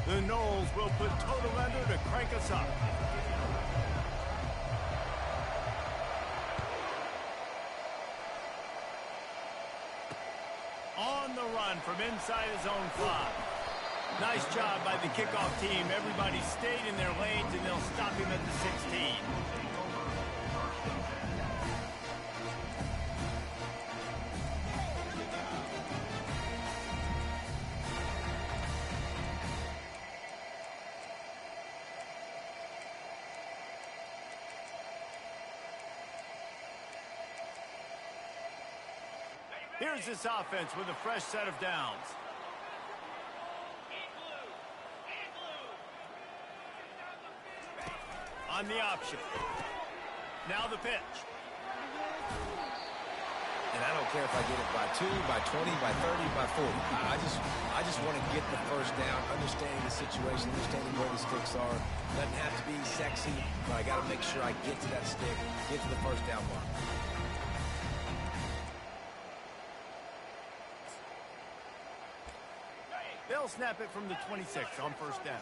The Knowles will put total under to crank us up. On the run from inside his own 5. Nice job by the kickoff team. Everybody stayed in their lanes, and they'll stop him at the 16. Here's this offense with a fresh set of downs. On the option. Now the pitch. And I don't care if I get it by 2, by 20, by 30, by 40. I just want to get the first down, understanding the situation, understanding where the sticks are. Doesn't have to be sexy, but I got to make sure I get to that stick, get to the first down mark. They'll snap it from the 26 on first down.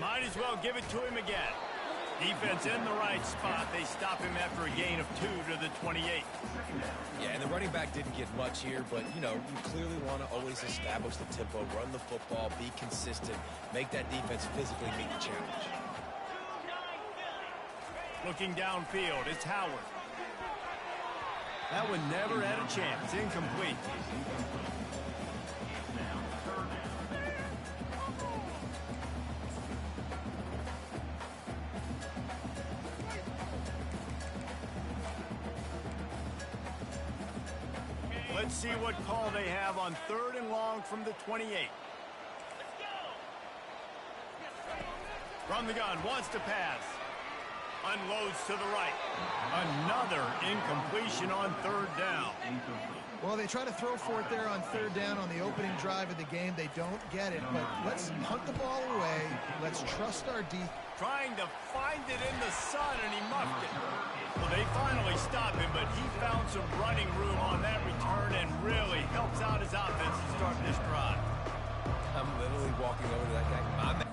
Might as well give it to him again. Defense in the right spot. They stop him after a gain of 2 to the 28. Yeah, and the running back didn't get much here, but, you know, you clearly want to always establish the tempo, run the football, be consistent, make that defense physically meet the challenge. Looking downfield, it's Howard. That one never had a chance. Incomplete. Let's see what call they have on 3rd and long from the 28. From the gun, wants to pass. Unloads to the right. Another incompletion on 3rd down. Well, they try to throw for it there on 3rd down on the opening drive of the game. They don't get it, but let's punt the ball away. Let's trust our defense. Trying to find it in the sun, and he muffed it. Well, they finally stop him, but he found some running room on that return and really helps out his offense to start this drive. I'm literally walking over to that guy. My man.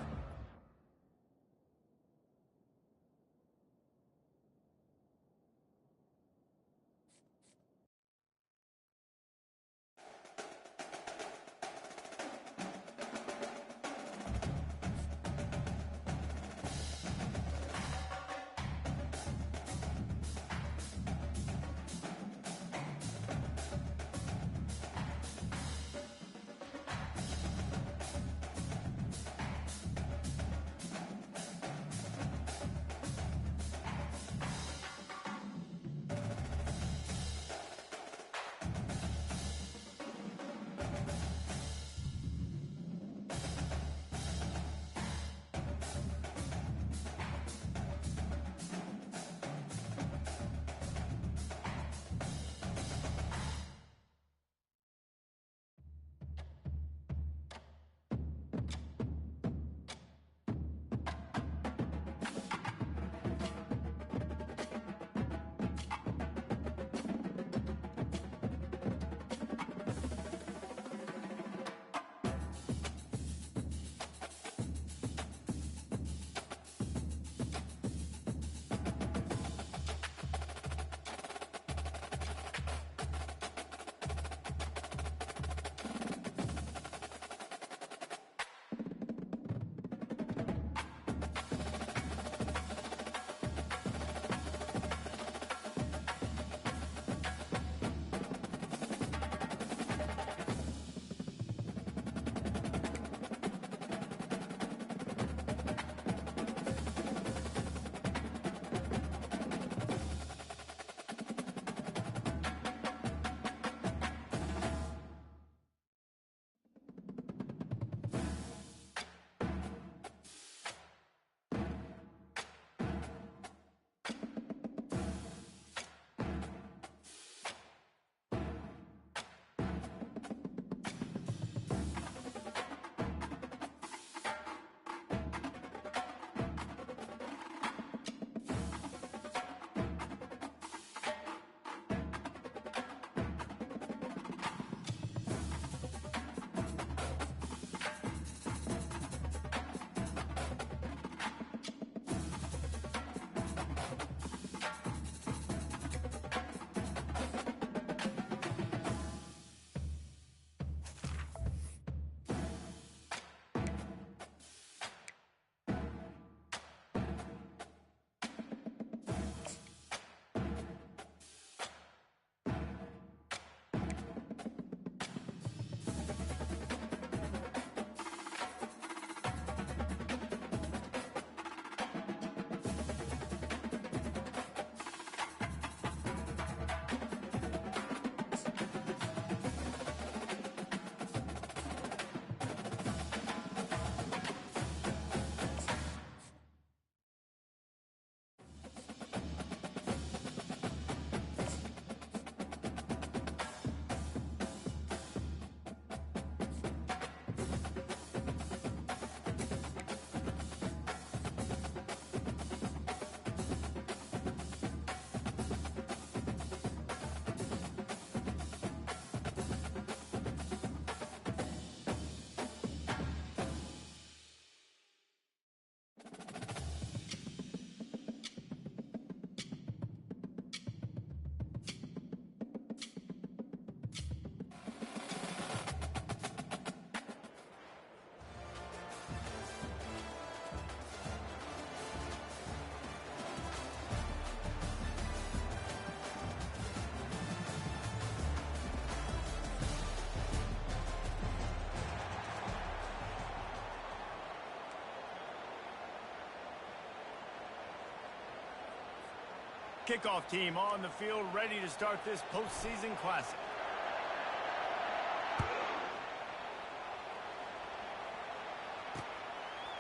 Kickoff team on the field, ready to start this postseason classic.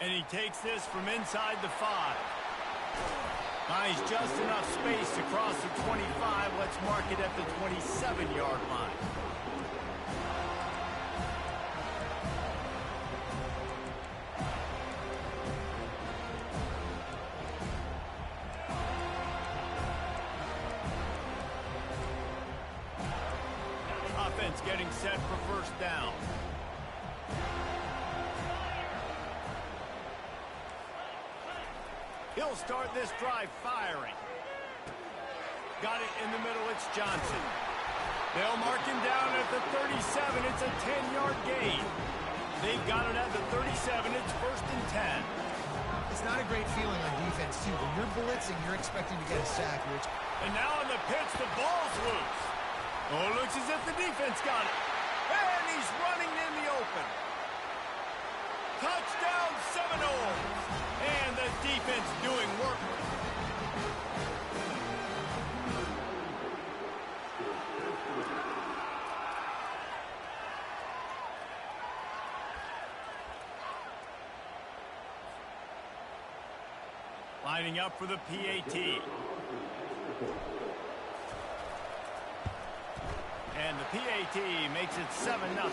And he takes this from inside the 5. Nice, just enough space to cross the 25. Let's mark it at the 27-yard line. Offense getting set for first down. He'll start this drive firing. Got it in the middle, it's Johnson. They'll mark him down at the 37. It's a 10-yard gain. They've got it at the 37. It's 1st and 10. It's not a great feeling on defense, too. When you're blitzing, you're expecting to get a sack. And now on the pitch, the ball's loose. Oh, it looks as if the defense got it. And he's running in the open. Touchdown Seminoles. And the defense doing work. Lining up for the PAT. And the PAT makes it 7-0.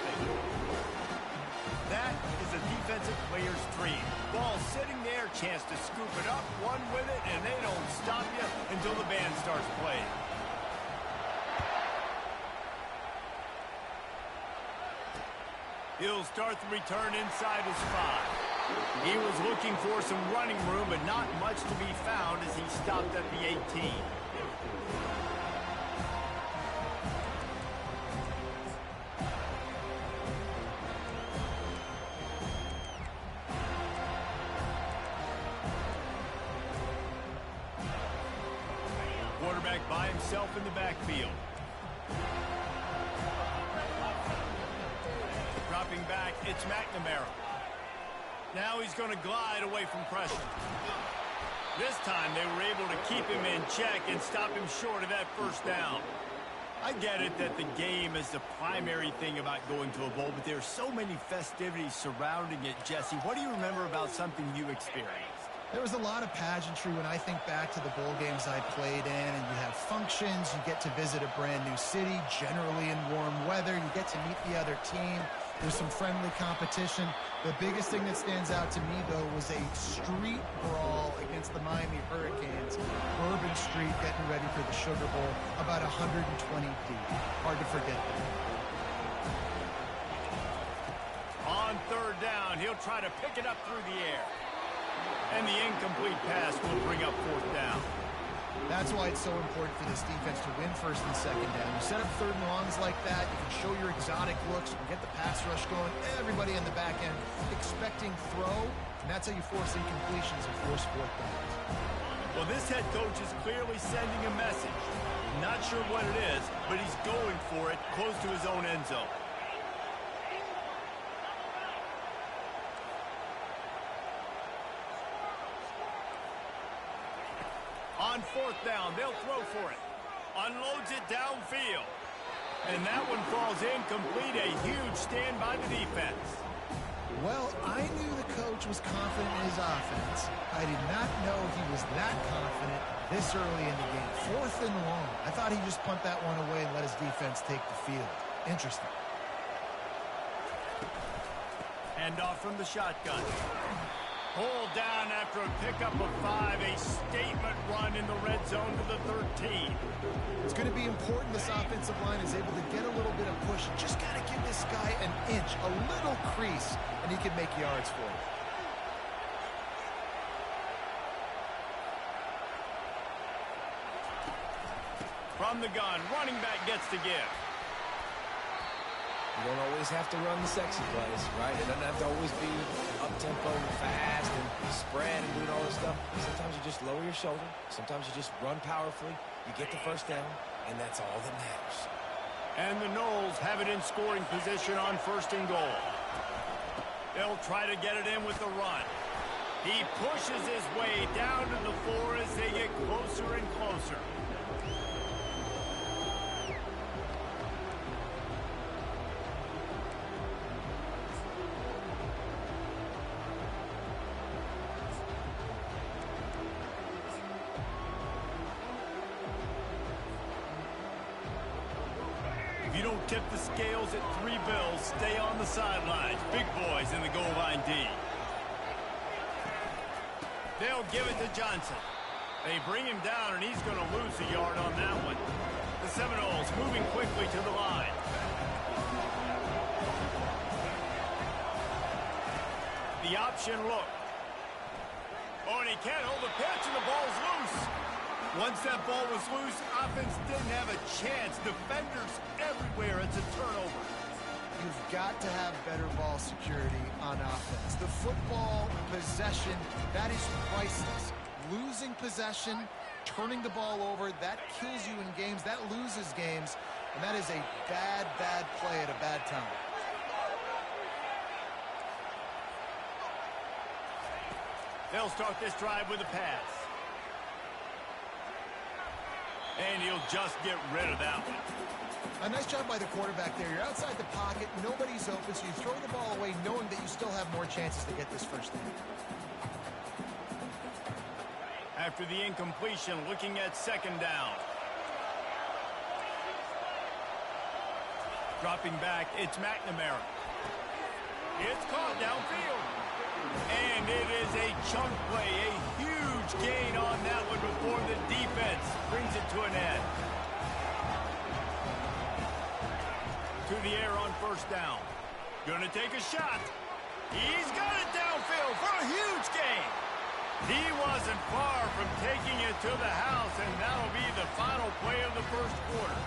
That is a defensive player's dream. Ball sitting there, chance to scoop it up, run with it, and they don't stop you until the band starts playing. He'll start the return inside his 5. He was looking for some running room, but not much to be found as he stopped at the 18. Quarterback by himself in the backfield. Dropping back, it's McNamara. Now he's going to glide away from pressure. This time they were able to keep him in check and stop him short of that first down. I get it that the game is the primary thing about going to a bowl, but there are so many festivities surrounding it, Jesse. What do you remember about something you experienced? There was a lot of pageantry when I think back to the bowl games I played in, and you have functions, you get to visit a brand new city, generally in warm weather, you get to meet the other team, there's some friendly competition. The biggest thing that stands out to me, though, was a street brawl against the Miami Hurricanes. Bourbon Street getting ready for the Sugar Bowl, about 120 deep. Hard to forget that. On 3rd down, he'll try to pick it up through the air. And the incomplete pass will bring up 4th down. That's why it's so important for this defense to win 1st and 2nd down. You set up 3rd and longs like that, you can show your exotic looks, you can get the pass rush going, everybody in the back end expecting throw, and that's how you force incompletions and force 4th downs. Well, this head coach is clearly sending a message. Not sure what it is, but he's going for it close to his own end zone. On 4th down, they'll throw for it. Unloads it downfield. And that one falls incomplete. A huge stand by the defense. Well, I knew the coach was confident in his offense. I did not know he was that confident this early in the game. 4th and long. I thought he'd just punt that one away and let his defense take the field. Interesting. Hand off from the shotgun. Pulled down after a pickup of 5, a statement run in the red zone to the 13. It's going to be important this offensive line is able to get a little bit of push. Just got to give this guy an inch, a little crease, and he can make yards for it. From the gun, running back gets to give. You don't always have to run the sexy plays, right? It doesn't have to always be up-tempo and fast and spread and doing all this stuff. Sometimes you just lower your shoulder. Sometimes you just run powerfully. You get the first down, and that's all that matters. And the Noles have it in scoring position on 1st and goal. They'll try to get it in with the run. He pushes his way down to the 4 as they get closer and closer. If you don't tip the scales at 3 bills, stay on the sidelines. Big boys in the goal line D. They'll give it to Johnson. They bring him down, and he's going to lose a yard on that one. The Seminoles moving quickly to the line. The option look. Oh, and he can't hold the pitch, and the ball's loose. Once that ball was loose, offense didn't have a chance. Defenders everywhere. It's a turnover. You've got to have better ball security on offense. The football possession, that is priceless. Losing possession, turning the ball over, that kills you in games. That loses games. And that is a bad, bad play at a bad time. They'll start this drive with a pass. And he'll just get rid of that one. A nice job by the quarterback there. You're outside the pocket. Nobody's open, so you throw the ball away knowing that you still have more chances to get this first down. After the incompletion, looking at second down. Dropping back, it's McNamara. It's caught downfield. And it is a chunk play, a huge gain on that one before the defense brings it to an end. To the air on first down. Gonna take a shot. He's got it downfield for a huge gain. He wasn't far from taking it to the house, and that'll be the final play of the first quarter.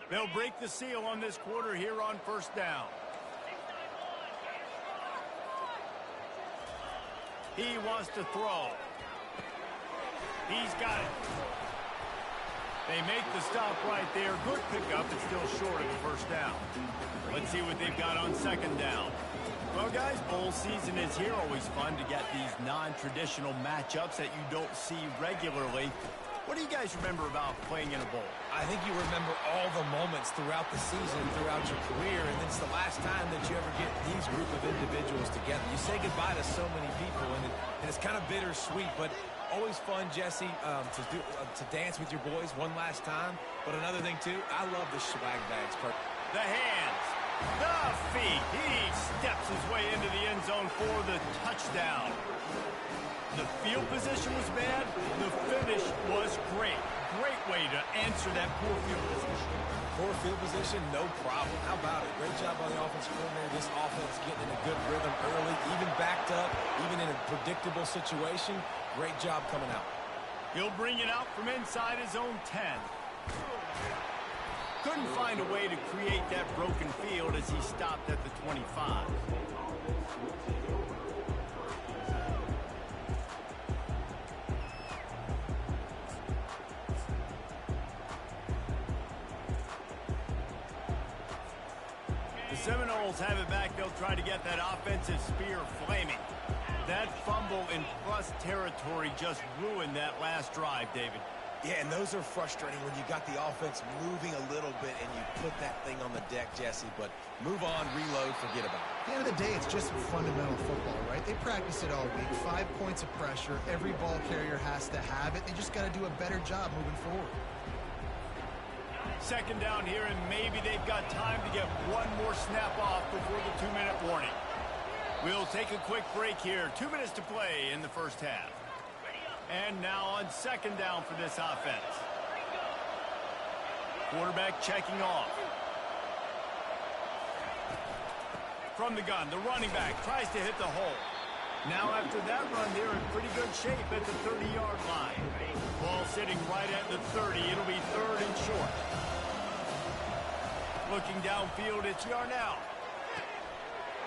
They'll break the seal on this quarter here on first down. He wants to throw. He's got it. They make the stop right there. Good pickup, but still short of the first down. Let's see what they've got on second down. Well, guys, bowl season is here. Always fun to get these non-traditional matchups that you don't see regularly. What do you guys remember about playing in a bowl? I think you remember all the moments throughout the season, throughout your career, and it's the last time that you ever get these group of individuals together. You say goodbye to so many people, and it's kind of bittersweet, but always fun, Jesse, to dance with your boys one last time. But another thing, too, I love the swag bags. The hands, the feet. He steps his way into the end zone for the touchdown. The field position was bad. The finish was great. Great way to answer that poor field position. Poor field position, no problem. How about it? Great job by the offensive coordinator. This offense getting in a good rhythm early, even backed up, even in a predictable situation. Great job coming out. He'll bring it out from inside his own 10. Couldn't find a way to create that broken field as he stopped at the 25. Seminoles have it back. They'll try to get that offensive spear flaming. That fumble in plus territory just ruined that last drive, David. Yeah, and those are frustrating when you got the offense moving a little bit and you put that thing on the deck, Jesse. But move on, reload, forget about it. At the end of the day, it's just fundamental football, right? They practice it all week. 5 points of pressure. Every ball carrier has to have it. They just got to do a better job moving forward. Second down here, and maybe they've got time to get one more snap off before the 2-minute warning. We'll take a quick break here. 2 minutes to play in the first half. And now on second down for this offense. Quarterback checking off. From the gun, the running back tries to hit the hole. Now after that run, they're in pretty good shape at the 30-yard line. Ball sitting right at the 30. It'll be third and short. Looking downfield, it's Yarnell.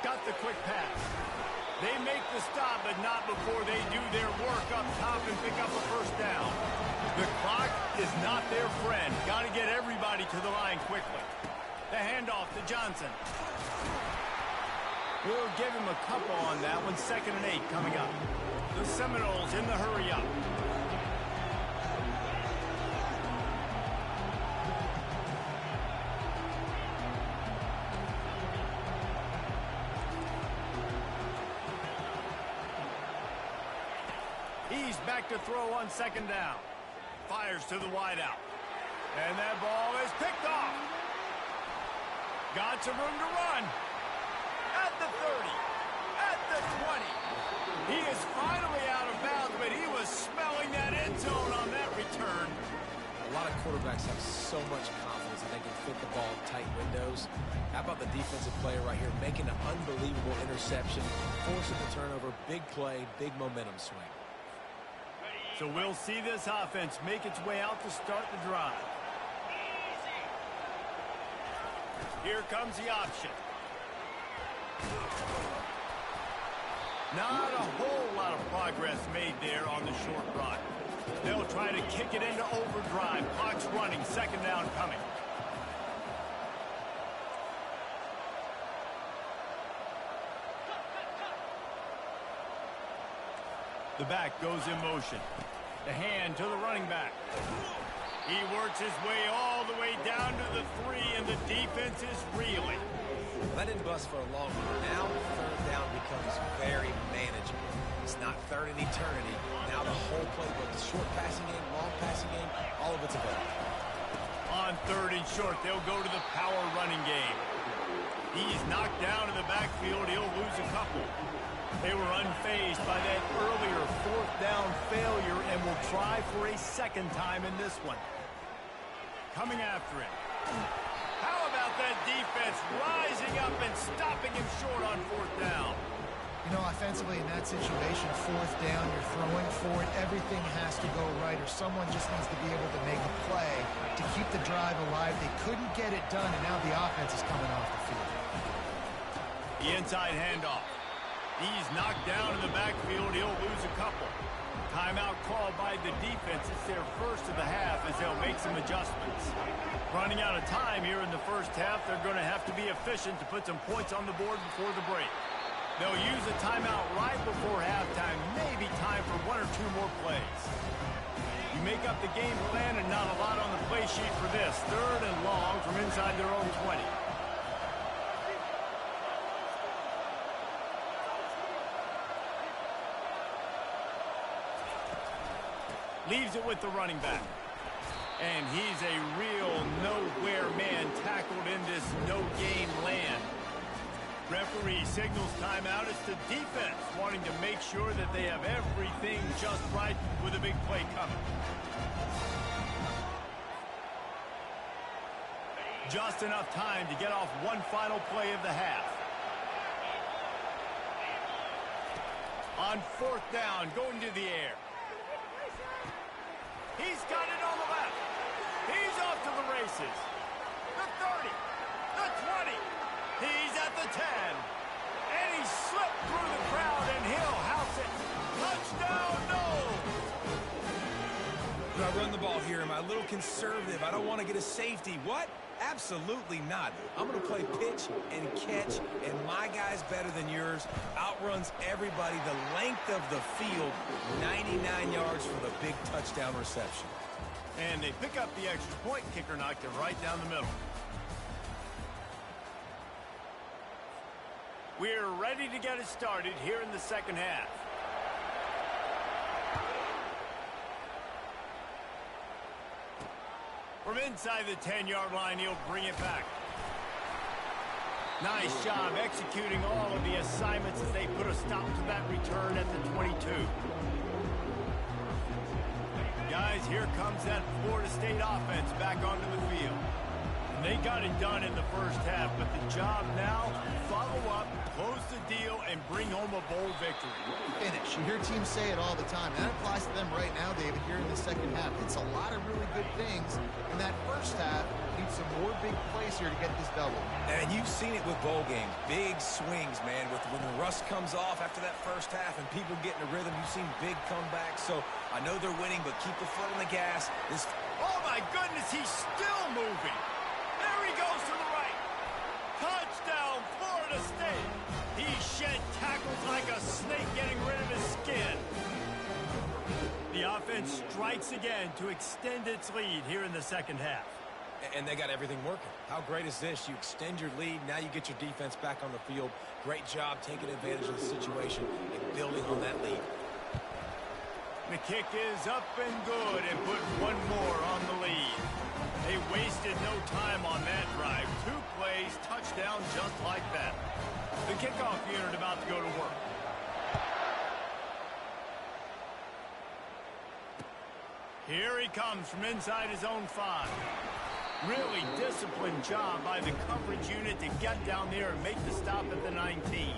Got the quick pass. They make the stop, but not before they do their work up top and pick up a first down. The clock is not their friend. Got to get everybody to the line quickly. The handoff to Johnson. We'll give him a couple on that one. 2nd and 8 coming up. The Seminoles in the hurry-up. He's back to throw on second down. Fires to the wideout. And that ball is picked off. Got some room to run. At the 30. At the 20. He is finally out of bounds, but he was smelling that end zone on that return. A lot of quarterbacks have so much confidence that they can fit the ball in tight windows. How about the defensive player right here making an unbelievable interception, forcing the turnover, big play, big momentum swing. So we'll see this offense make its way out to start the drive. Here comes the option. Not a whole lot of progress made there on the short run. They'll try to kick it into overdrive. Clock's running. Second down coming. The back goes in motion. The hand to the running back. He works his way all the way down to the 3, and the defense is reeling. That didn't bust for a long time. Now, third down becomes very manageable. It's not third in eternity. Now the whole playbook, the short passing game, long passing game, all of it's available. On third and short, they'll go to the power running game. He's knocked down in the backfield. He'll lose a couple. They were unfazed by that earlier fourth down failure and will try for a second time in this one. Coming after it. How about that defense rising up and stopping him short on fourth down? You know, offensively in that situation, fourth down, you're throwing for it, everything has to go right, or someone just needs to be able to make a play to keep the drive alive. They couldn't get it done, and now the offense is coming off the field. The inside handoff. He's knocked down in the backfield. He'll lose a couple. Timeout called by the defense. It's their first of the half as they'll make some adjustments. Running out of time here in the first half. They're going to have to be efficient to put some points on the board before the break. They'll use a timeout right before halftime. Maybe time for 1 or 2 more plays. You make up the game plan and not a lot on the play sheet for this. Third and long from inside their own 20. Leaves it with the running back. And he's a real nowhere man tackled in this no-game land. Referee signals timeout. It's the defense wanting to make sure that they have everything just right with a big play coming. Just enough time to get off one final play of the half. On fourth down, going to the air. He's got it on the left. He's off to the races. The 30. The 20. He's at the 10. And he slipped through the crowd, and he'll house it. Touchdown, no! Do I run the ball here? Am I a little conservative? I don't want to get a safety. What? Absolutely not. I'm going to play pitch and catch, and my guy's better than yours. Outruns everybody the length of the field. 99 yards for the big touchdown reception. And they pick up the extra point. Kicker knocked it right down the middle. We're ready to get it started here in the second half. From inside the 10-yard line, he'll bring it back. Nice job executing all of the assignments as they put a stop to that return at the 22. Guys, here comes that Florida State offense back onto the field. And they got it done in the first half, but the job now, follow up, close the deal, and bring home a bowl victory. Finish. You hear teams say it all the time. That applies to them right now, David, here in the second half. It's a lot of really good things in that first half. Need some more big plays here to get this double. And you've seen it with bowl games. Big swings, man. When the rust comes off after that first half and people get in a rhythm, you've seen big comebacks. So I know they're winning, but keep the foot on the gas. Oh, my goodness, he's still moving. There he goes to the right. Touchdown, Florida State. He shed tackles like a snake getting rid of his skin. The offense strikes again to extend its lead here in the second half. And they got everything working. How great is this? You extend your lead, now you get your defense back on the field. Great job taking advantage of the situation and building on that lead. The kick is up and good and put one more on the lead. They wasted no time on that drive. 2 plays, touchdown just like that. The kickoff unit about to go to work. Here he comes from inside his own 5. Really disciplined job by the coverage unit to get down there and make the stop at the 19.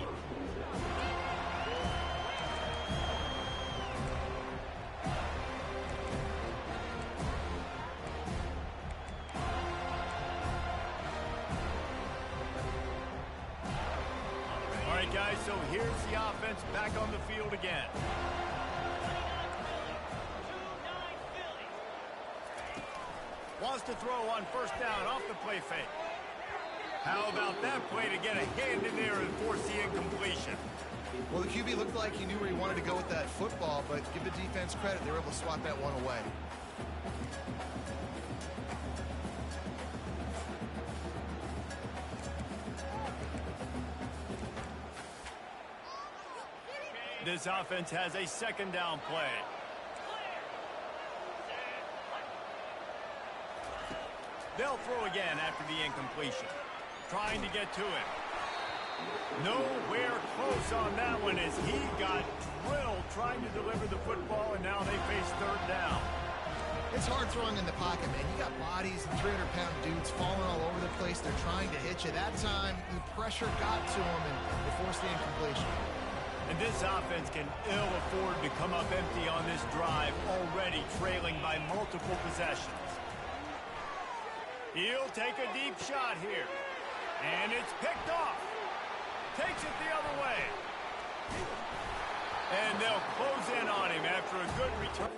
All right, guys, so here's the offense back on the field again. Wants to throw on first down off the play fake. How about that play to get a hand in there and force the incompletion? Well, the QB looked like he knew where he wanted to go with that football, but give the defense credit. They were able to swat that one away. This offense has a second down play. They'll throw again after the incompletion. Trying to get to it. Nowhere close on that one as he got drilled trying to deliver the football, and now they face third down. It's hard throwing in the pocket, man. You got bodies and 300-pound dudes falling all over the place. They're trying to hit you. That time, the pressure got to them, and they forced the incompletion. And this offense can ill afford to come up empty on this drive, already trailing by multiple possessions. He'll take a deep shot here. And it's picked off. Takes it the other way. And they'll close in on him after a good return.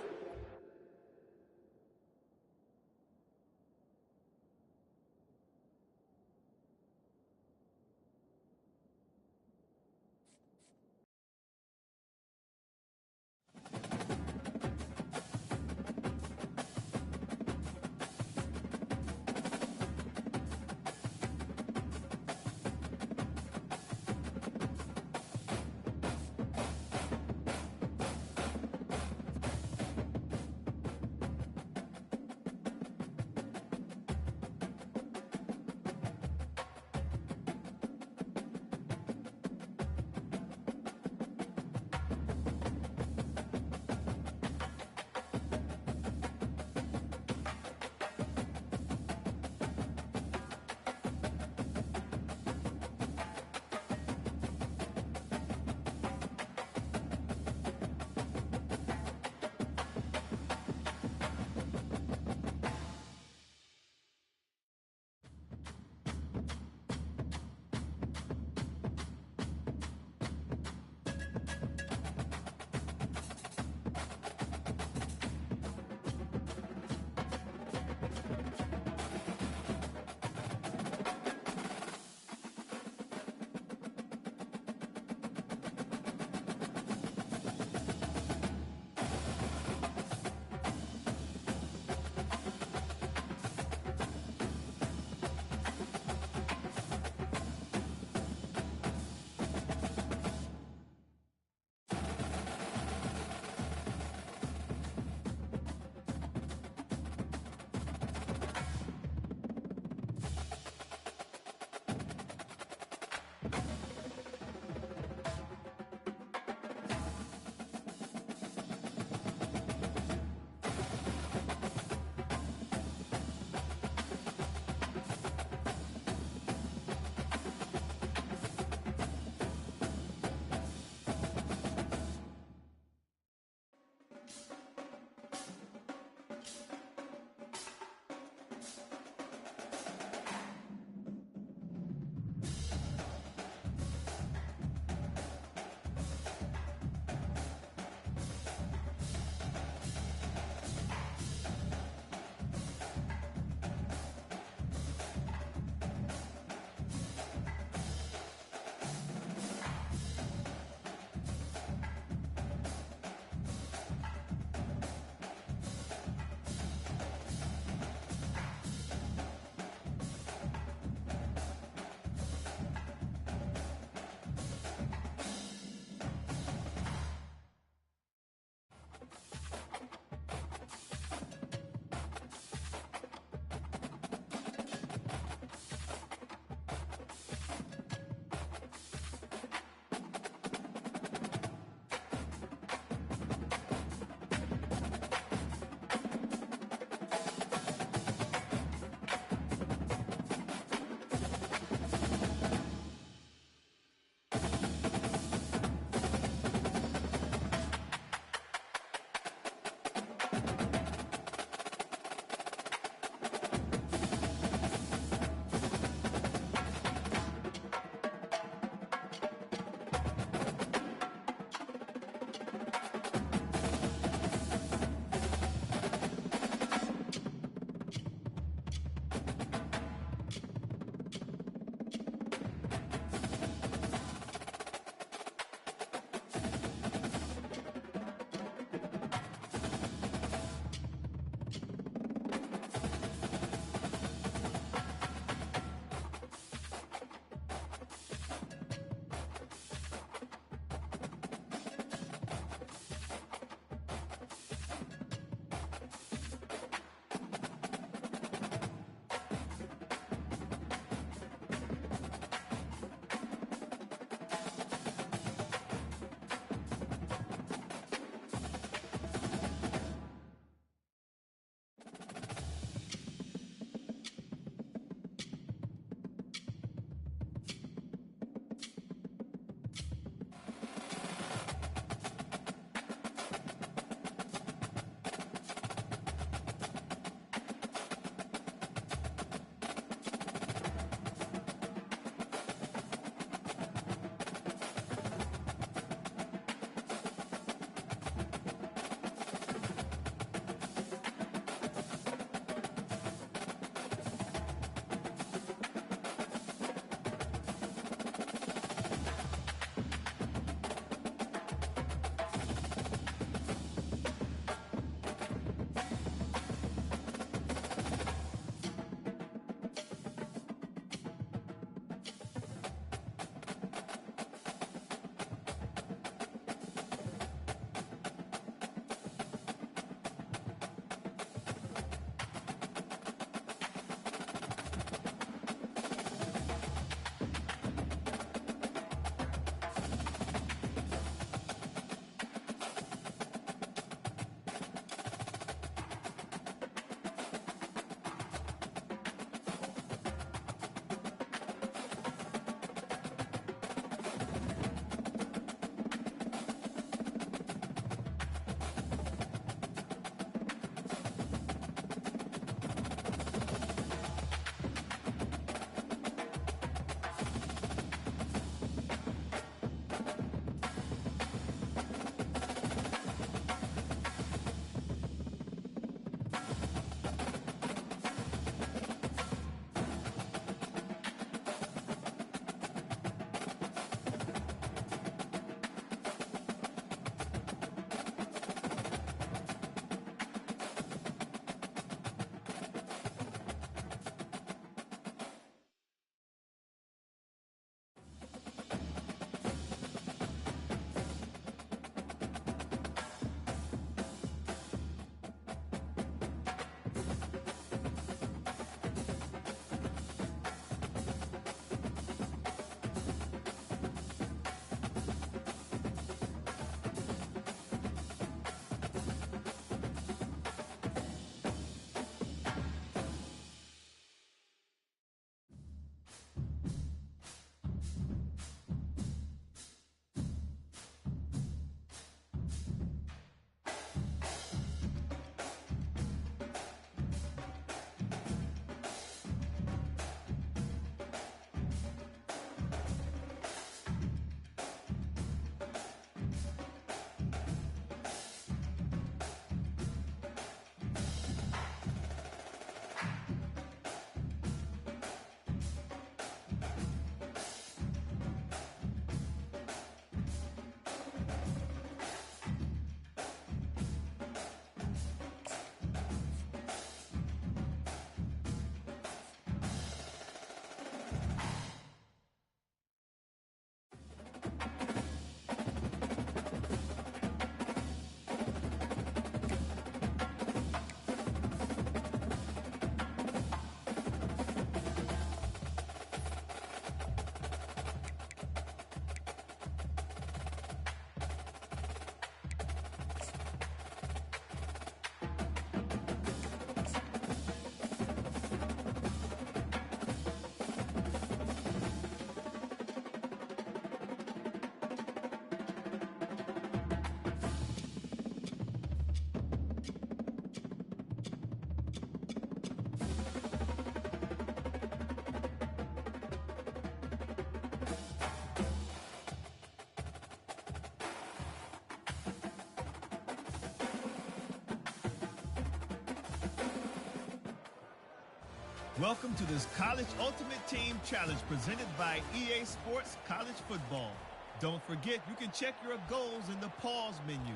Welcome to this College Ultimate Team Challenge presented by EA Sports College Football. Don't forget, you can check your goals in the pause menu.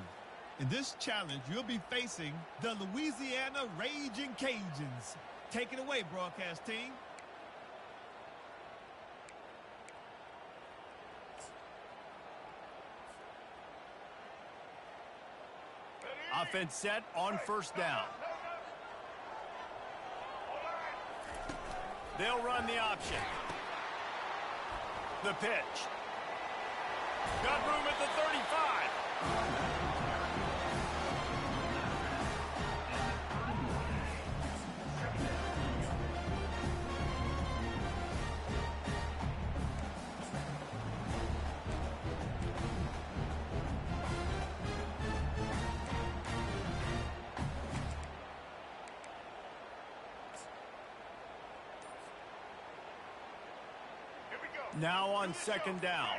In this challenge, you'll be facing the Louisiana Raging Cajuns. Take it away, broadcast team. Offense set on first down. They'll run the option. The pitch. Got room at the 35. Now on second down.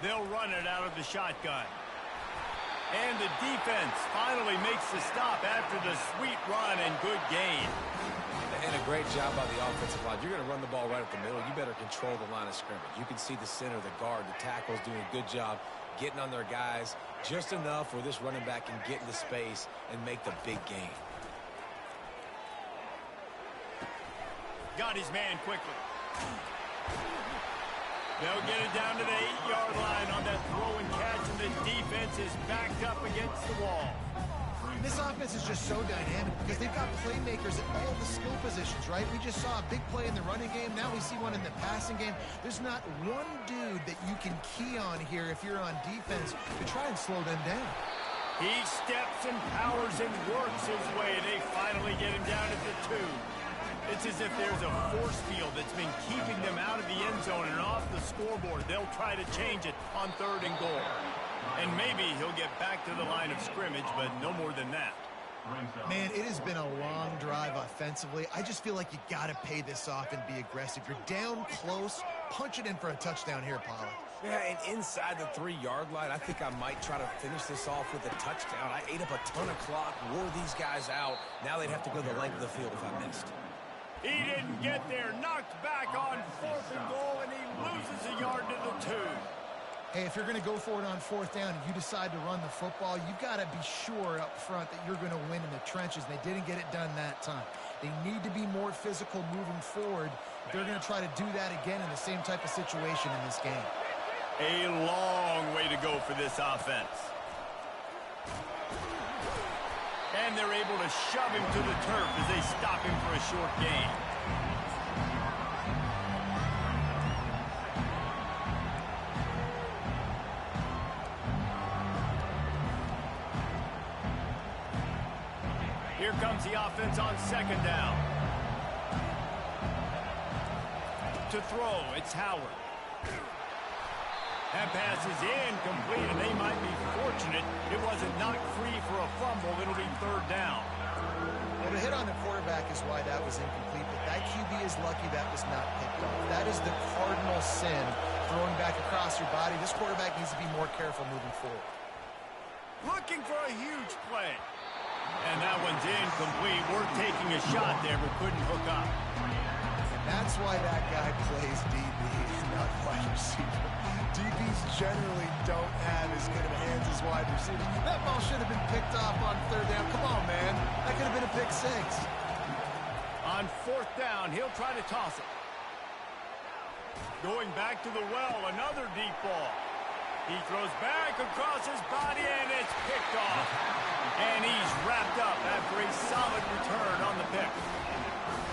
They'll run it out of the shotgun. And the defense finally makes the stop after the sweet run and good gain. And a great job by the offensive line. You're going to run the ball right at the middle. You better control the line of scrimmage. You can see the center, the guard, the tackles doing a good job getting on their guys just enough where this running back can get into space and make the big gain. Got his man quickly. They'll get it down to the 8-yard line on that throw and catch, and the defense is backed up against the wall. This offense is just so dynamic because they've got playmakers at all the skill positions, right? We just saw a big play in the running game. Now we see one in the passing game. There's not one dude that you can key on here if you're on defense to try and slow them down. He steps and powers and works his way. They finally get him down at the 2. It's as if there's a force field that's been keeping them out of the end zone and off the scoreboard. They'll try to change it on 3rd and goal. And maybe he'll get back to the line of scrimmage, but no more than that. Man, it has been a long drive offensively. I just feel like you got to pay this off and be aggressive. You're down close. Punch it in for a touchdown here, Pollard. Yeah, and inside the 3-yard line, I think I might try to finish this off with a touchdown. I ate up a ton of clock, wore these guys out. Now they'd have to go the length of the field if I missed. He didn't get there. Knocked back on 4th and goal, and he loses a yard to the 2. Hey, if you're going to go for it on 4th down and you decide to run the football, you've got to be sure up front that you're going to win in the trenches. They didn't get it done that time. They need to be more physical moving forward. They're going to try to do that again in the same type of situation in this game. A long way to go for this offense. And they're able to shove him to the turf as they stop him for a short gain. Here comes the offense on 2nd down. To throw, it's Howard. That pass is incomplete, and they might be fortunate it wasn't knocked free for a fumble. It'll be 3rd down. Well, the hit on the quarterback is why that was incomplete, but that QB is lucky that was not picked off. That is the cardinal sin, throwing back across your body. This quarterback needs to be more careful moving forward. Looking for a huge play. And that one's incomplete. We're taking a shot there, but couldn't hook up. And that's why that guy plays DB, not wide receiver. DBs generally don't have as good of hands as wide receivers. That ball should have been picked off on 3rd down. Come on, man. That could have been a pick 6. On 4th down, he'll try to toss it. Going back to the well, another deep ball. He throws back across his body, and it's picked off. And he's wrapped up after a solid return on the pick.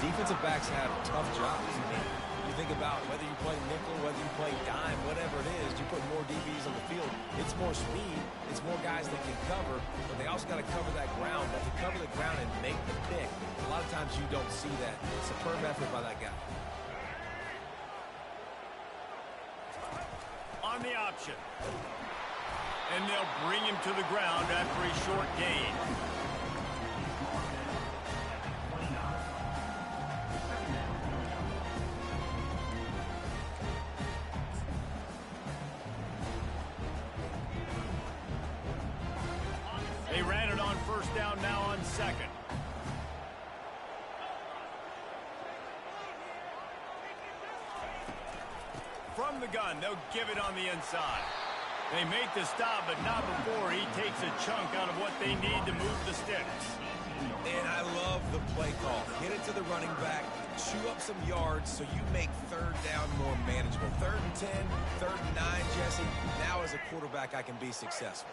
Defensive backs have tough jobs. I mean, you think about whether you play nickel, whether you play dime, whatever it is, you put more DBs on the field. It's more speed. It's more guys that can cover, but they also got to cover that ground. But to cover the ground and make the pick, a lot of times you don't see that. Superb effort by that guy. On the option. And they'll bring him to the ground after a short gain. They ran it on 1st down, now on 2nd. the gun. They'll give it on the inside. They make the stop, but not before he takes a chunk out of what they need to move the sticks. And I love the play call. Get it to the running back, chew up some yards so you make third down more manageable. 3rd and 10, 3rd and 9, Jesse. Now as a quarterback, I can be successful.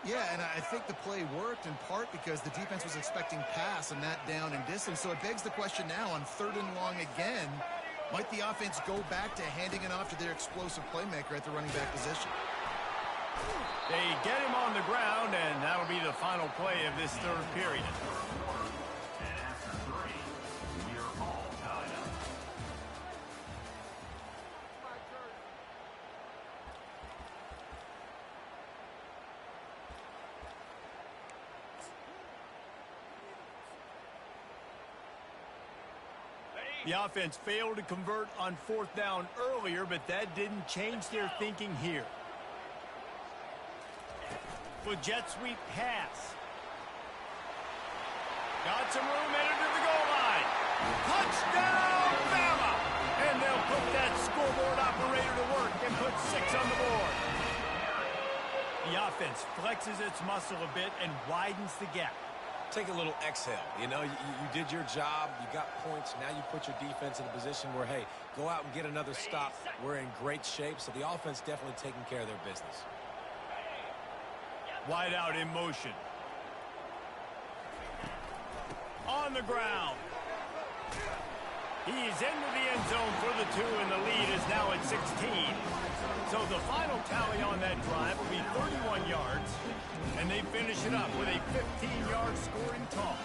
Yeah, and I think the play worked in part because the defense was expecting pass and that down and distance. So it begs the question now on 3rd and long again, might the offense go back to handing it off to their explosive playmaker at the running back position? They get him on the ground, and that'll be the final play of this 3rd period. The offense failed to convert on 4th down earlier, but that didn't change their thinking here. With jet sweep pass. Got some room headed to the goal line. Touchdown, Bama! And they'll put that scoreboard operator to work and put 6 on the board. The offense flexes its muscle a bit and widens the gap. Take a little exhale. You know, you did your job. You got points. Now you put your defense in a position where, hey, go out and get another stop. We're in great shape, so the offense definitely taking care of their business. Wide out in motion. On the ground. He's into the end zone for the 2, and the lead is now at 16. So the final tally on that drive will be 31 yards, and they finish it up with a 15-yard scoring toss.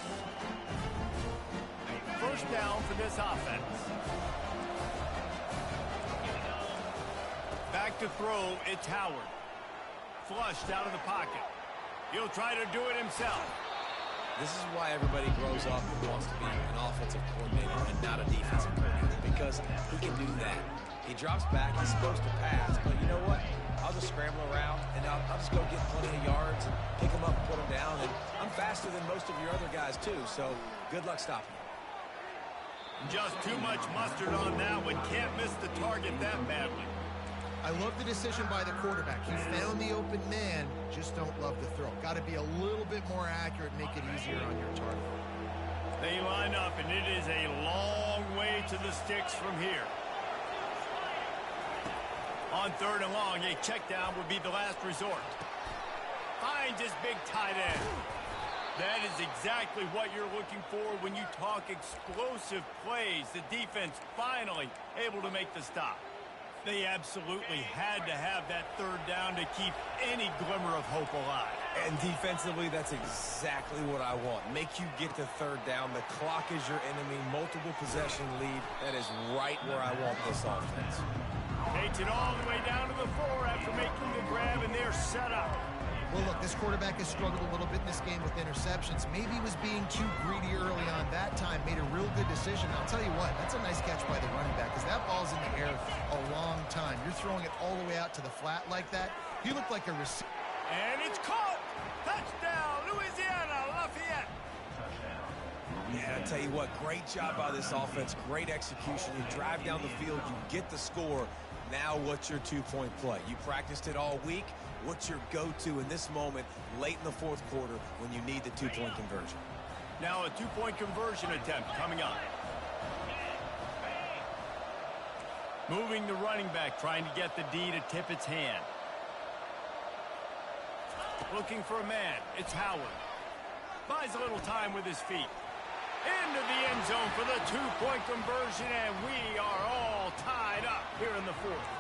1st down for this offense. Back to throw, it's Howard. Flushed out of the pocket. He'll try to do it himself. This is why everybody grows up and wants to be an offensive coordinator and not a defensive coordinator, because he can do that. He drops back, he's supposed to pass, but you know what? I'll just scramble around, and I'll just go get plenty of yards and pick them up and put them down, and I'm faster than most of your other guys, too, so good luck stopping him. Just too much mustard on that one. Can't miss the target that badly. I love the decision by the quarterback. He found the open man, just don't love the throw. Got to be a little bit more accurate, make it easier on your target. They line up, and it is a long way to the sticks from here. On 3rd and long, a check down would be the last resort. Finds his big tight end. That is exactly what you're looking for when you talk explosive plays. The defense finally able to make the stop. They absolutely had to have that 3rd down to keep any glimmer of hope alive. And defensively, that's exactly what I want. Make you get to 3rd down. The clock is your enemy. Multiple possession lead. That is right where I want this offense. Takes it all the way down to the 4 after making the grab, and they're set up. Well, look, this quarterback has struggled a little bit in this game with interceptions. Maybe he was being too greedy early on that time, made a real good decision. I'll tell you what, that's a nice catch by the running back because that ball's in the air a long time. You're throwing it all the way out to the flat like that. He looked like a receiver. And it's caught! Touchdown, Louisiana Lafayette! Yeah, I tell you what, great job by this offense. Great execution. You drive down the field, you get the score. Now what's your 2-point play? You practiced it all week. What's your go-to in this moment late in the 4th quarter when you need the 2-point conversion? Now a 2-point conversion attempt coming up. Moving the running back, trying to get the D to tip its hand. Looking for a man. It's Howard. Buys a little time with his feet. Into the end zone for the 2-point conversion, and we are all tied up here in the 4th.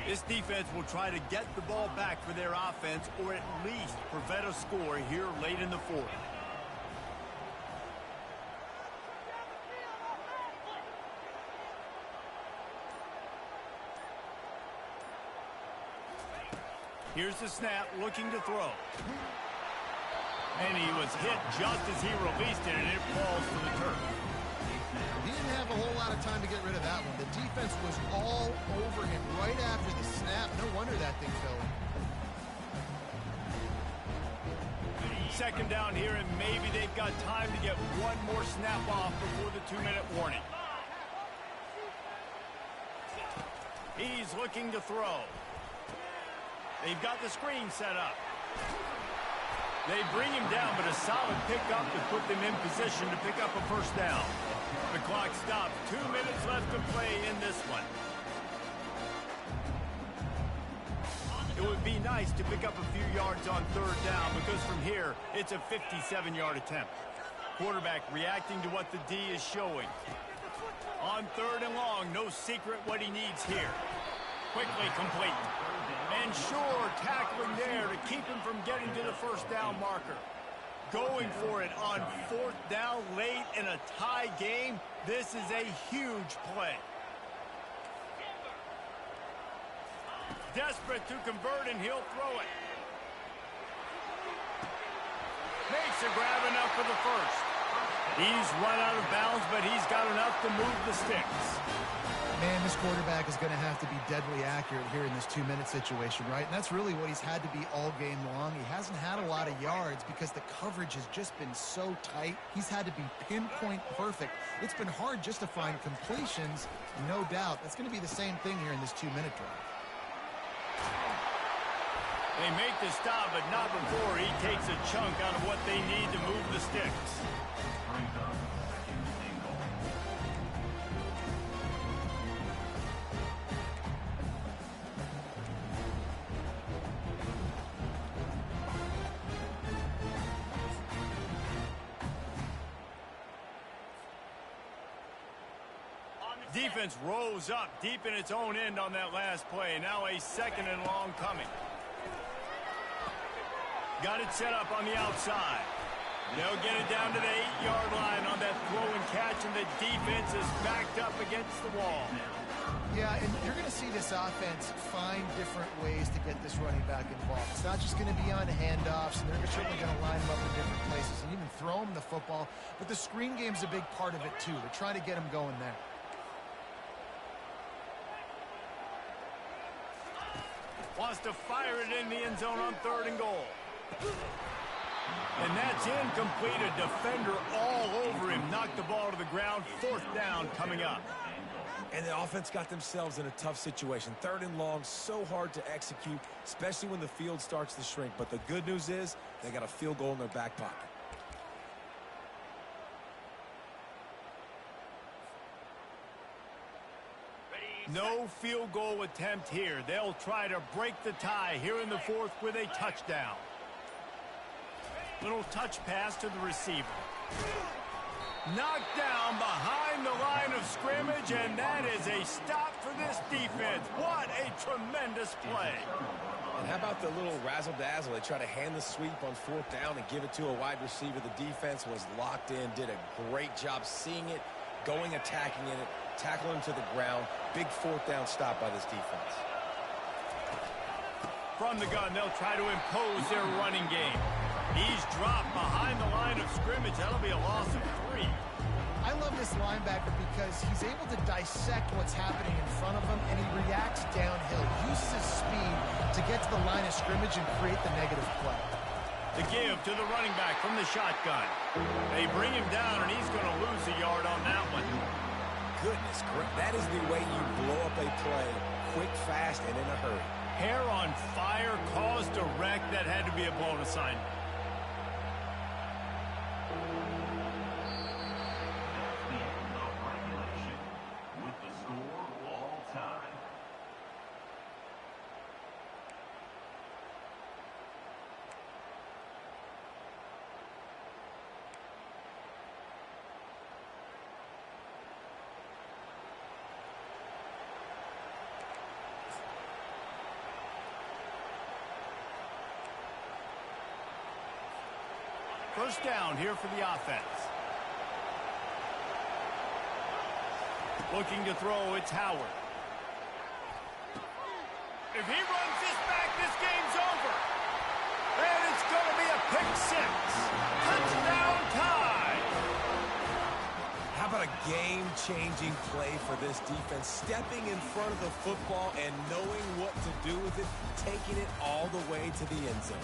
This defense will try to get the ball back for their offense or at least prevent a score here late in the 4th. Here's the snap, looking to throw. And he was hit just as he released it, and it falls to the turf. He didn't have a whole lot of time to get rid of that one. The defense was all over him right after the snap. No wonder that thing fell. second down here, and maybe they've got time to get one more snap off before the 2-minute warning. He's looking to throw. They've got the screen set up. They bring him down, but a solid pickup to put them in position to pick up a first down. The clock stops. 2 minutes left to play in this one. It would be nice to pick up a few yards on third down because from here, it's a 57-yard attempt. Quarterback reacting to what the D is showing. On third and long, no secret what he needs here. Quickly complete. And sure, tackling there to keep him from getting to the first down marker. Going for it on fourth down late in a tie game. This is a huge play. Desperate to convert, and he'll throw it. Makes a grab enough for the first. He's run out of bounds, but he's got enough to move the sticks. Man, this quarterback is going to have to be deadly accurate here in this 2-minute situation, right? And that's really what he's had to be all game long. He hasn't had a lot of yards because the coverage has just been so tight. He's had to be pinpoint perfect. It's been hard just to find completions, no doubt. That's going to be the same thing here in this 2-minute drive. They make the stop, but not before he takes a chunk out of what they need to move the sticks. Defense rose up deep in its own end on that last play. Now a second and long coming. Got it set up on the outside. They'll get it down to the 8-yard line on that throw and catch, and the defense is backed up against the wall. Yeah, and you're going to see this offense find different ways to get this running back involved. It's not just going to be on handoffs, and they're certainly going to line him up in different places and even throw him the football. But the screen game's a big part of it, too. They're trying to get him going there. Wants to fire it in the end zone on third and goal. And that's incomplete. A defender all over him. Knocked the ball to the ground. Fourth down coming up. And the offense got themselves in a tough situation. Third and long, so hard to execute, especially when the field starts to shrink. But the good news is they got a field goal in their back pocket. No field goal attempt here. They'll try to break the tie here in the fourth with a touchdown. Little touch pass to the receiver. Knocked down behind the line of scrimmage, and that is a stop for this defense. What a tremendous play. And how about the little razzle-dazzle? They try to hand the sweep on fourth down and give it to a wide receiver. The defense was locked in, did a great job seeing it, going, attacking it, tackle him to the ground. Big fourth down stop by this defense. From the gun, they'll try to impose their running game. He's dropped behind the line of scrimmage. That'll be a loss of 3. I love this linebacker because he's able to dissect what's happening in front of him, and he reacts downhill. He uses his speed to get to the line of scrimmage and create the negative play. The give to the running back from the shotgun. They bring him down, and he's going to lose a yard on that one. Goodness, that is the way you blow up a play, quick, fast, and in a hurry. Hair on fire, caused a wreck. That had to be a blown assignment. First down here for the offense. Looking to throw, it's Howard. If he runs this back, this game's over. And it's going to be a pick six. Touchdown tie. How about a game-changing play for this defense? Stepping in front of the football and knowing what to do with it, taking it all the way to the end zone.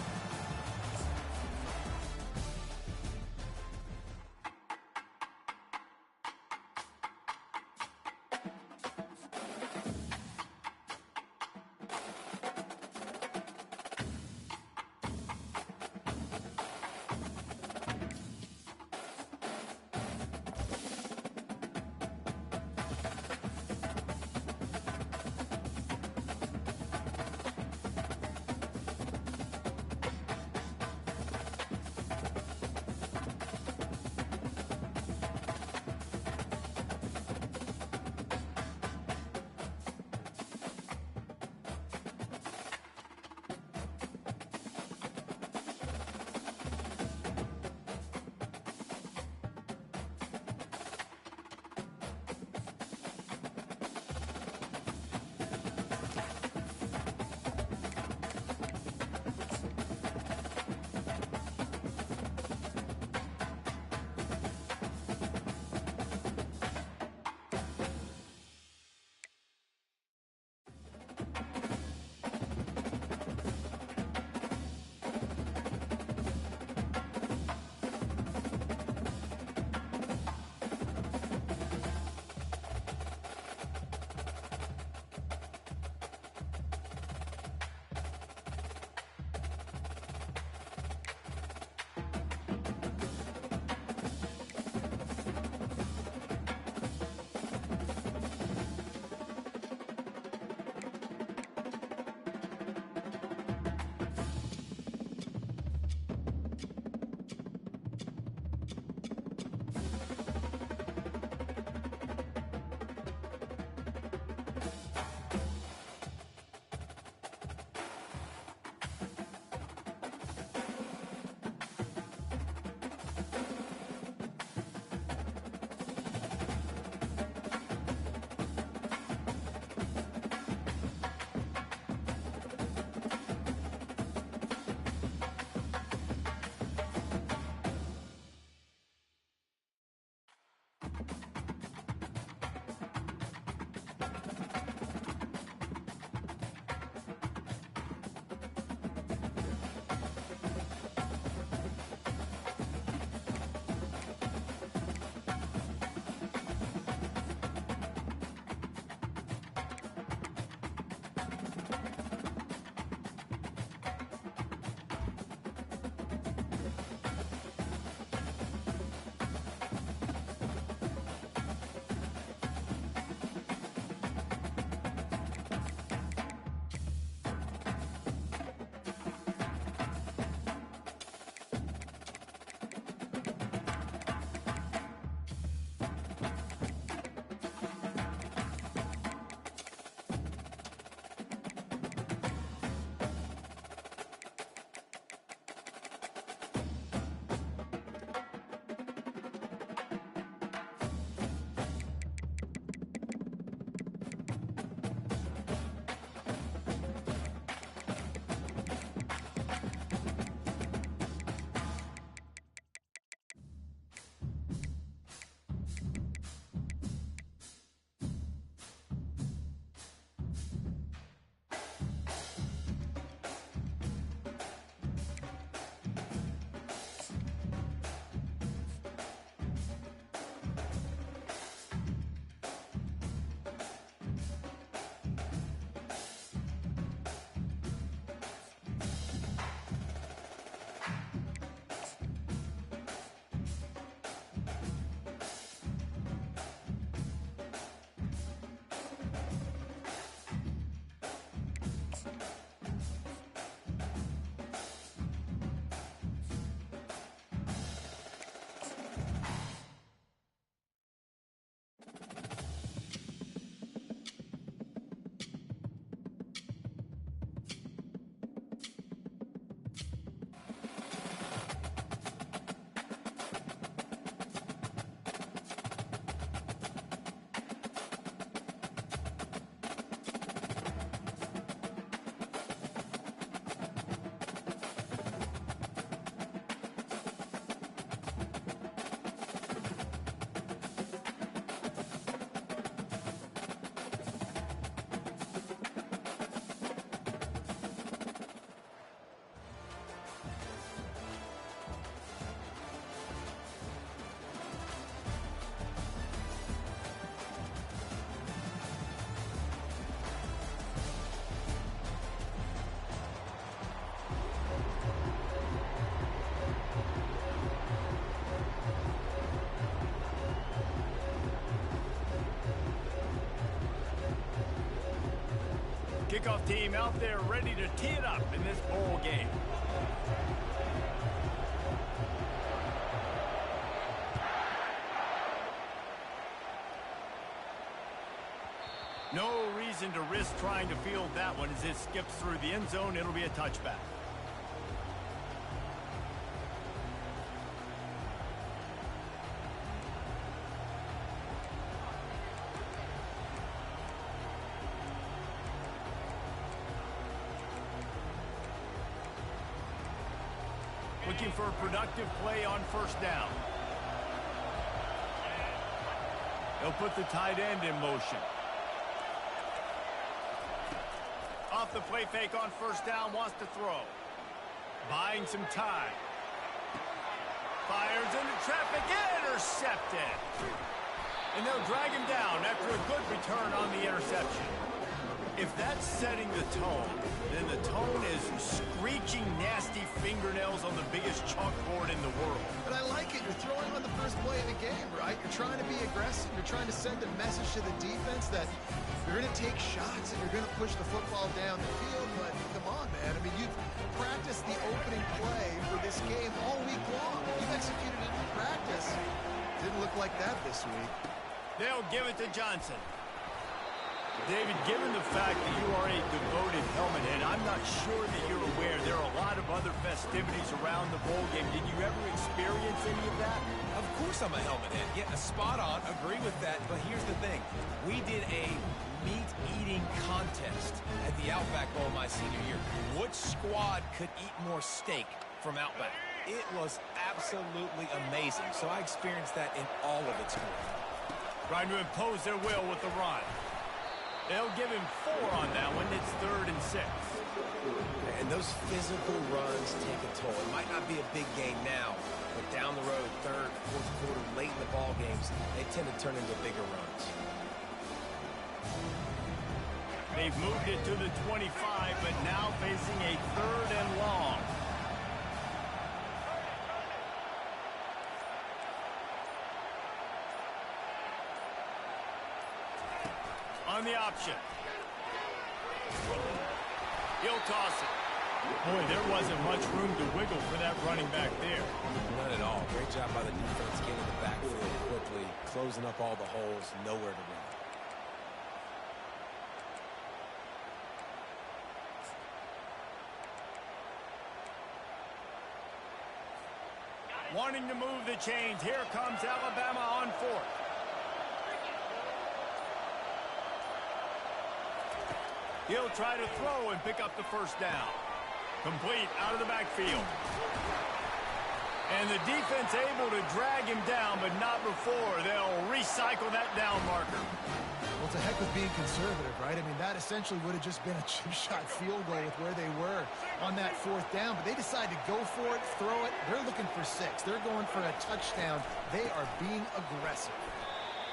Kickoff team out there ready to tee it up in this bowl game. No reason to risk trying to field that one as it skips through the end zone. It'll be a touchback. Looking for a productive play on first down. They'll put the tight end in motion. Off the play fake on first down, wants to throw. Buying some time. Fires into traffic, intercepted. And they'll drag him down after a good return on the interception. If that's setting the tone, then the tone is screeching nasty fingernails on the biggest chalkboard in the world. But I like it. You're throwing on the first play of the game, right? You're trying to be aggressive. You're trying to send a message to the defense that you're going to take shots and you're going to push the football down the field. But come on, man. I mean, you've practiced the opening play for this game all week long. You've executed it in practice. Didn't look like that this week. They'll give it to Johnson. David, given the fact that you are a devoted helmet head, I'm not sure that you're aware there are a lot of other festivities around the bowl game. Did you ever experience any of that? Of course I'm a helmet head. Yeah, spot on. Agree with that. But here's the thing. We did a meat-eating contest at the Outback Bowl my senior year. Which squad could eat more steak from Outback? It was absolutely amazing. So I experienced that in all of its glory. Trying to impose their will with the run. They'll give him 4 on that one. It's 3rd and 6. And those physical runs take a toll. It might not be a big game now, but down the road, 3rd, 4th quarter, late in the ball games, they tend to turn into bigger runs. They've moved it to the 25, but now facing a 3rd and long. On the option. He'll toss it. Boy, there wasn't much room to wiggle for that running back there. None at all. Great job by the defense getting the backfield quickly, closing up all the holes, nowhere to run. Wanting to move the chains. Here comes Alabama on 4th. He'll try to throw and pick up the first down. Complete out of the backfield. And the defense able to drag him down, but not before they'll recycle that down marker. Well, it's a heck of being conservative, right? I mean, that essentially would have just been a chip shot field goal with where they were on that 4th down. But they decided to go for it, throw it. They're looking for 6. They're going for a touchdown. They are being aggressive.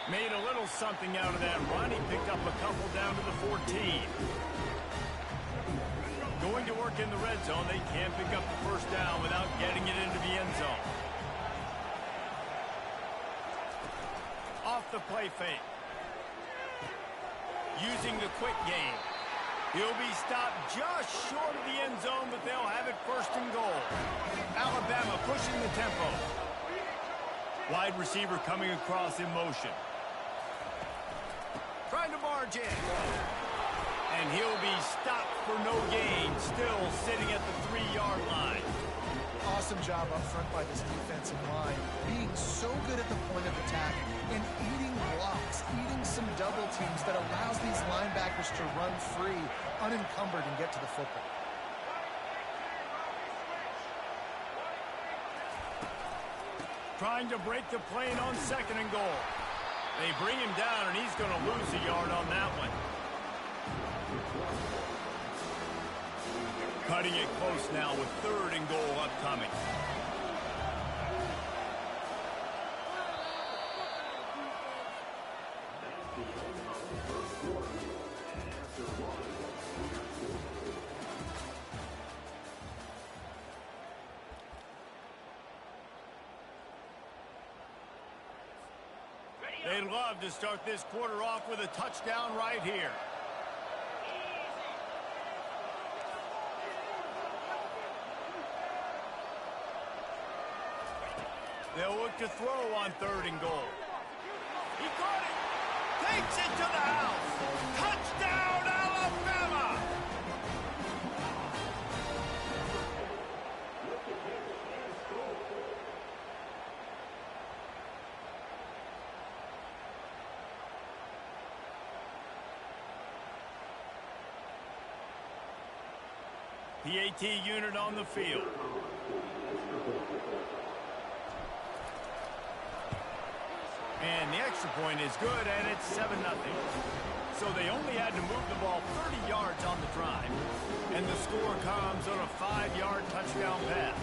Made a little something out of that run. He picked up a couple down to the 14. Going to work in the red zone. They can't pick up the first down without getting it into the end zone. Off the play fake. Using the quick game. He'll be stopped just short of the end zone, but they'll have it 1st and goal. Alabama pushing the tempo. Wide receiver coming across in motion. Trying to barge in. And he'll be stopped for no gain, still sitting at the 3-yard line. Awesome job up front by this defensive line, being so good at the point of attack and eating blocks, eating some double teams that allows these linebackers to run free, unencumbered, and get to the football. Trying to break the plane on 2nd and goal. They bring him down, and he's going to lose a yard on that one. Cutting it close now with 3rd and goal upcoming. They'd love to start this quarter off with a touchdown right here. They'll look to throw on 3rd and goal. He caught it. Takes it to the house. Touchdown, Alabama! PAT unit on the field. And the extra point is good, and it's 7-0. So they only had to move the ball 30 yards on the drive. And the score comes on a 5-yard touchdown pass.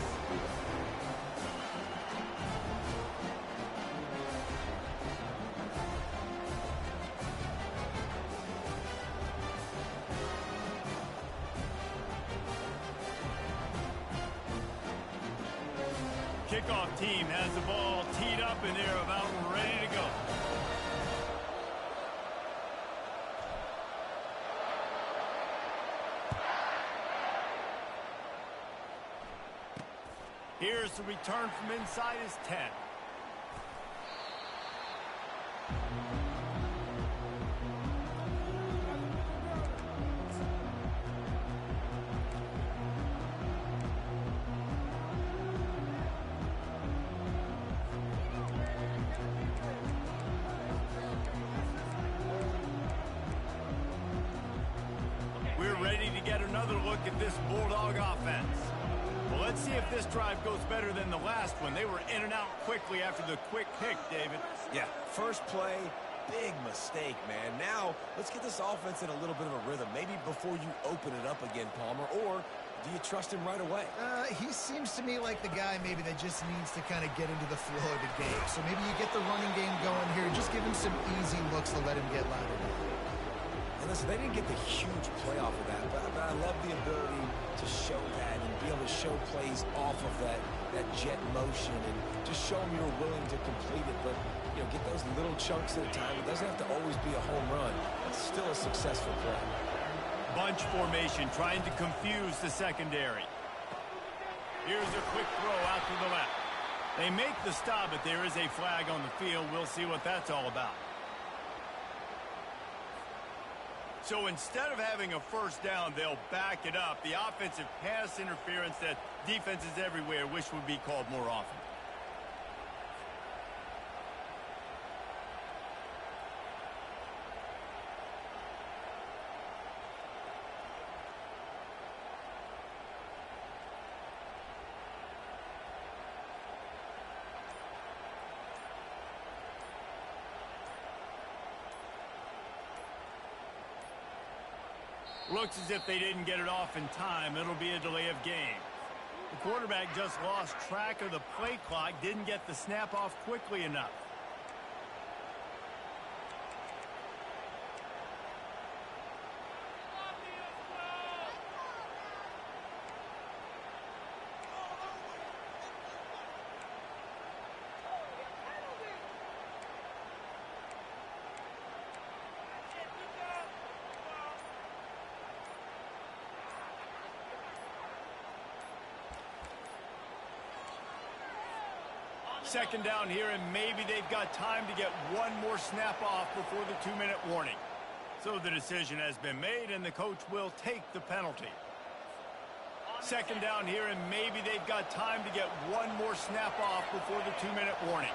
Kickoff team has the ball teed up, and they're about ready to go. Here's the return from inside his 10. Another look at this Bulldog offense. Well, let's see if this drive goes better than the last one. They were in and out quickly after the quick pick, David. Yeah, first play, big mistake, man. Now, let's get this offense in a little bit of a rhythm. Maybe before you open it up again, Palmer, or do you trust him right away? He seems to me like the guy maybe that just needs to kind of get into the flow of the game. So maybe you get the running game going here. Just give him some easy looks to let him get louder. Listen, they didn't get the huge play off of that, but I love the ability to show that and be able to show plays off of that jet motion and just show them you're willing to complete it. But, you know, get those little chunks at a time. It doesn't have to always be a home run. It's still a successful play. Bunch formation trying to confuse the secondary. Here's a quick throw out to the left. They make the stop, but there is a flag on the field. We'll see what that's all about. So instead of having a first down, they'll back it up. The offensive pass interference that defenses everywhere wish would be called more often. Looks as if they didn't get it off in time. It'll be a delay of game. The quarterback just lost track of the play clock, didn't get the snap off quickly enough. Second down here, and maybe they've got time to get one more snap off before the 2-minute warning. So the decision has been made, and the coach will take the penalty. Second down here, and maybe they've got time to get one more snap off before the 2-minute warning.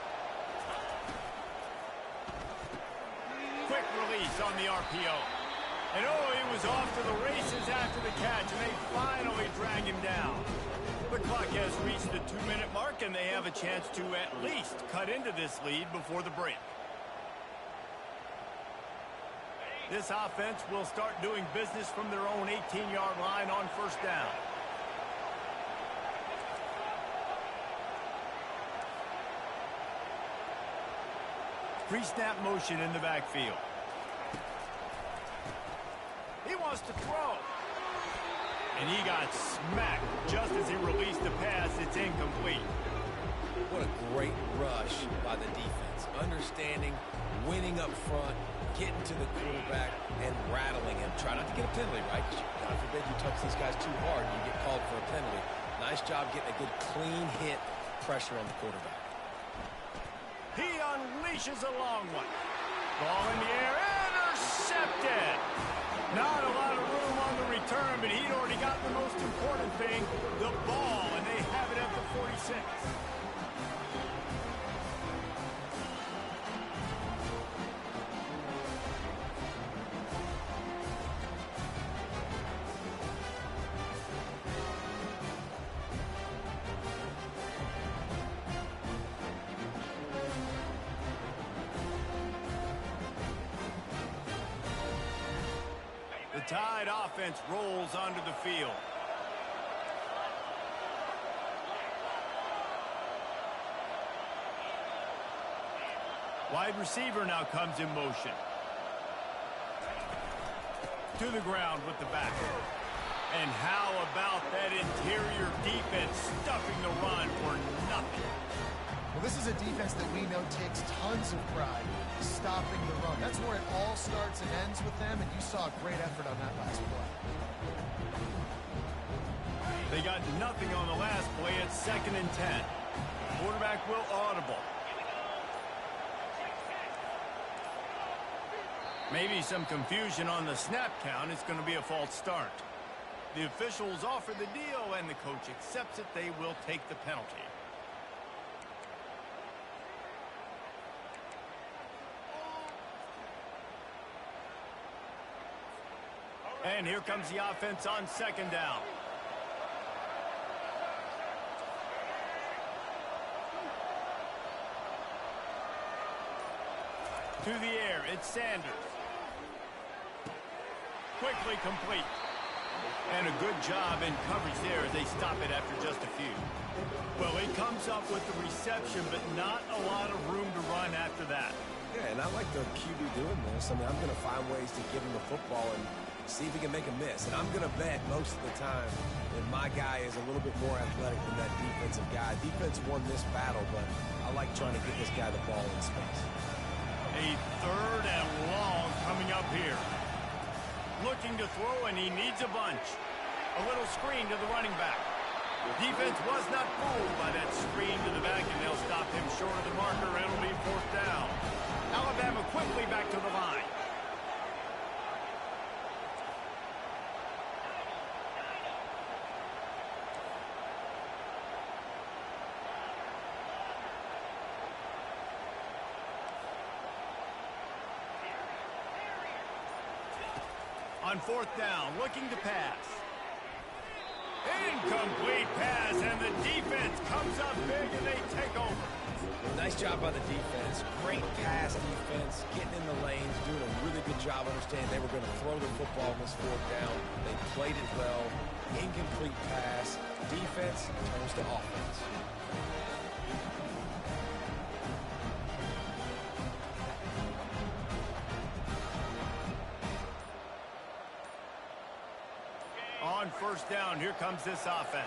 Quick release on the RPO. And oh, he was off to the races after the catch, and they finally drag him down. The clock has reached the 2-minute mark, and they have a chance to at least cut into this lead before the break. This offense will start doing business from their own 18-yard line on first down. Pre-snap motion in the backfield. He wants to throw. And he got smacked just as he released the pass. It's incomplete. What a great rush by the defense. Understanding, winning up front, getting to the quarterback, and rattling him. Try not to get a penalty, right? Because God forbid you touch these guys too hard and you get called for a penalty. Nice job getting a good clean hit pressure on the quarterback. He unleashes a long one. Ball in the air, intercepted. Not a lot of room on the return, but he'd already got the most important thing, the ball, and they have it at the 46. The Tide offense rolls onto the field. Wide receiver now comes in motion. To the ground with the back. And how about that interior defense stuffing the run for nothing? Well, this is a defense that we know takes tons of pride stopping the run. That's where it all starts and ends with them, and you saw a great effort on that last play. They got nothing on the last play. It's 2nd and 10. Quarterback will audible. Maybe some confusion on the snap count. It's going to be a false start. The officials offer the deal, and the coach accepts it. They will take the penalty. And here comes the offense on 2nd down. To the air, it's Sanders. Quickly complete. And a good job in coverage there as they stop it after just a few. Well, he comes up with the reception, but not a lot of room to run after that. Yeah, and I like the QB doing this. I mean, I'm going to find ways to give him the football and see if he can make a miss. And I'm going to bet most of the time that my guy is a little bit more athletic than that defensive guy. Defense won this battle, but I like trying to get this guy the ball in space. A 3rd and long coming up here. Looking to throw, and he needs a bunch. A little screen to the running back. Defense was not fooled by that screen to the back, and they'll stop him short of the marker. It'll be 4th down. Alabama quickly back to the line. On 4th down, looking to pass. Incomplete pass, and the defense comes up big, and they take over. Nice job by the defense. Great pass defense, getting in the lanes, doing a really good job understanding they were going to throw the football on this 4th down. They played it well. Incomplete pass. Defense turns to offense. On 1st down, here comes this offense.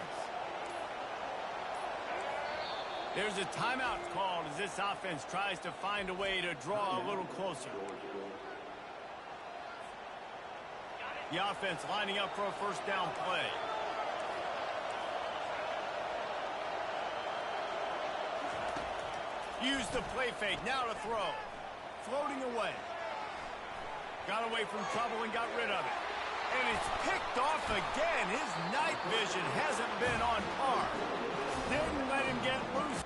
There's a timeout called as this offense tries to find a way to draw a little closer. The offense lining up for a 1st down play. Use the play fake, now to throw. Floating away. Got away from trouble and got rid of it. And it's picked off again. His night vision hasn't been on par. Didn't let him get loose.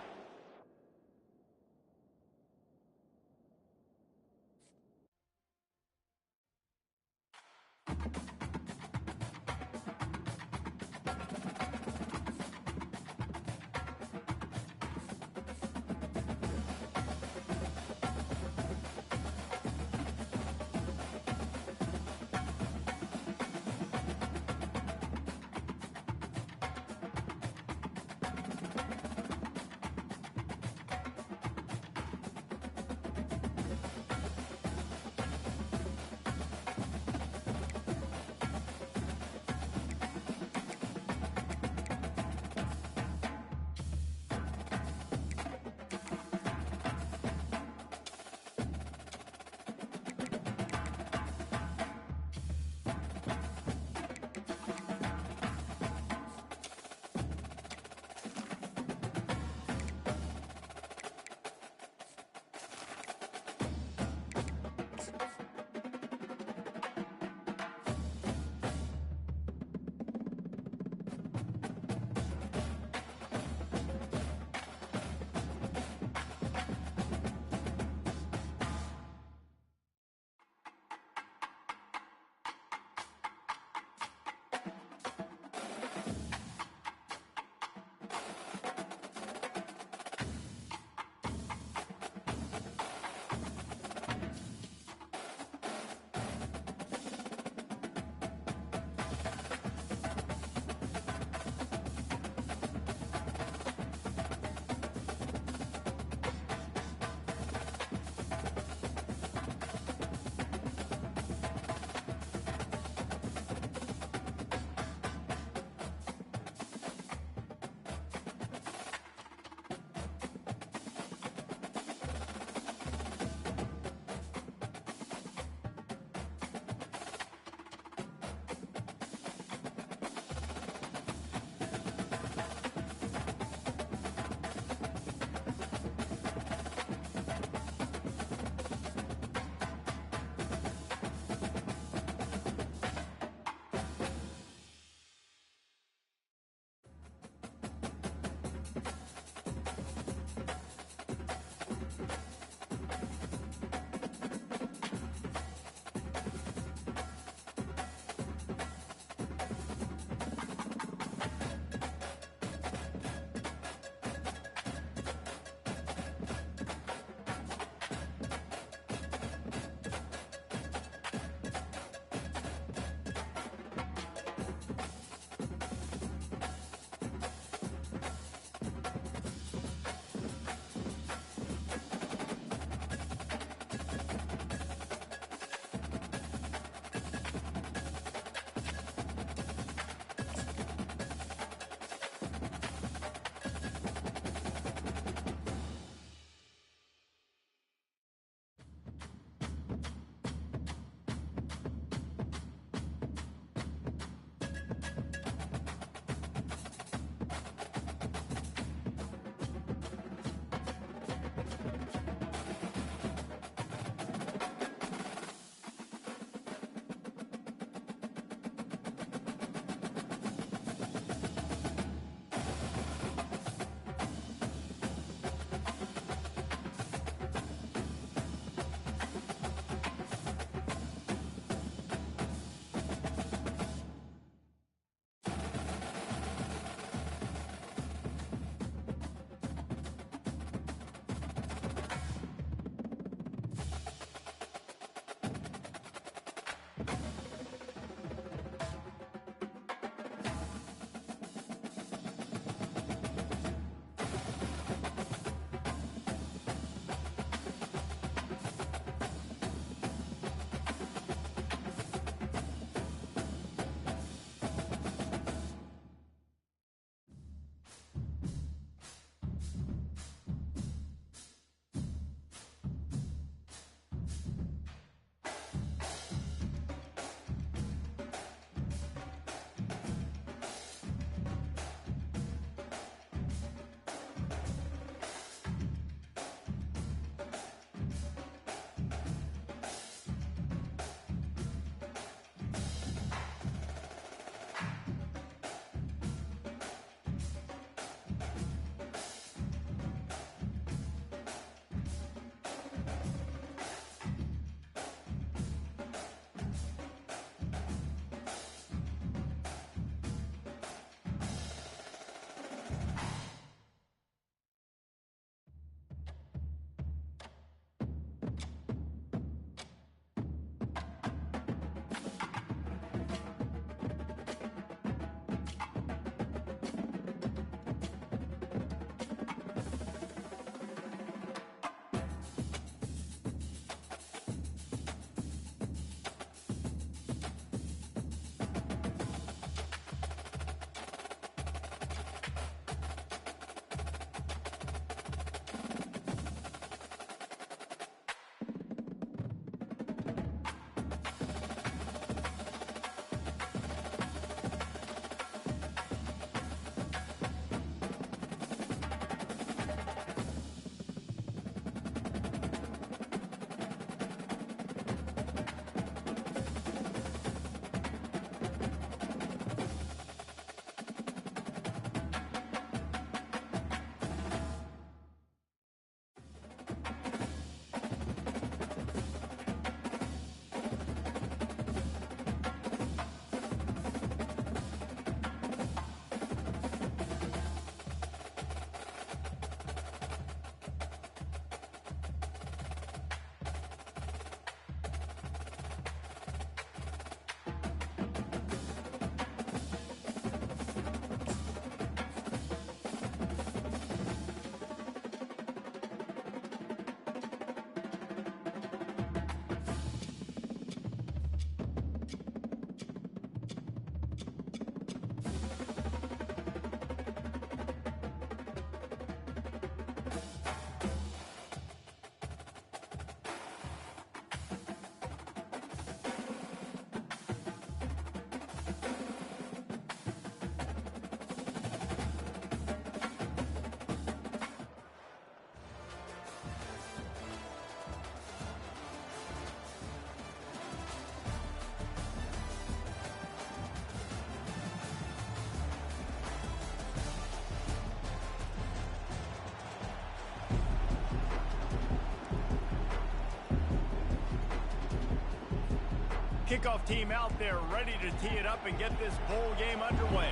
Kickoff team out there ready to tee it up and get this bowl game underway.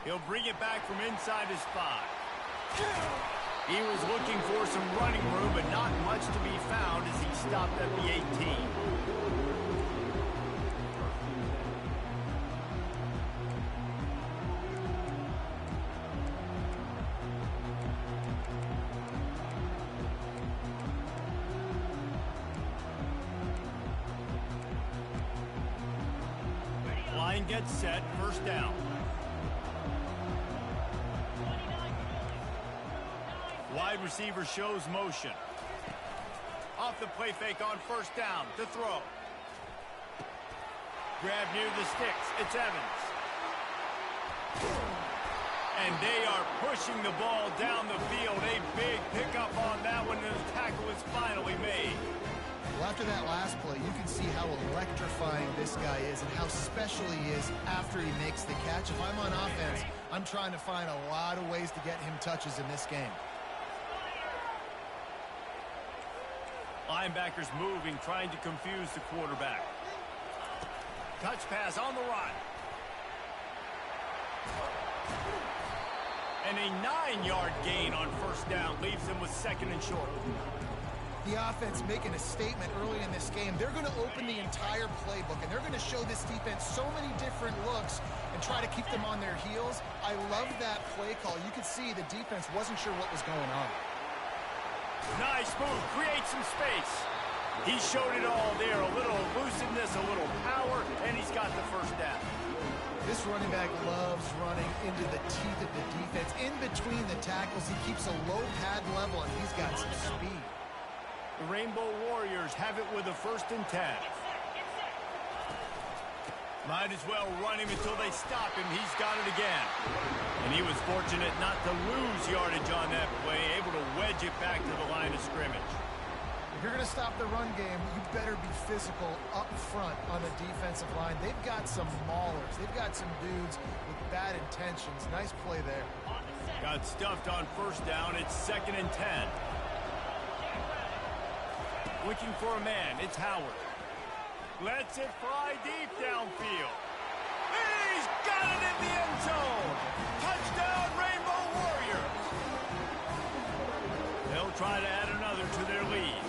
He'll bring it back from inside his 5. He was looking for some running room, but not much to be found as he stopped at the 18. Line gets set, first down. Wide receiver shows motion. Off the play fake on first down to throw. Grab near the sticks. It's Evans. And they are pushing the ball down the field. A big pickup on that one, and the tackle is finally made. Well, after that last play, you can see how electrifying this guy is and how special he is after he makes the catch. If I'm on offense, I'm trying to find a lot of ways to get him touches in this game. Linebackers moving, trying to confuse the quarterback. Touch pass on the run. And a 9-yard gain on first down leaves them with second and short. The offense making a statement early in this game. They're going to open the entire playbook, and they're going to show this defense so many different looks and try to keep them on their heels. I love that play call. You could see the defense wasn't sure what was going on. Nice move, create some space. He showed it all there, a little elusiveness, a little power, and he's got the first down. This running back loves running into the teeth of the defense. In between the tackles, he keeps a low pad level, and he's got some speed. The Rainbow Warriors have it with a 1st and 10. Might as well run him until they stop him. He's got it again. And he was fortunate not to lose yardage on that play, able to wedge it back to the line of scrimmage. If you're going to stop the run game, you better be physical up front on the defensive line. They've got some maulers. They've got some dudes with bad intentions. Nice play there. Got stuffed on first down. It's 2nd and 10. Looking for a man. It's Howard. Lets it fly deep downfield. He's got it in the end zone. Touchdown, Rainbow Warriors. They'll try to add another to their lead.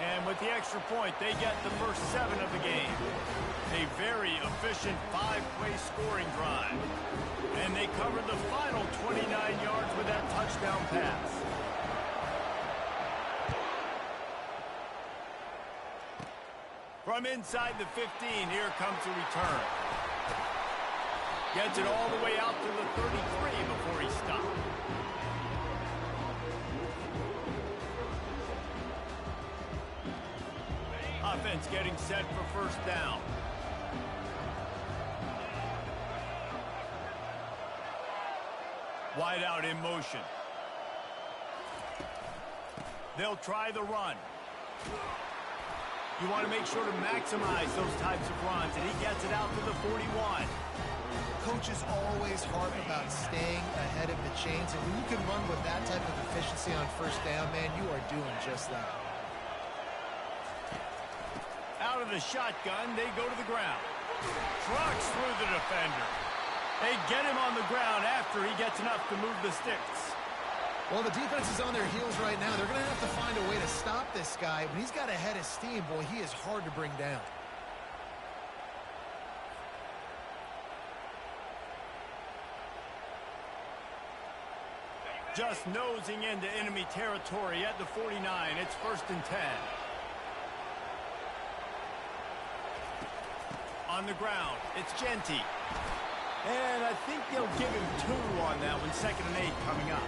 And with the extra point, they get the first 7 of the game. A very efficient 5-play scoring drive. And they covered the final 29 yards with that touchdown pass. From inside the 15, here comes the return. Gets it all the way out to the 33 before he stopped. Offense getting set for first down. Wide out in motion. They'll try the run. You want to make sure to maximize those types of runs, and he gets it out to the 41. Coaches always harp about staying ahead of the chains, and when you can run with that type of efficiency on first down, man, you are doing just that. Out of the shotgun, they go to the ground. Trucks through the defender. They get him on the ground after he gets enough to move the sticks. Well, the defense is on their heels right now. They're going to have to find a way to stop this guy. When he's got a head of steam, boy, he is hard to bring down. Just nosing into enemy territory at the 49. It's 1st and 10. On the ground, it's Genty. And I think they'll give him 2 on that one. 2nd and 8 coming up.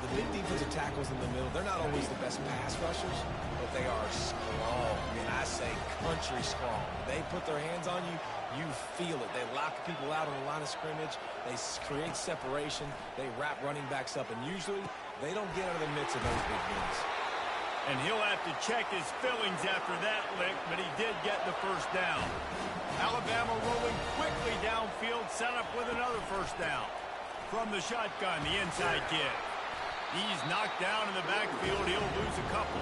The big defensive tackles in the middle, they're not always the best pass rushers, but they are strong. I mean, I say country strong. They put their hands on you, you feel it. They lock people out on the line of scrimmage. They create separation. They wrap running backs up, and usually they don't get out of the midst of those big wins. And he'll have to check his fillings after that lick, but he did get the first down. Alabama rolling quickly downfield, set up with another first down. From the shotgun, the inside give. He's knocked down in the backfield. He'll lose a couple.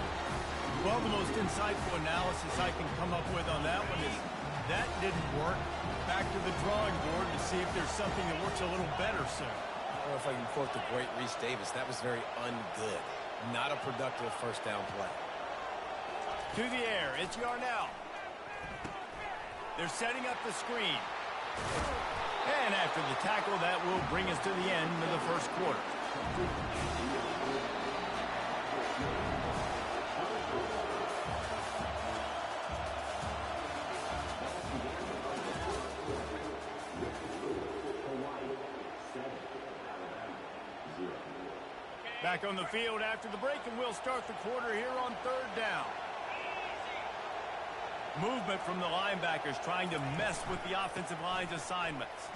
Well, the most insightful analysis I can come up with on that one is that didn't work. Back to the drawing board to see if there's something that works a little better, sir. I don't know if I can quote the great Reese Davis. That was very ungood. Not a productive first down play. To the air, it's Yarnell. They're setting up the screen. And after the tackle, that will bring us to the end of the first quarter. Back on the field after the break, and we'll start the quarter here on third down. Movement from the linebackers trying to mess with the offensive line's assignments.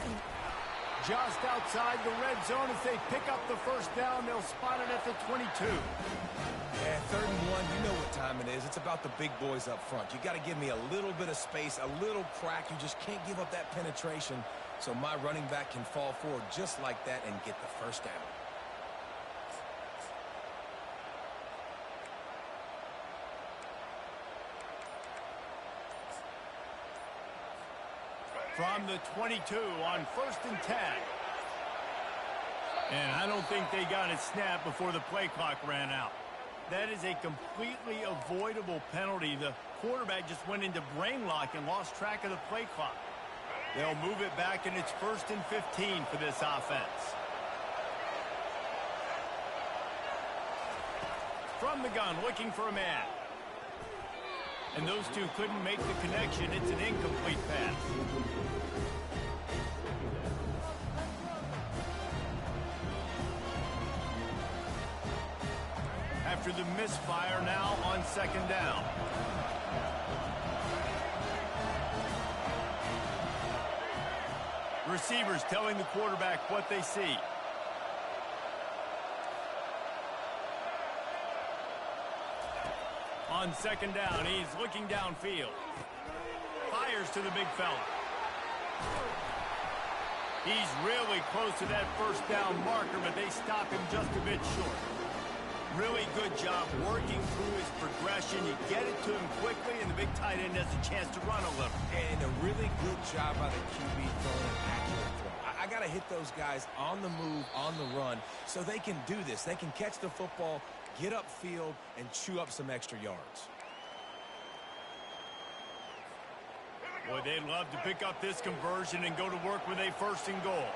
Just outside the red zone as they pick up the first down. They'll spot it at the 22. Yeah, 3rd and 1, you know what time it is. It's about the big boys up front. You got to give me a little bit of space, a little crack. You just can't give up that penetration so my running back can fall forward just like that and get the first down. From the 22 on 1st and 10. And I don't think they got it snapped before the play clock ran out. That is a completely avoidable penalty. The quarterback just went into brain lock and lost track of the play clock. They'll move it back, and it's 1st and 15 for this offense. From the gun, looking for a man. And those two couldn't make the connection. It's an incomplete pass. After the misfire, now on 2nd down. Receivers telling the quarterback what they see. On 2nd down, he's looking downfield. Fires to the big fella. He's really close to that first down marker, but they stop him just a bit short. Really good job working through his progression. You get it to him quickly, and the big tight end has a chance to run a little. And a really good job by the QB throwing an accurate throw. I got to hit those guys on the move, on the run, so they can do this. They can catch the football, get upfield, and chew up some extra yards. Boy, they'd love to pick up this conversion and go to work with a 1st and goal.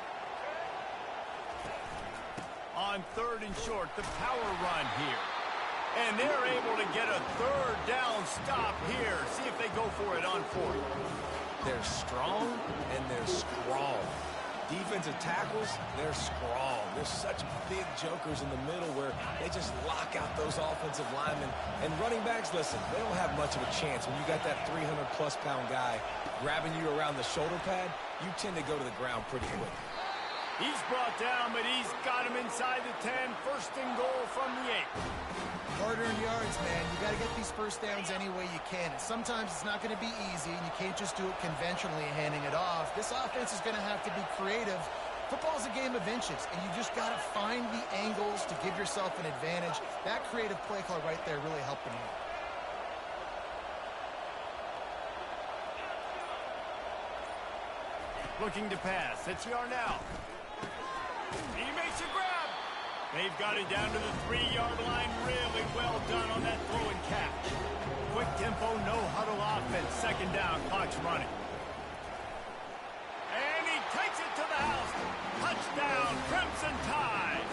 On 3rd and short, the power run here. And they're able to get a 3rd down stop here. See if they go for it on 4th. They're strong and they're strong. Defensive tackles, they're strong. They're such big jokers in the middle where they just lock out those offensive linemen. And running backs, listen, they don't have much of a chance. When you got that 300-plus pound guy grabbing you around the shoulder pad, you tend to go to the ground pretty quick. He's brought down, but he's got him inside the 10. 1st and goal from the 8. Hard-earned yards, man. You got to get these first downs any way you can. And sometimes it's not going to be easy, and you can't just do it conventionally handing it off. This offense is going to have to be creative. Football's a game of inches, and you just got to find the angles to give yourself an advantage. That creative play call right there really helped them out. Looking to pass. It's Yarnell. He makes a grab. They've got it down to the 3-yard line. Really well done on that throw and catch. Quick tempo, no huddle offense. 2nd down, clock's running. And he takes it to the house. Touchdown, Crimson Tide.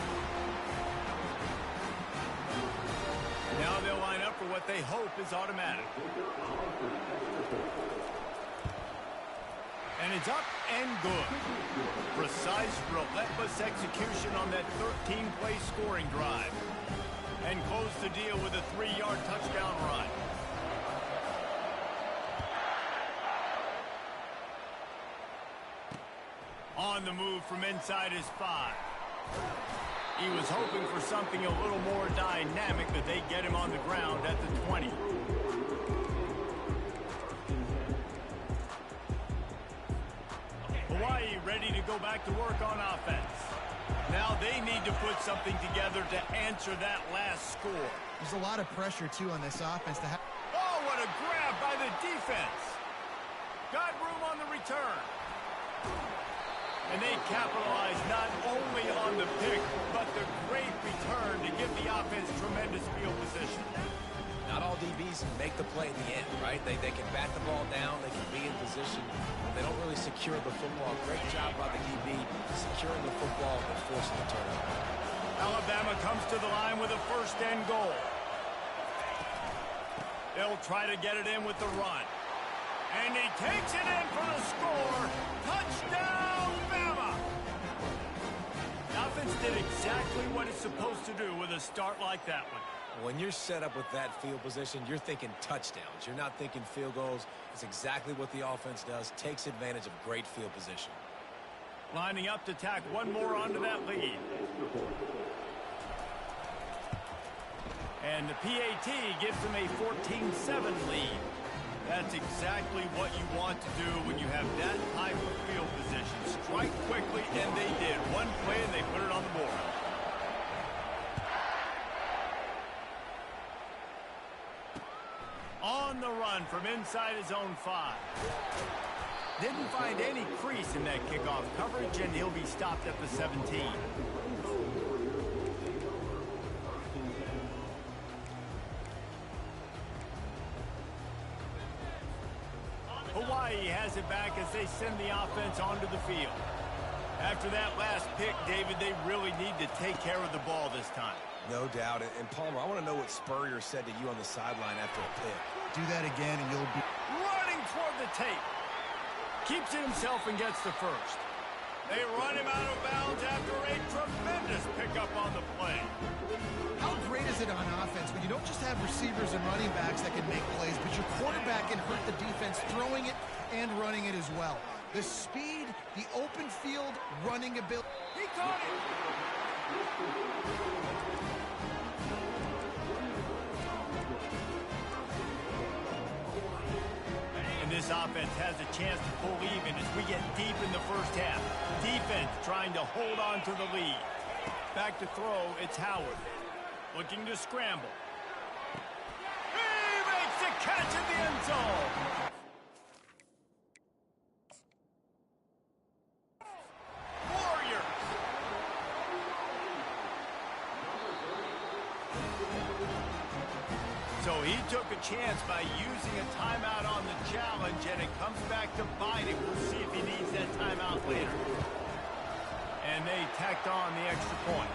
Now they'll line up for what they hope is automatic. And it's up and good. Precise, relentless execution on that 13-play scoring drive. And close the deal with a 3-yard touchdown run. On the move from inside his 5. He was hoping for something a little more dynamic, but they get him on the ground at the 20. Hawaii ready to go back to work on offense. Now they need to put something together to answer that last score. There's a lot of pressure, too, on this offense to have. Oh, what a grab by the defense. Got room on the return. And they capitalize not only on the pick, but the great return to give the offense tremendous field position. Not all DBs make the play in the end, right? They can bat the ball down, they can be in position. They don't really secure the football. Great job by the DB securing the football and forcing the turnover. Alabama comes to the line with a first and goal. They'll try to get it in with the run. And he takes it in for the score. Touchdown, Bama! The offense did exactly what it's supposed to do with a start like that one. When you're set up with that field position, you're thinking touchdowns. You're not thinking field goals. It's exactly what the offense does. Takes advantage of great field position. Lining up to tack one more onto that lead. And the PAT gives them a 14-7 lead. That's exactly what you want to do when you have that type of field position. Strike quickly, and they did. One play, and they put it on the board. On the run from inside his own 5. Didn't find any crease in that kickoff coverage, and he'll be stopped at the 17. Hawaii has it back as they send the offense onto the field. After that last pick, David, they really need to take care of the ball this time. No doubt. And Palmer, I want to know what Spurrier said to you on the sideline after a pick. Do that again, and you'll be running toward the tape. Keeps it himself and gets the first. They run him out of bounds after a tremendous pickup on the play. How great is it on offense when you don't just have receivers and running backs that can make plays, but your quarterback can hurt the defense throwing it and running it as well. The speed, the open field, running ability. He caught it! And this offense has a chance to pull even as we get deep in the first half. Defense trying to hold on to the lead. Back to throw, it's Howard. Looking to scramble. He makes the catch in the end zone. Warriors. So he took a chance by using a timeout on the challenge, and it comes back to bite him. We'll see if he needs that timeout later. And they tacked on the extra point.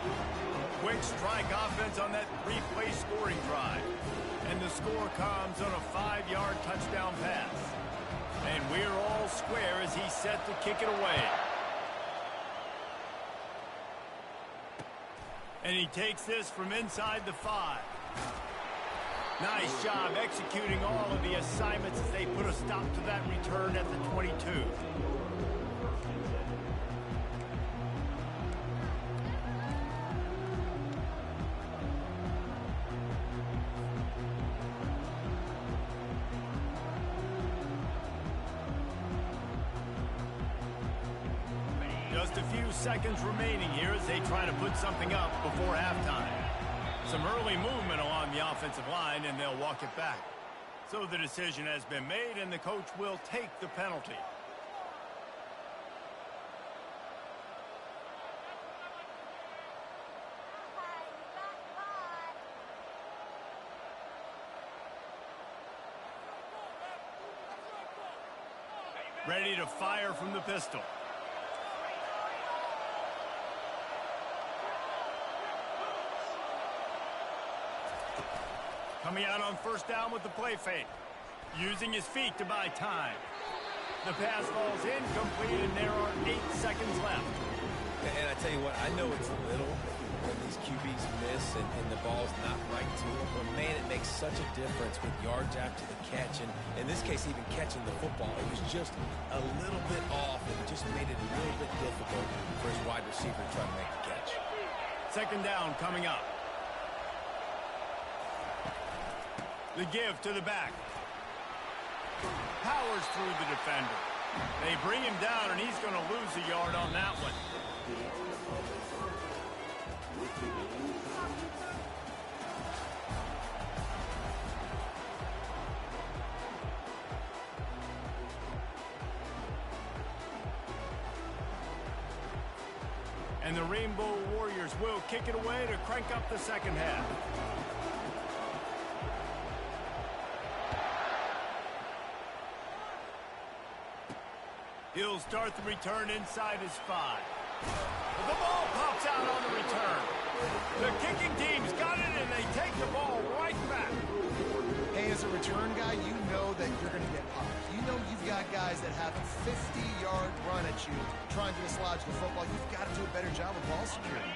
Quick strike offense on that three-play scoring drive. And the score comes on a 5-yard touchdown pass. And we're all square as he's set to kick it away. And he takes this from inside the 5. Nice job executing all of the assignments as they put a stop to that return at the 22. Just a few seconds remaining here as they try to put something up before halftime. Some early movement along the offensive line, and they'll walk it back. So the decision has been made, and the coach will take the penalty. Ready to fire from the pistol. Coming out on first down with the play fake. Using his feet to buy time. The pass falls incomplete, and there are 8 seconds left. And I tell you what, I know it's little when these QBs miss and the ball's not right to them, but man, it makes such a difference with yards after the catch. And in this case, even catching the football, it was just a little bit off, and it just made it a little bit difficult for his wide receiver to try to make the catch. Second down coming up. The give to the back. Powers through the defender. They bring him down, and he's going to lose a yard on that one. And the Rainbow Warriors will kick it away to crank up the second half. He'll start the return inside his 5. The ball pops out on the return. The kicking team's got it, and they take the ball right back. Hey, as a return guy, you know that you're going to get popped. You know you've got guys that have a 50-yard run at you trying to dislodge the football. You've got to do a better job of ball security.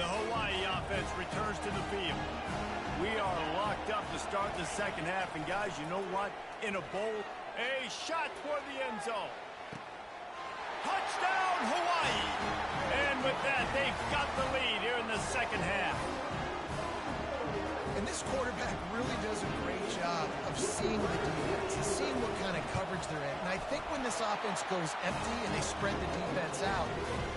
The Hawaii offense returns to the field. We are locked up to start the second half, and guys, you know what? In a bowl, a shot toward the end zone. Touchdown, Hawaii! And with that, they've got the lead here in the second half. And this quarterback really does a great job of seeing the defense and seeing what kind of coverage they're in. And I think when this offense goes empty and they spread the defense out,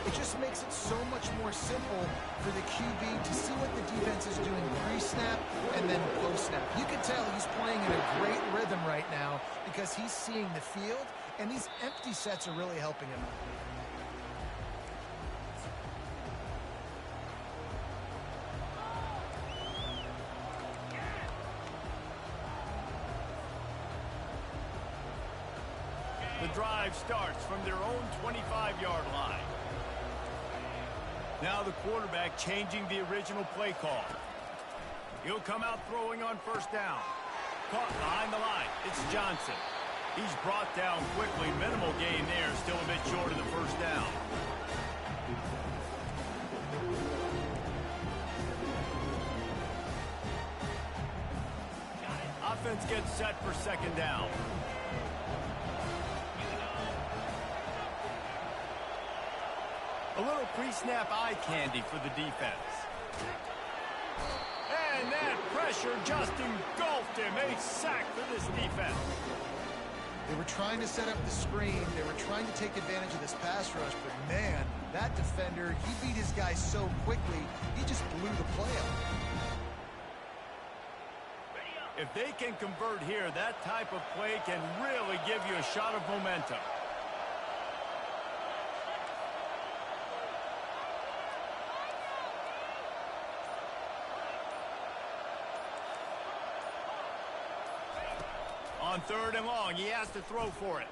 it just makes it so much more simple for the QB to see what the defense is doing pre-snap and then post-snap. You can tell he's playing in a great rhythm right now because he's seeing the field, and these empty sets are really helping him out. The drive starts from their own 25-yard line. Now the quarterback changing the original play call. He'll come out throwing on first down. Caught behind the line. It's Johnson. He's brought down quickly. Minimal gain there. Still a bit short of the first down. Offense gets set for second down. A little pre-snap eye candy for the defense. And that pressure just engulfed him. A sack for this defense. They were trying to set up the screen. They were trying to take advantage of this pass rush. But, man, that defender, he beat his guy so quickly, he just blew the play up. If they can convert here, that type of play can really give you a shot of momentum. On third and long, he has to throw for it.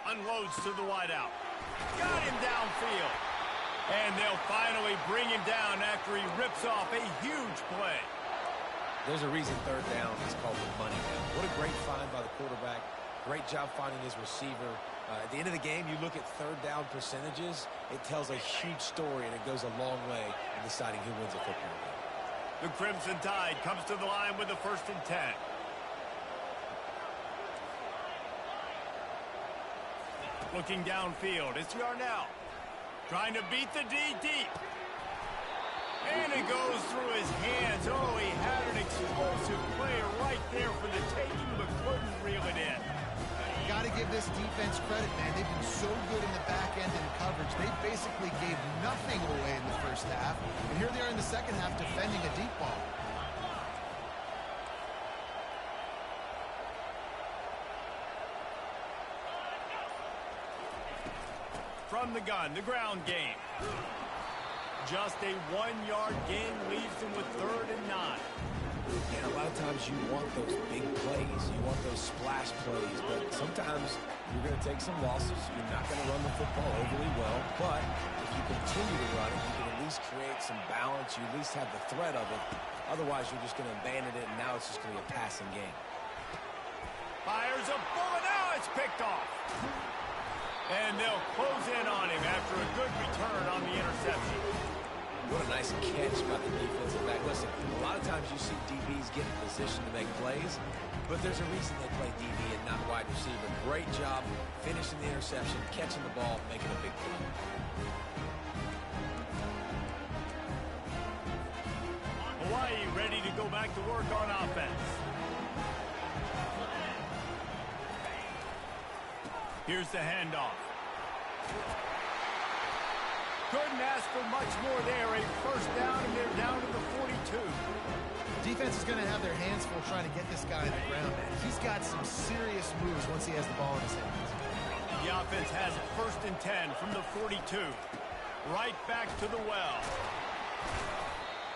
Unloads to the wideout. Got him downfield. And they'll finally bring him down after he rips off a huge play. There's a reason third down is called the money down. What a great find by the quarterback. Great job finding his receiver. At the end of the game, you look at third down percentages. It tells a huge story, and it goes a long way in deciding who wins a football game. The Crimson Tide comes to the line with the 1st and 10. Looking downfield, it's Yarnell. Trying to beat the D deep. And it goes through his hands. Oh, he had an explosive player right there for the taking, but couldn't reel it in. Got to give this defense credit, man. They've been so good in the back end in coverage. They basically gave nothing away in the first half. And here they are in the second half defending a deep ball. From the gun, the ground game. Just a 1-yard gain leaves them with 3rd and 9. And a lot of times you want those big plays. You want those splash plays. But sometimes you're going to take some losses. You're not going to run the football overly well. But if you continue to run it, you can at least create some balance. You at least have the threat of it. Otherwise, you're just going to abandon it, and now it's just going to be a passing game. Fires a bullet. Now it's picked off. And they'll close in on him after a good return on the interception. What a nice catch by the defensive back. Listen, a lot of times you see DBs get in position to make plays, but there's a reason they play DB and not wide receiver. Great job finishing the interception, catching the ball, making a big play. Hawaii ready to go back to work on offense. Here's the handoff. Couldn't ask for much more there. A first down, and they're down to the 42. Defense is going to have their hands full trying to get this guy on the ground, man. He's got some serious moves once he has the ball in his hands. The offense has it 1st and 10 from the 42. Right back to the well.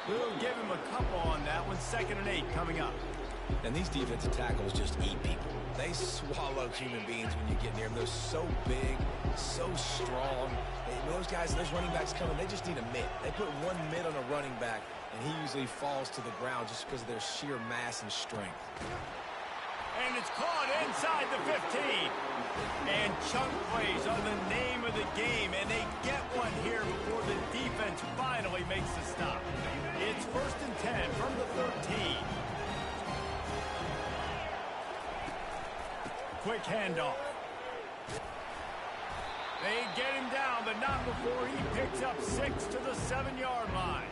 We'll give him a couple on that one. 2nd and 8 coming up. And these defensive tackles just eat people. They swallow human beings when you get near them. They're so big, so strong. Those guys, those running backs coming, they just need a mitt. They put one mitt on a running back, and he usually falls to the ground just because of their sheer mass and strength. And it's caught inside the 15. And chunk plays are the name of the game, and they get one here before the defense finally makes the stop. It's 1st and 10 from the 13. Quick handoff. They get him down, but not before he picks up 6 to the 7-yard line.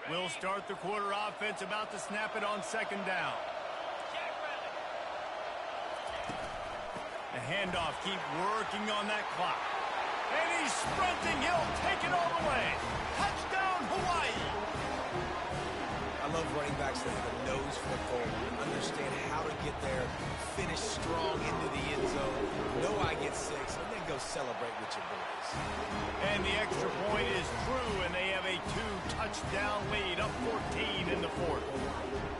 We'll start the quarter offense, about to snap it on 2nd down. The handoff, keep working on that clock. And he's sprinting, he'll take it all the way. Touchdown, Hawaii! I love running backs that have a nose for the goal and understand how to get there, finish strong into the end zone, know I get 6, and then go celebrate with your boys. And the extra point is true, and they have a 2-touchdown lead, up 14 in the 4th.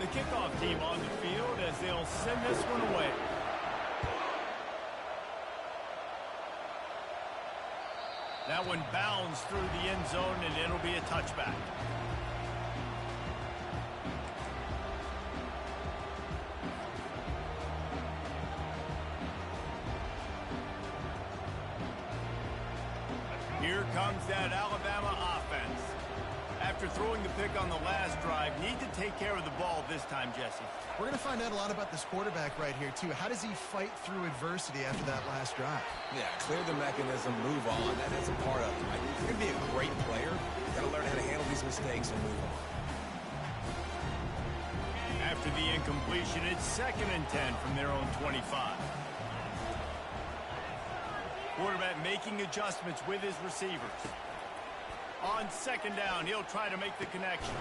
The kickoff team on the field as they'll send this one away. That one bounds through the end zone, and it'll be a touchback. Here comes that Alabama offense. After throwing the pick on the last drive, need to take care of the ball this time, Jesse. We're going to find out a lot about this quarterback right here, too. How does he fight through adversity after that last drive? Yeah, clear the mechanism, move on. That's a part of it. Right? You're going to be a great player. You've got to learn how to handle these mistakes and move on. After the incompletion, it's 2nd and 10 from their own 25. Quarterback making adjustments with his receivers. On 2nd down, he'll try to make the connection.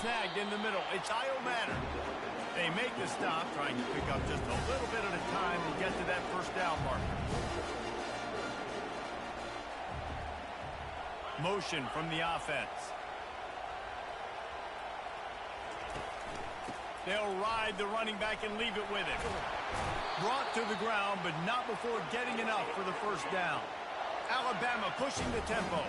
Snagged in the middle. It's Iomanner. They make the stop, trying to pick up just a little bit at a time to get to that 1st down marker. Motion from the offense. They'll ride the running back and leave it with him. Brought to the ground, but not before getting enough for the 1st down. Alabama pushing the tempo.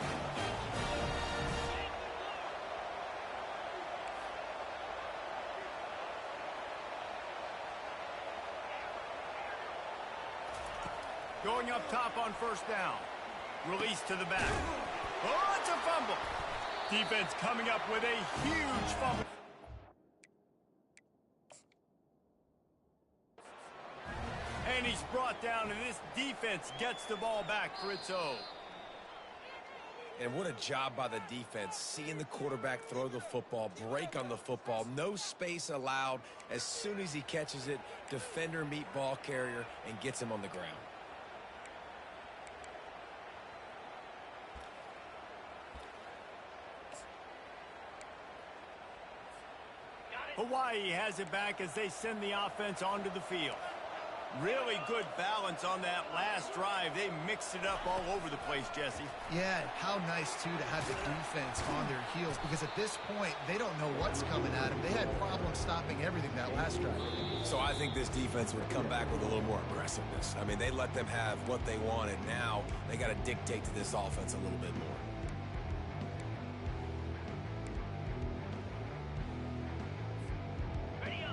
Going up top on 1st down. Release to the back. Oh, it's a fumble. Defense coming up with a huge fumble. And he's brought down, and this defense gets the ball back for its own. And what a job by the defense, seeing the quarterback throw the football, break on the football, no space allowed. As soon as he catches it, defender meet ball carrier and gets him on the ground. Hawaii has it back as they send the offense onto the field. Really good balance on that last drive. They mixed it up all over the place, Jesse. Yeah, how nice, too, to have the defense on their heels, because at this point, they don't know what's coming at them. They had problems stopping everything that last drive. So I think this defense would come back with a little more aggressiveness. I mean, they let them have what they wanted. Now they got to dictate to this offense a little bit more.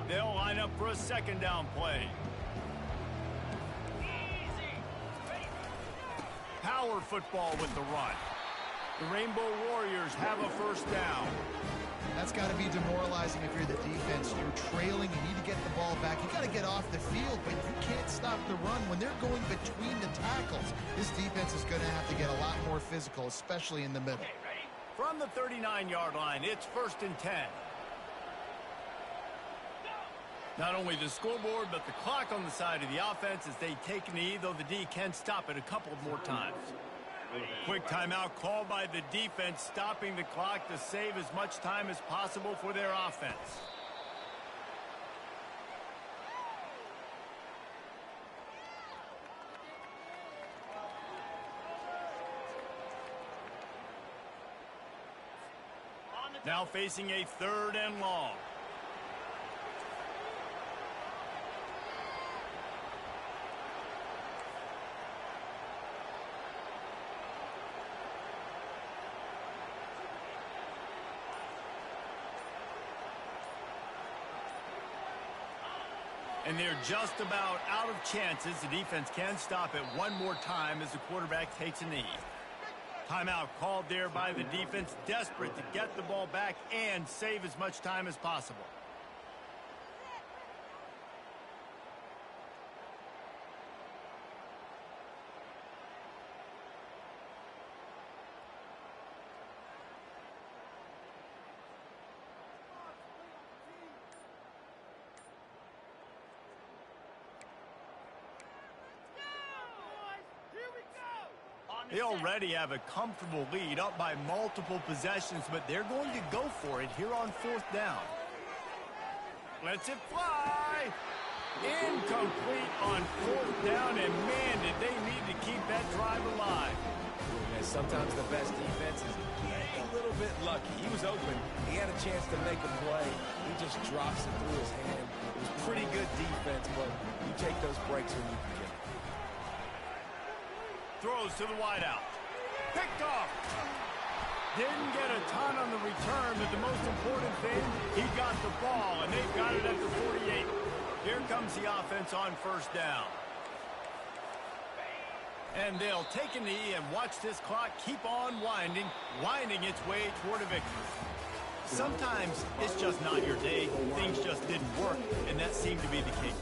They'll line up for a 2nd down play. Power football with the run. The Rainbow Warriors have a 1st down. That's got to be demoralizing if you're the defense. You're trailing, you need to get the ball back. You got to get off the field, but you can't stop the run when they're going between the tackles. This defense is going to have to get a lot more physical, especially in the middle. From the 39-yard line, it's 1st and 10. Not only the scoreboard, but the clock on the side of the offense as they take a knee, though the D can stop it a couple more times. Quick timeout called by the defense, stopping the clock to save as much time as possible for their offense. Now facing a 3rd and long. And they're just about out of chances. The defense can stop it one more time as the quarterback takes a knee. Timeout called there by the defense, desperate to get the ball back and save as much time as possible. They already have a comfortable lead, up by multiple possessions, but they're going to go for it here on 4th down. Lets it fly. Incomplete on 4th down, and man, did they need to keep that drive alive. And sometimes the best defense is a little bit lucky. He was open. He had a chance to make a play. He just drops it through his hand. It was pretty good defense, but you take those breaks when you can get them. Throws to the wideout. Picked off. Didn't get a ton on the return, but the most important thing, he got the ball, and they've got it at the 48. Here comes the offense on 1st down. And they'll take a knee and watch this clock keep on winding its way toward a victory. Sometimes it's just not your day. Things just didn't work, and that seemed to be the case.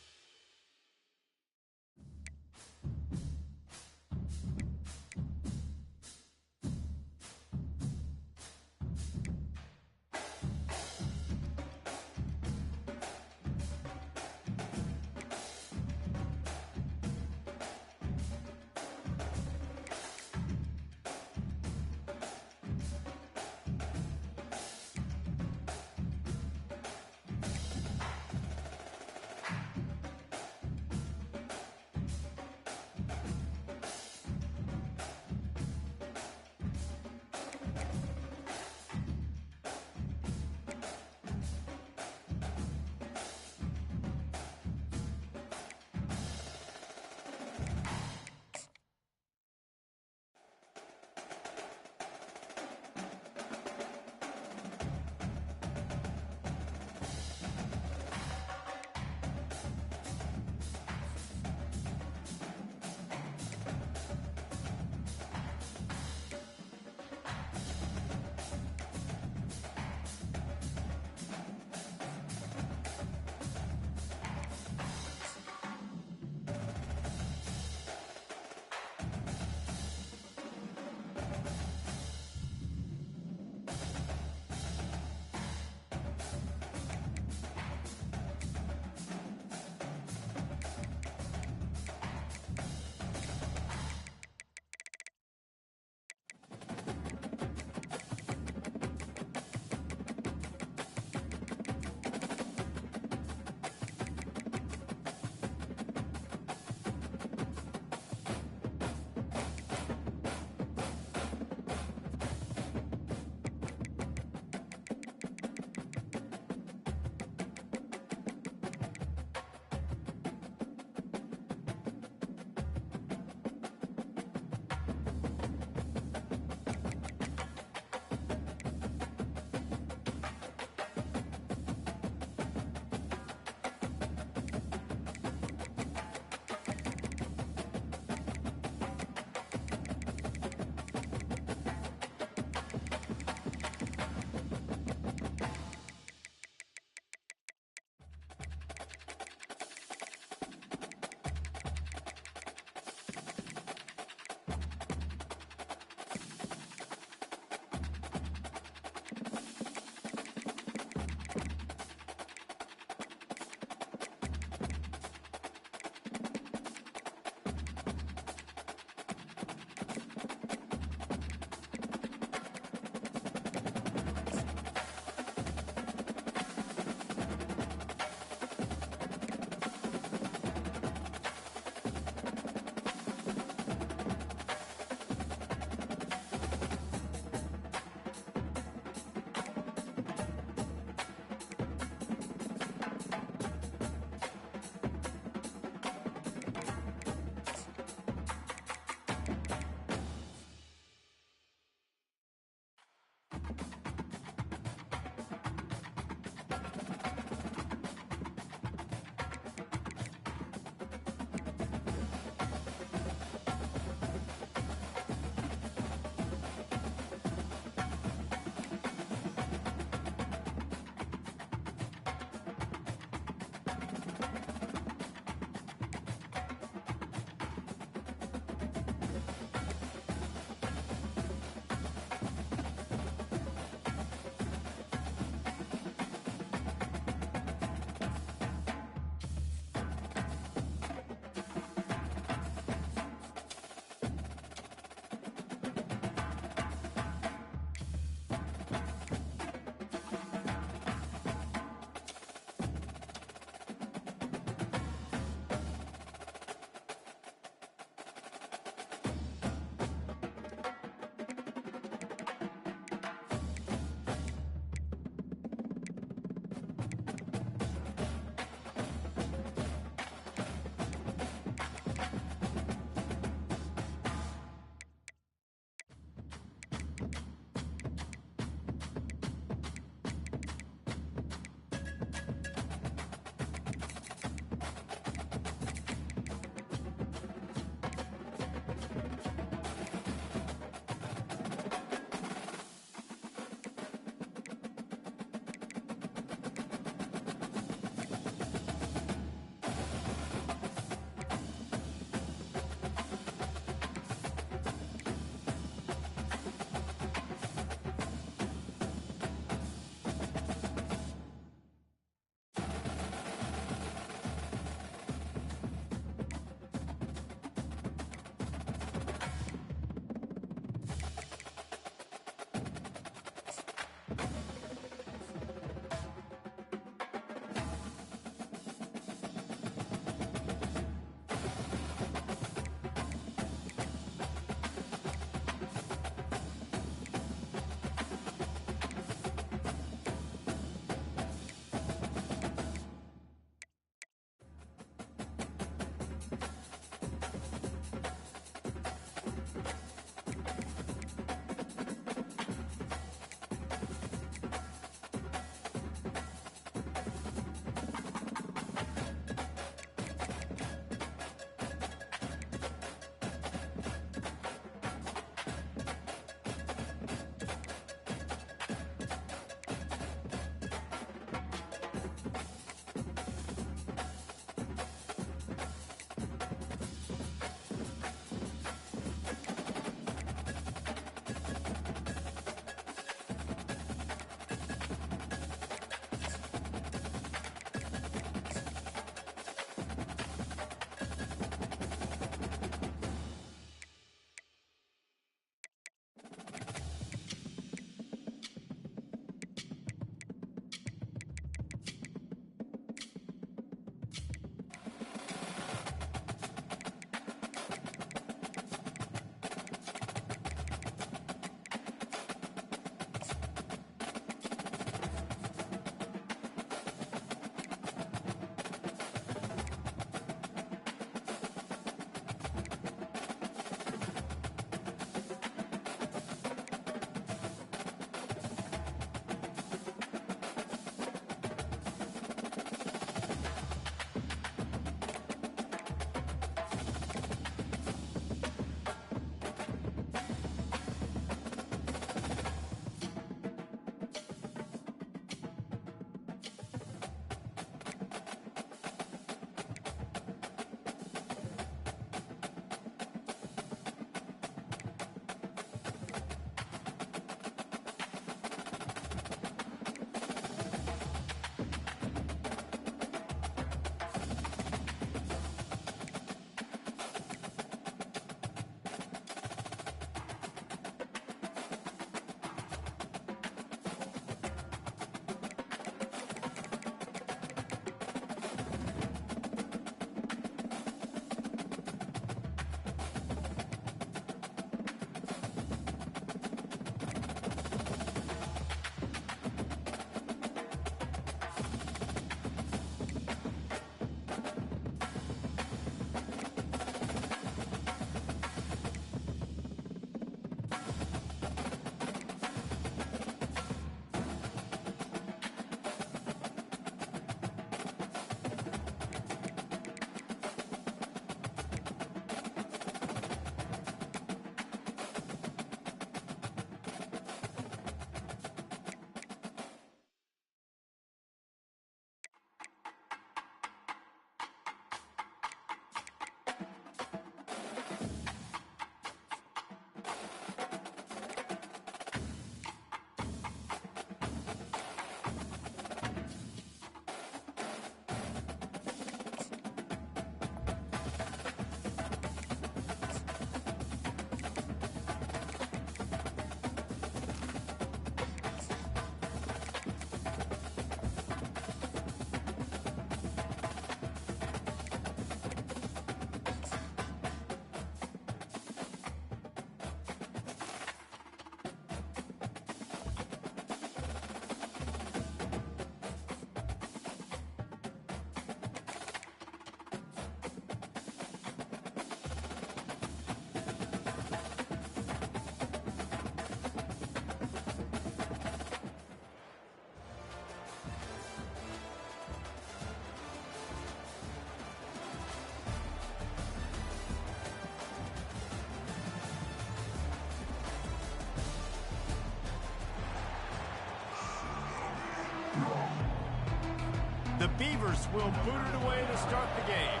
Beavers will boot it away to start the game.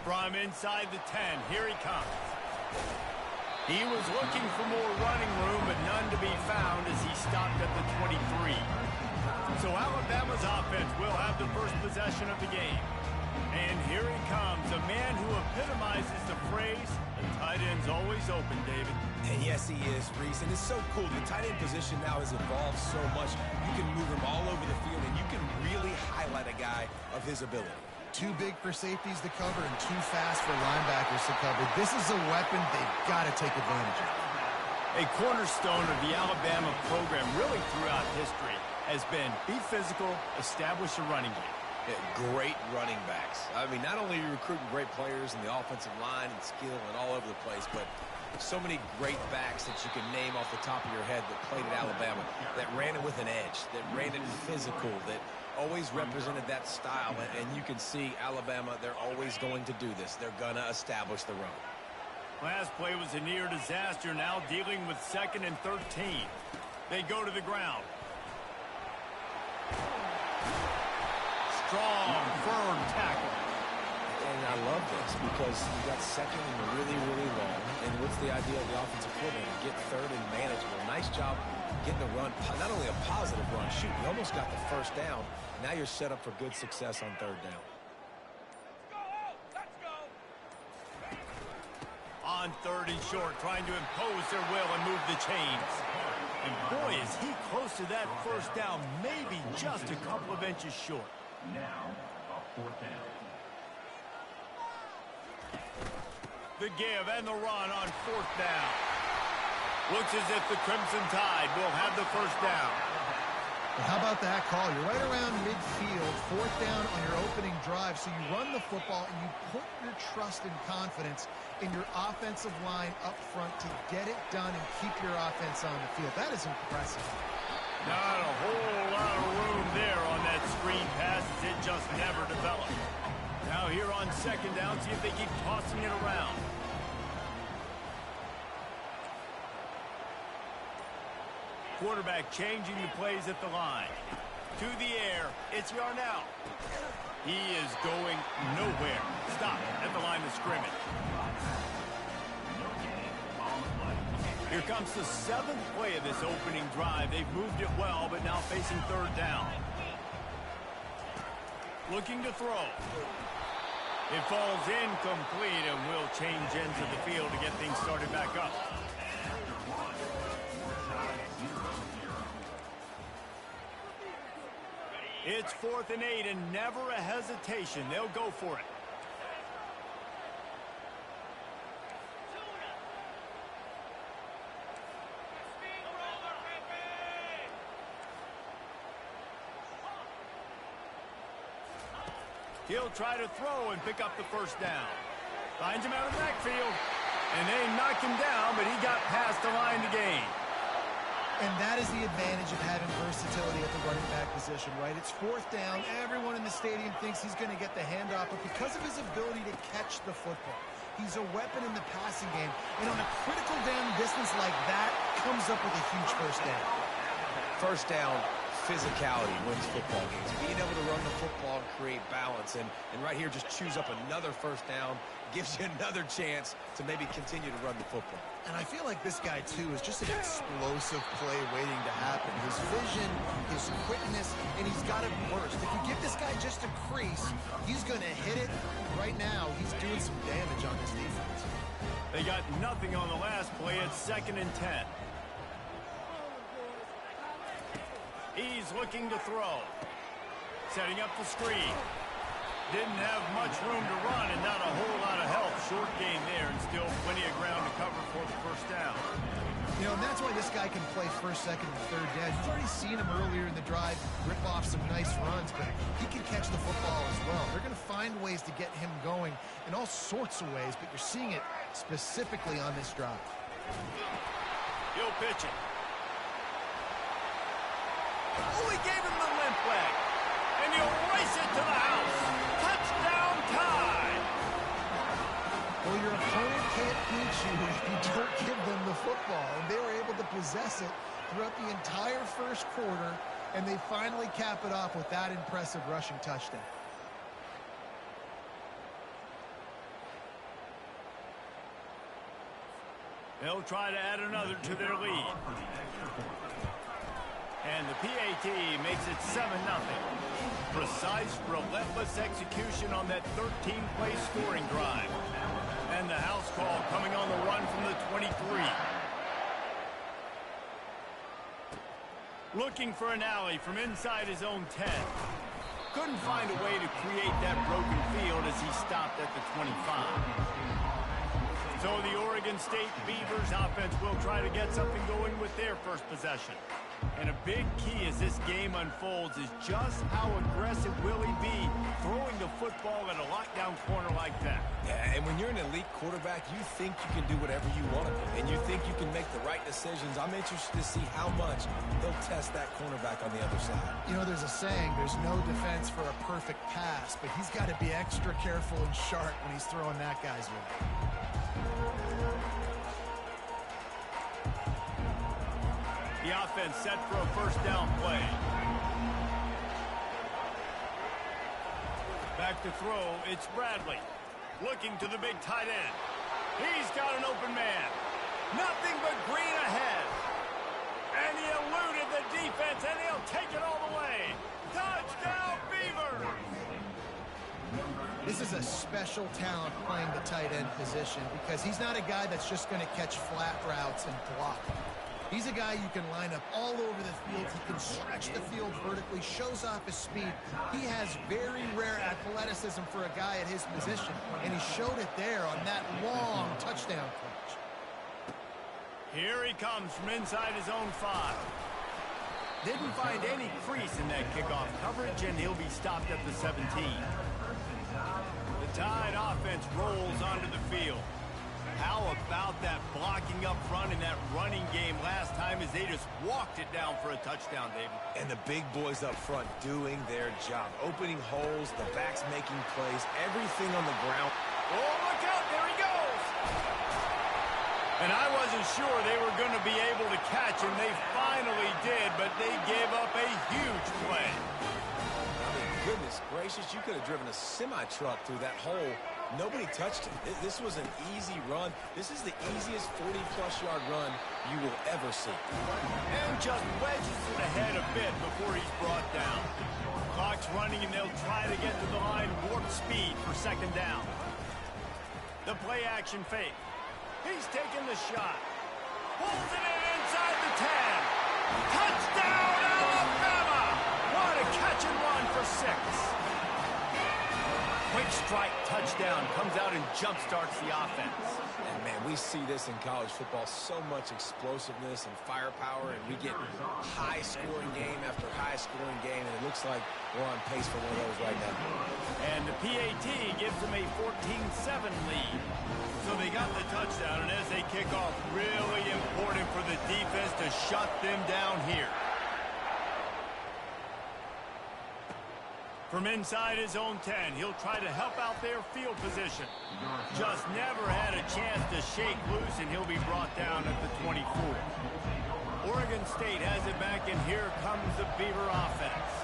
From inside the 10, here he comes. He was looking for more running room, but none to be found as he stopped at the 23. So Alabama's offense will have the first possession of the game. And here he comes, a man who epitomizes the phrase, the tight end's always open, David. And yes, he is, Reese. And it's so cool. The tight end position now has evolved so much. You can move him all over the field, and you can really highlight a guy of his ability. Too big for safeties to cover and too fast for linebackers to cover. This is a weapon they've got to take advantage of. A cornerstone of the Alabama program really throughout history has been be physical, establish a running game. Yeah, great running backs. I mean, not only are you recruiting great players in the offensive line and skill and all over the place, but so many great backs that you can name off the top of your head that played at Alabama, that ran it with an edge, that ran it physical, that always represented that style. And you can see Alabama, they're always going to do this. They're going to establish the run. Last play was a near disaster, now dealing with 2nd and 13. They go to the ground. Strong, firm tackle. And I love this because you got 2nd and really, really long. And what's the idea of the offensive coordinator? Get 3rd and manageable. Nice job getting the run, not only a positive run, shoot, you almost got the first down. Now you're set up for good success on 3rd down. On 3rd and short, trying to impose their will and move the chains. And boy, is he close to that first down, maybe just a couple of inches short. Now, a 4th down. The give and the run on 4th down. Looks as if the Crimson Tide will have the first down. Well, how about that call? You're right around midfield, 4th down on your opening drive, so you run the football and you put your trust and confidence in your offensive line up front to get it done and keep your offense on the field. That is impressive. Not a whole lot of room there on that screen pass as it just never developed. Now here on 2nd down, see if they keep tossing it around. Quarterback changing the plays at the line. To the air, it's Yarnell. He is going nowhere. Stop at the line of scrimmage. Here comes the 7th play of this opening drive. They've moved it well, but now facing 3rd down. Looking to throw. It falls incomplete and will change ends of the field to get things started back up. It's 4th and 8 and never a hesitation. They'll go for it. He'll try to throw and pick up the first down. Finds him out of the backfield. And they knock him down, but he got past the line to gain. And that is the advantage of having versatility at the running back position, right? It's 4th down. Everyone in the stadium thinks he's going to get the handoff, but because of his ability to catch the football, he's a weapon in the passing game. And on a critical down distance like that, comes up with a huge first down. First down, physicality wins football games. Being able to run the football and create balance. And right here, just choose up another first down, gives you another chance to maybe continue to run the football. And I feel like this guy, too, is just an explosive play waiting to happen. His vision, his quickness, and he's got it burst. If you give this guy just a crease, he's going to hit it. Right now, he's doing some damage on this defense. They got nothing on the last play. It's 2nd and 10. He's looking to throw. Setting up the screen. Didn't have much room to run and not a whole lot of help. Short gain there and still plenty of ground to cover for the first down. You know, and that's why this guy can play 1st, 2nd, and 3rd down. You've already seen him earlier in the drive rip off some nice runs, but he can catch the football as well. They're going to find ways to get him going in all sorts of ways, but you're seeing it specifically on this drive. He'll pitch it. Oh, he gave him the limp leg. And he'll race it to the house. Touchdown Tide. Well, your opponent can't beat you if you don't give them the football. And they were able to possess it throughout the entire first quarter, and they finally cap it off with that impressive rushing touchdown. They'll try to add another to their lead. And the PAT makes it 7-0. Precise, relentless execution on that 13-play scoring drive. And the house call coming on the run from the 23. Looking for an alley from inside his own 10. Couldn't find a way to create that broken field as he stopped at the 25. So the Oregon State Beavers offense will try to get something going with their first possession. And a big key as this game unfolds is just how aggressive will he be throwing the football at a lockdown corner like that. Yeah, and when you're an elite quarterback, you think you can do whatever you want to do, and you think you can make the right decisions. I'm interested to see how much he'll test that cornerback on the other side. You know, there's a saying, there's no defense for a perfect pass, but he's got to be extra careful and sharp when he's throwing that guy's way. The offense set for a first down play. Back to throw, it's Bradley. Looking to the big tight end. He's got an open man. Nothing but green ahead. And he eluded the defense, and he'll take it all the way. Touchdown, Beavers! This is a special talent playing the tight end position because he's not a guy that's just going to catch flat routes and block. He's a guy you can line up all over the field. He can stretch the field vertically, shows off his speed. He has very rare athleticism for a guy at his position, and he showed it there on that long touchdown catch. Here he comes from inside his own 5. Didn't find any crease in that kickoff coverage, and he'll be stopped at the 17. The Tide offense rolls onto the field. How about that blocking up front in that running game last time as they just walked it down for a touchdown, David? And the big boys up front doing their job. Opening holes, the backs making plays, everything on the ground. Oh, look out, there he goes! And I wasn't sure they were going to be able to catch him. They finally did, but they gave up a huge play. I mean, goodness gracious, you could have driven a semi-truck through that hole. Nobody touched him. This was an easy run. This is the easiest 40-plus yard run you will ever see. And just wedges it ahead a bit before he's brought down. Clock's running, and they'll try to get to the line warp speed for second down. The play action fake. He's taking the shot. Pulls it in inside the 10. Touchdown, Alabama! What a catch and run for 6. Quick strike touchdown comes out and jump-starts the offense. And, man, we see this in college football, so much explosiveness and firepower, and we get high-scoring game after high-scoring game, and it looks like we're on pace for one of those right now. And the PAT gives them a 14-7 lead. So they got the touchdown, and as they kick off, really important for the defense to shut them down here. From inside his own 10, he'll try to help out their field position. Just never had a chance to shake loose, and he'll be brought down at the 24. Oregon State has it back, and here comes the Beaver offense.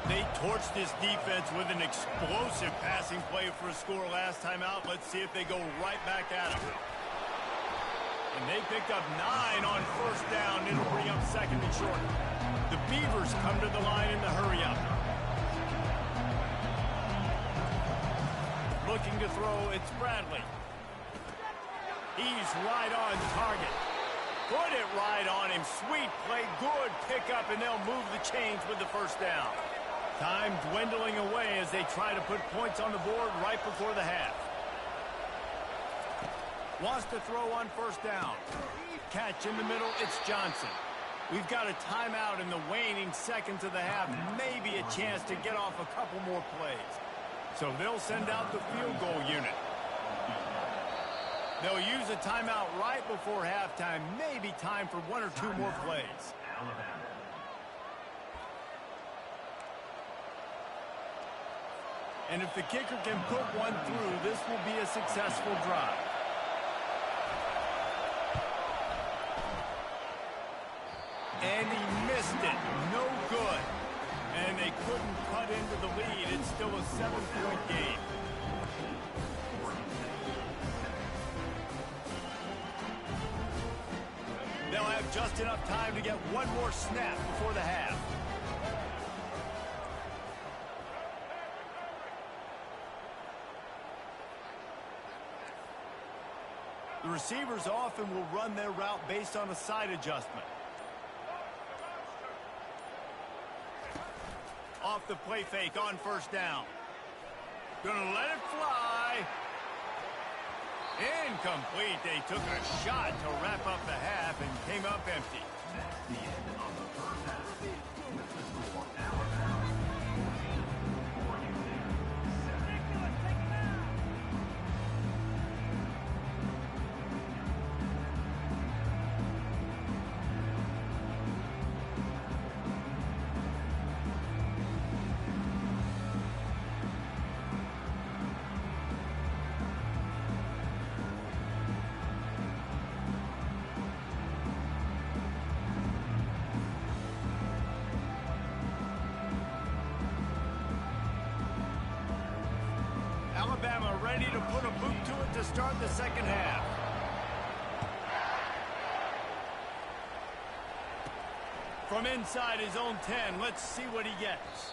They torched this defense with an explosive passing play for a score last time out. Let's see if they go right back at him. And they picked up 9 on first down. It'll bring up second and short. The Beavers come to the line in the hurry-up. Looking to throw, it's Bradley. He's right on target. Put it right on him. Sweet play, good pickup, and they'll move the chains with the first down. Time dwindling away as they try to put points on the board right before the half. Wants to throw on first down. Catch in the middle, it's Johnson. We've got a timeout in the waning seconds of the half. Maybe a chance to get off a couple more plays. So they'll send out the field goal unit. They'll use a timeout right before halftime. Maybe time for 1 or 2 more plays. And if the kicker can put one through, this will be a successful drive. And he missed it. No good. And they couldn't cut into the lead. It's still a 7-point game. They'll have just enough time to get one more snap before the half. The receivers often will run their route based on a side adjustment. Off the play fake on first down. Gonna let it fly. Incomplete. They took a shot to wrap up the half and came up empty. That's the end of the first half. With the score, Alabama 14, Oregon 7. Alabama ready to put a boot to it to start the second half. From inside his own 10, let's see what he gets.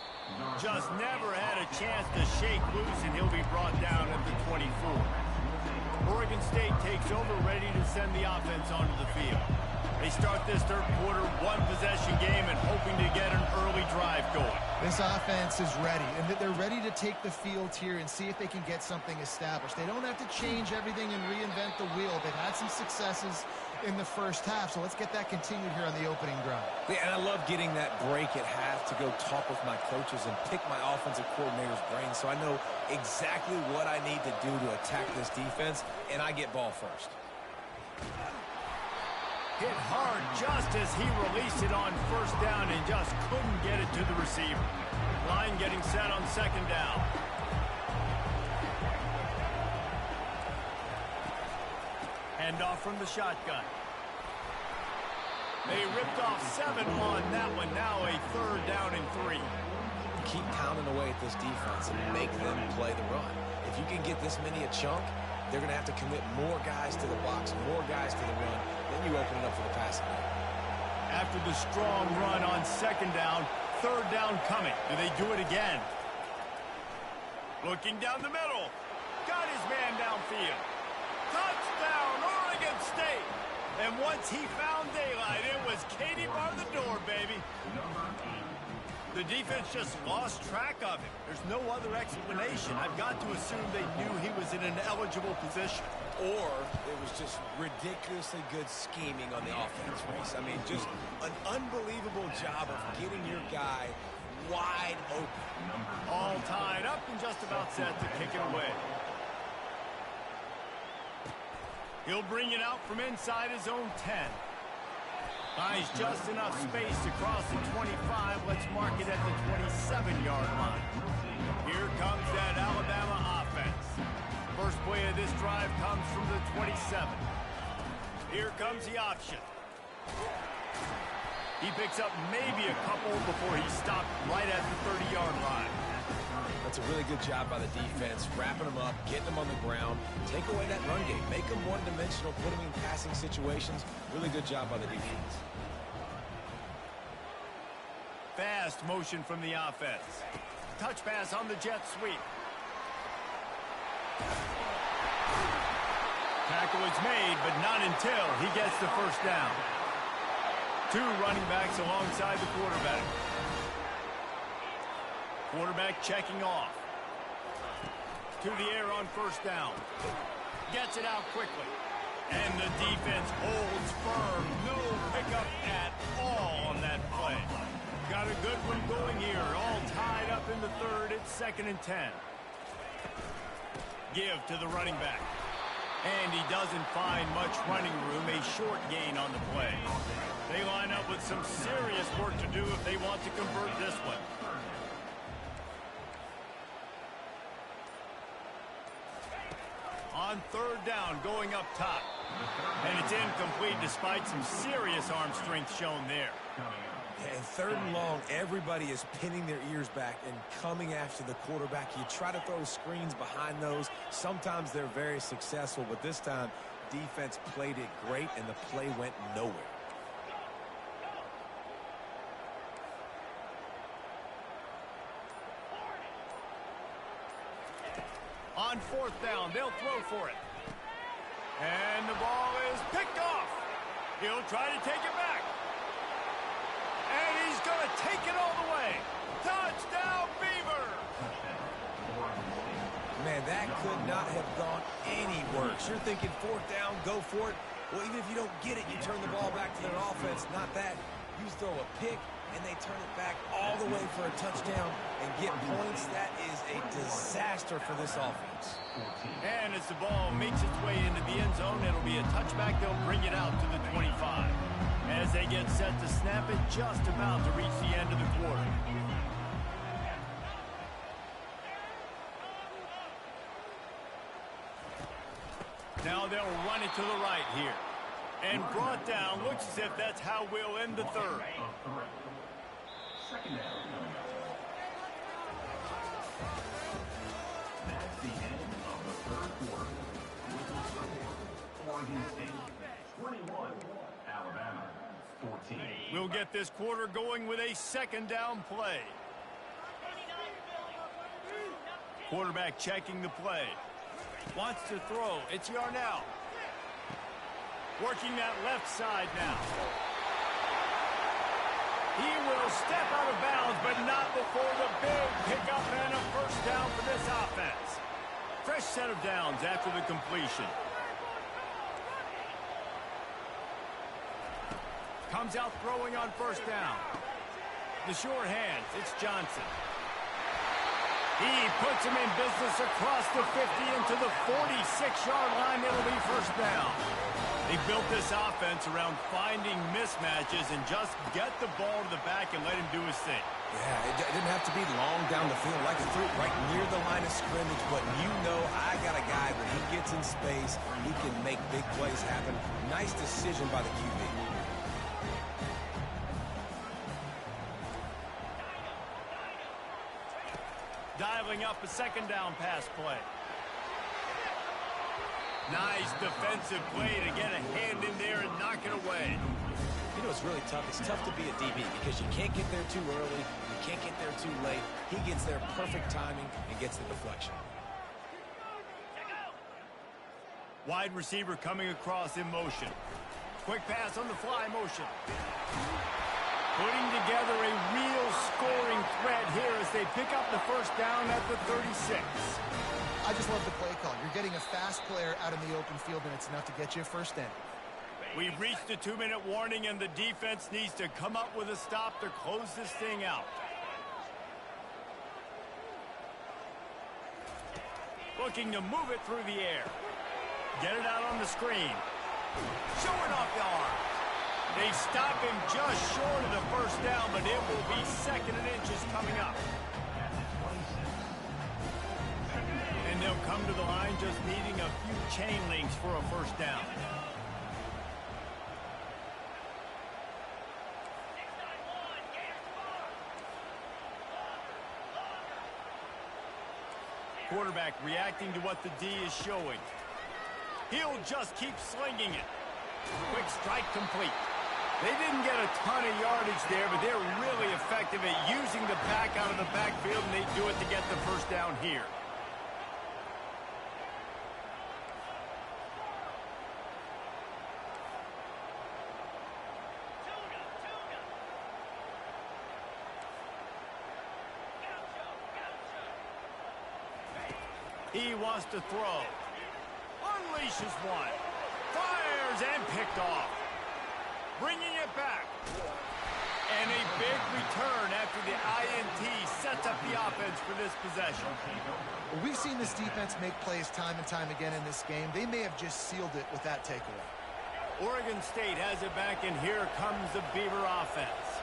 Just never had a chance to shake loose, and he'll be brought down at the 24. Oregon State takes over, ready to send the offense onto the field. They start this third quarter, one-possession game, and hoping to get an early drive going. This offense is ready, and they're ready to take the field here and see if they can get something established. They don't have to change everything and reinvent the wheel. They've had some successes in the first half, so let's get that continued here on the opening drive. Yeah, and I love getting that break at half to go talk with my coaches and pick my offensive coordinator's brain so I know exactly what I need to do to attack this defense, and I get ball first. Hit hard just as he released it on first down and just couldn't get it to the receiver. Line getting set on second down. Handoff from the shotgun. They ripped off 7 on that one. Now a third down and 3. Keep pounding away at this defense and make them play the run. If you can get this many a chunk, they're going to have to commit more guys to the box, more guys to the run. Then you open it up for the passing game. After the strong run on second down, third down coming. Do they do it again? Looking down the middle. Got his man downfield. Touchdown, Oregon State. And once he found daylight, it was Katie bar the door, baby. The defense just lost track of him. There's no other explanation. I've got to assume they knew he was in an eligible position. Or it was just ridiculously good scheming on the offense, Reese. I mean, just an unbelievable job of getting your guy wide open. All tied up and just about set to kick it away. He'll bring it out from inside his own 10. Buys just enough space to cross the 25. Let's mark it at the 27-yard line. Here comes that Alabama offense. First play of this drive comes from the 27. Here comes the option. He picks up maybe a couple before he stopped right at the 30-yard line. That's a really good job by the defense, wrapping them up, getting them on the ground, take away that run game, make them one-dimensional, put them in passing situations. Really good job by the defense. Fast motion from the offense. Touch pass on the jet sweep. Tackle is made, but not until he gets the first down. 2 running backs alongside the quarterback. Quarterback checking off. To the air on first down. Gets it out quickly. And the defense holds firm. No pickup at all on that play. Got a good one going here. All tied up in the third. It's 2nd and 10. Give to the running back. And he doesn't find much running room. A short gain on the play. They line up with some serious work to do if they want to convert this one. On third down, going up top. And it's incomplete despite some serious arm strength shown there. And third and long, everybody is pinning their ears back and coming after the quarterback. You try to throw screens behind those. Sometimes they're very successful, but this time, defense played it great, and the play went nowhere. On fourth down, they'll throw for it. And the ball is picked off. He'll try to take it back. And he's going to take it all the way. Touchdown, Beaver! Man, that could not have gone any worse. You're thinking fourth down, go for it. Well, even if you don't get it, you turn the ball back to their offense. Not that. You throw a pick, and they turn it back all the way for a touchdown and get points. That is a disaster for this offense. And as the ball makes its way into the end zone, it'll be a touchback. They'll bring it out to the 25. As they get set to snap it, just about to reach the end of the quarter. Now they'll run it to the right here. And brought down. Looks as if that's how we'll end the third. Second down. That's the end of the third quarter. With the score, Oregon State 21, Alabama 14. We'll get this quarter going with a second down play. Quarterback checking the play. Wants to throw. It's Yarnell. Working that left side now. He will step out of bounds, but not before the big pickup and a first down for this offense. Fresh set of downs after the completion. Comes out throwing on first down. The short hands. It's Johnson. He puts him in business across the 50 into the 46-yard line. It'll be first down. They built this offense around finding mismatches and just get the ball to the back and let him do his thing. Yeah, it didn't have to be long down the field. Like he threw it right near the line of scrimmage, but you know I got a guy when he gets in space, he can make big plays happen. Nice decision by the QB. Dialing up a second down pass play. Nice defensive play to get a hand in there and knock it away. You know, it's really tough. It's tough to be a DB because you can't get there too early. You can't get there too late. He gets there perfect timing and gets the deflection. Wide receiver coming across in motion. Quick pass on the fly motion. Putting together a real scoring threat here as they pick up the first down at the 36. I just love the play call. You're getting a fast player out in the open field, and it's enough to get you a first down. We've reached a 2-minute warning, and the defense needs to come up with a stop to close this thing out. Looking to move it through the air. Get it out on the screen. Showing off the arm. They stop him just short of the first down, but it will be second and inches coming up. And they'll come to the line just needing a few chain links for a first down. Quarterback reacting to what the D is showing. He'll just keep slinging it. Quick strike complete. They didn't get a ton of yardage there, but they're really effective at using the back out of the backfield, and they do it to get the first down here. He wants to throw. Unleashes one. Fires and picked off. Bringing it back. And a big return after the INT sets up the offense for this possession. Well, we've seen this defense make plays time and time again in this game. They may have just sealed it with that takeaway. Oregon State has it back, and here comes the Beaver offense.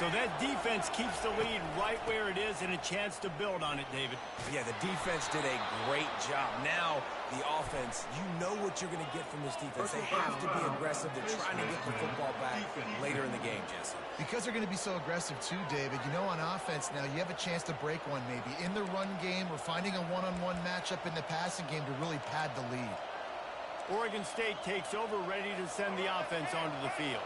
So that defense keeps the lead right where it is and a chance to build on it, David. Yeah, the defense did a great job. Now, the offense, you know what you're going to get from this defense. They have to be aggressive. They're trying to get the football back later in the game, Jesse. Because they're going to be so aggressive too, David, you know, on offense now, you have a chance to break one maybe in the run game or finding a one-on-one matchup in the passing game to really pad the lead. Oregon State takes over, ready to send the offense onto the field.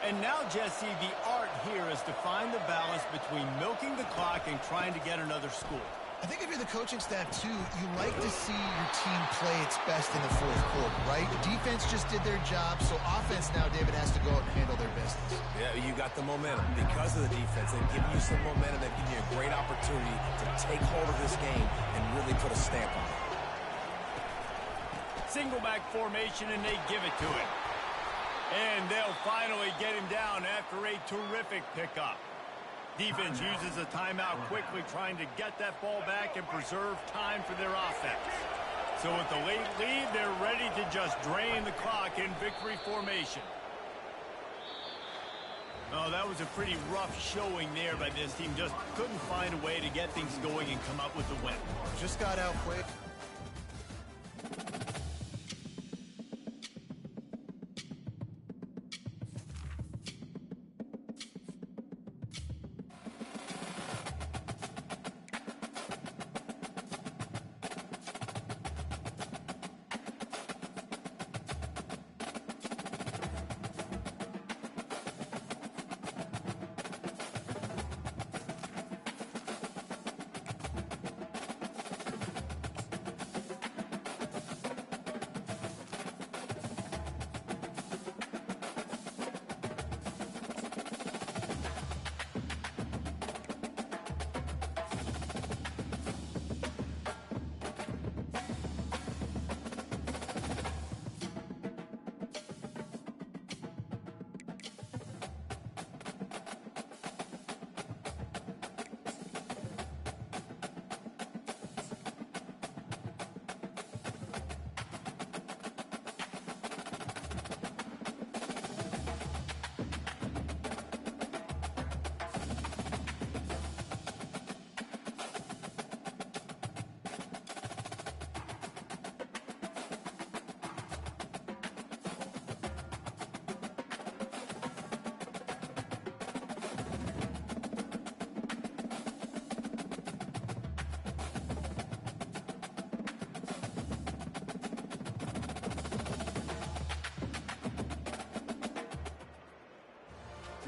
And now, Jesse, the art here is to find the balance between milking the clock and trying to get another score. I think if you're the coaching staff, too, you like to see your team play its best in the fourth quarter, right? The defense just did their job, so offense now, David, has to go out and handle their business. Yeah, you got the momentum. Because of the defense, they've given you some momentum. They've given you a great opportunity to take hold of this game and really put a stamp on it. Single back formation, and they give it to him. And they'll finally get him down after a terrific pickup. Defense uses a timeout quickly, trying to get that ball back and preserve time for their offense. So with the late lead, they're ready to just drain the clock in victory formation. Oh, that was a pretty rough showing there by this team. Just couldn't find a way to get things going and come up with the win. Just got out quick.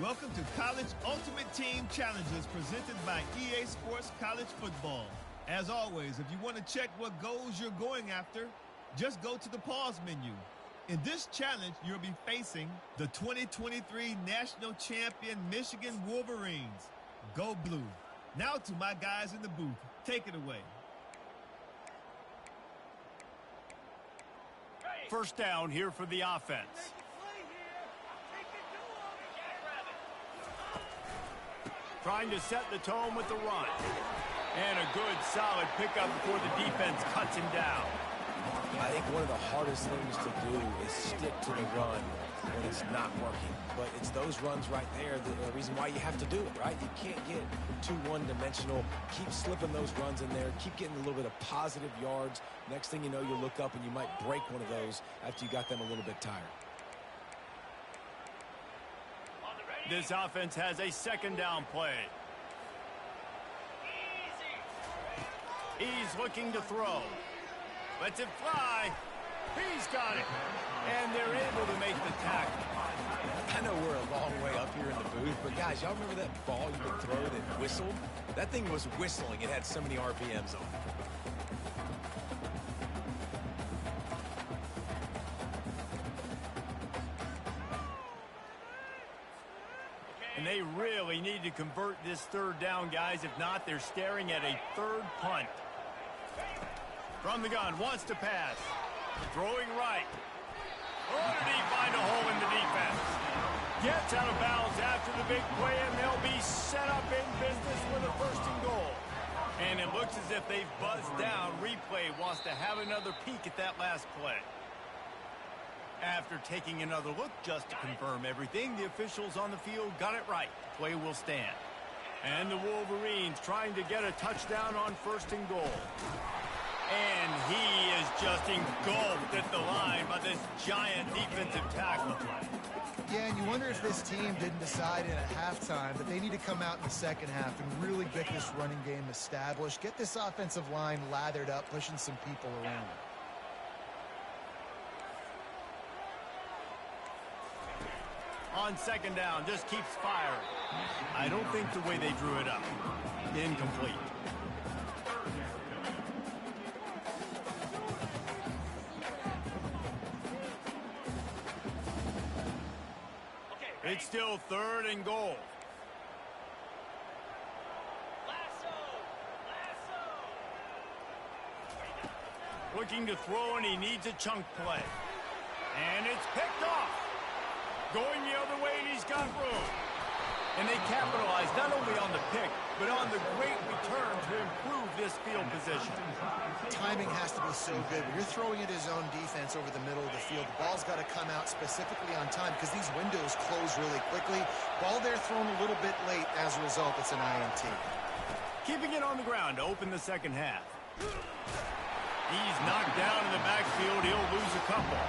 Welcome to College Ultimate Team Challenges presented by EA Sports College Football. As always, if you want to check what goals you're going after, just go to the pause menu. In this challenge, you'll be facing the 2023 National Champion Michigan Wolverines. Go Blue. Now to my guys in the booth. Take it away. First down here for the offense. Trying to set the tone with the run. And a good, solid pickup before the defense cuts him down. I think one of the hardest things to do is stick to the run when it's not working. But it's those runs right there the reason why you have to do it, right? You can't get too one-dimensional. Keep slipping those runs in there. Keep getting a little bit of positive yards. Next thing you know, you'll look up and you might break one of those after you got them a little bit tired. This offense has a second down play. He's looking to throw. Lets it fly. He's got it. And they're able to make the tackle. I know we're a long way up here in the booth, but guys, y'all remember that ball you could throw that whistled? That thing was whistling. It had so many RPMs on it. And they really need to convert this third down, guys. If not, they're staring at a third punt. From the gun, wants to pass. Throwing right. Oh, did he find a hole in the defense? Gets out of bounds after the big play, and they'll be set up in business with a first and goal. And it looks as if they've buzzed down. Replay wants to have another peek at that last play. After taking another look just to confirm everything, the officials on the field got it right. Play will stand. And the Wolverines trying to get a touchdown on 1st and goal. And he is just engulfed at the line by this giant defensive tackle. Yeah, and you wonder if this team didn't decide in at halftime that they need to come out in the second half and really get this running game established, get this offensive line lathered up, pushing some people around. On 2nd down, just keeps firing. I don't think the way they drew it up. Incomplete. It's still 3rd and goal. Looking to throw, and he needs a chunk play. And it's picked off. Going the other way, and he's got room. And they capitalize not only on the pick, but on the great return to improve this field position. Timing has to be so good. When you're throwing at his own defense over the middle of the field, the ball's got to come out specifically on time because these windows close really quickly. Ball there thrown a little bit late. As a result, it's an INT. Keeping it on the ground to open the second half. He's knocked down in the backfield. He'll lose a couple.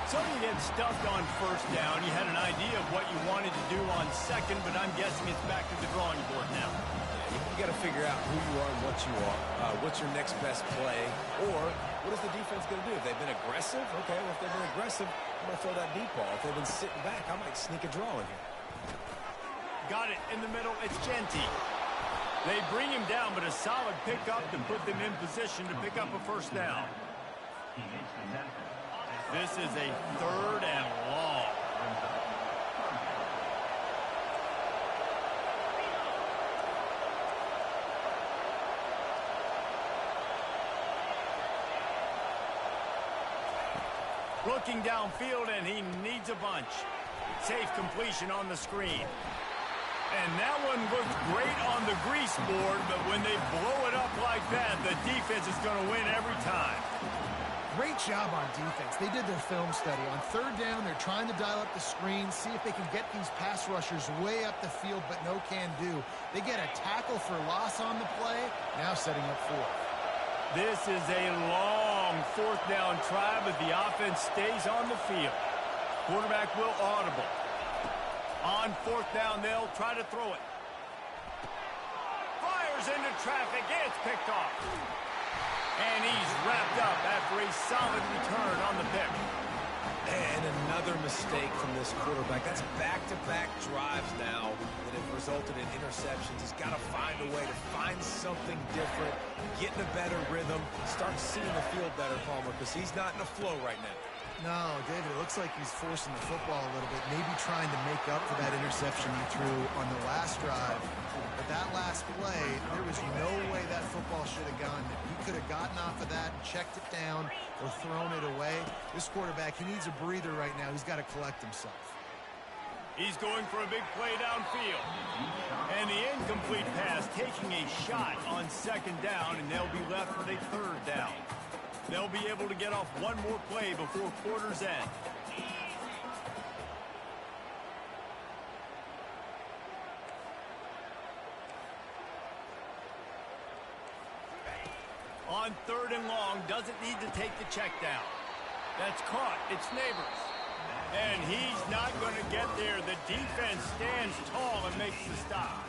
So you get stuffed on 1st down. You had an idea of what you wanted to do on 2nd, but I'm guessing it's back to the drawing board now. You got to figure out who you are and what you are. What's your next best play? Or what is the defense going to do? If they've been aggressive, okay, well, if they've been aggressive, I'm going to throw that deep ball. If they've been sitting back, I might sneak a draw in here. Got it in the middle. It's Genty. They bring him down, but a solid pickup to put them in position to pick up a 1st down. This is a 3rd and long. Looking downfield, and he needs a bunch. Safe completion on the screen. And that one looks great on the grease board, but when they blow it up like that, the defense is going to win every time. Great job on defense. They did their film study. On 3rd down, they're trying to dial up the screen, see if they can get these pass rushers way up the field, but no can do. They get a tackle for loss on the play, now setting up 4th. This is a long 4th down try, but the offense stays on the field. Quarterback will audible. On 4th down, they'll try to throw it. Fires into traffic. It's picked off. And he's wrapped up after a solid return on the pick. And another mistake from this quarterback. That's back-to-back drives now that have resulted in interceptions. He's got to find a way to find something different, get in a better rhythm, start seeing the field better, Palmer, because he's not in a flow right now. No, David, it looks like he's forcing the football a little bit, maybe trying to make up for that interception he threw on the last drive. But that last play, there was no way that football should have gone. He could have gotten off of that and checked it down or thrown it away. This quarterback, he needs a breather right now. He's got to collect himself. He's going for a big play downfield. And the incomplete pass taking a shot on 2nd down, and they'll be left with a 3rd down. They'll be able to get off one more play before quarter's end. On 3rd and long, doesn't need to take the check down. That's caught. It's Neighbors. And he's not going to get there. The defense stands tall and makes the stop.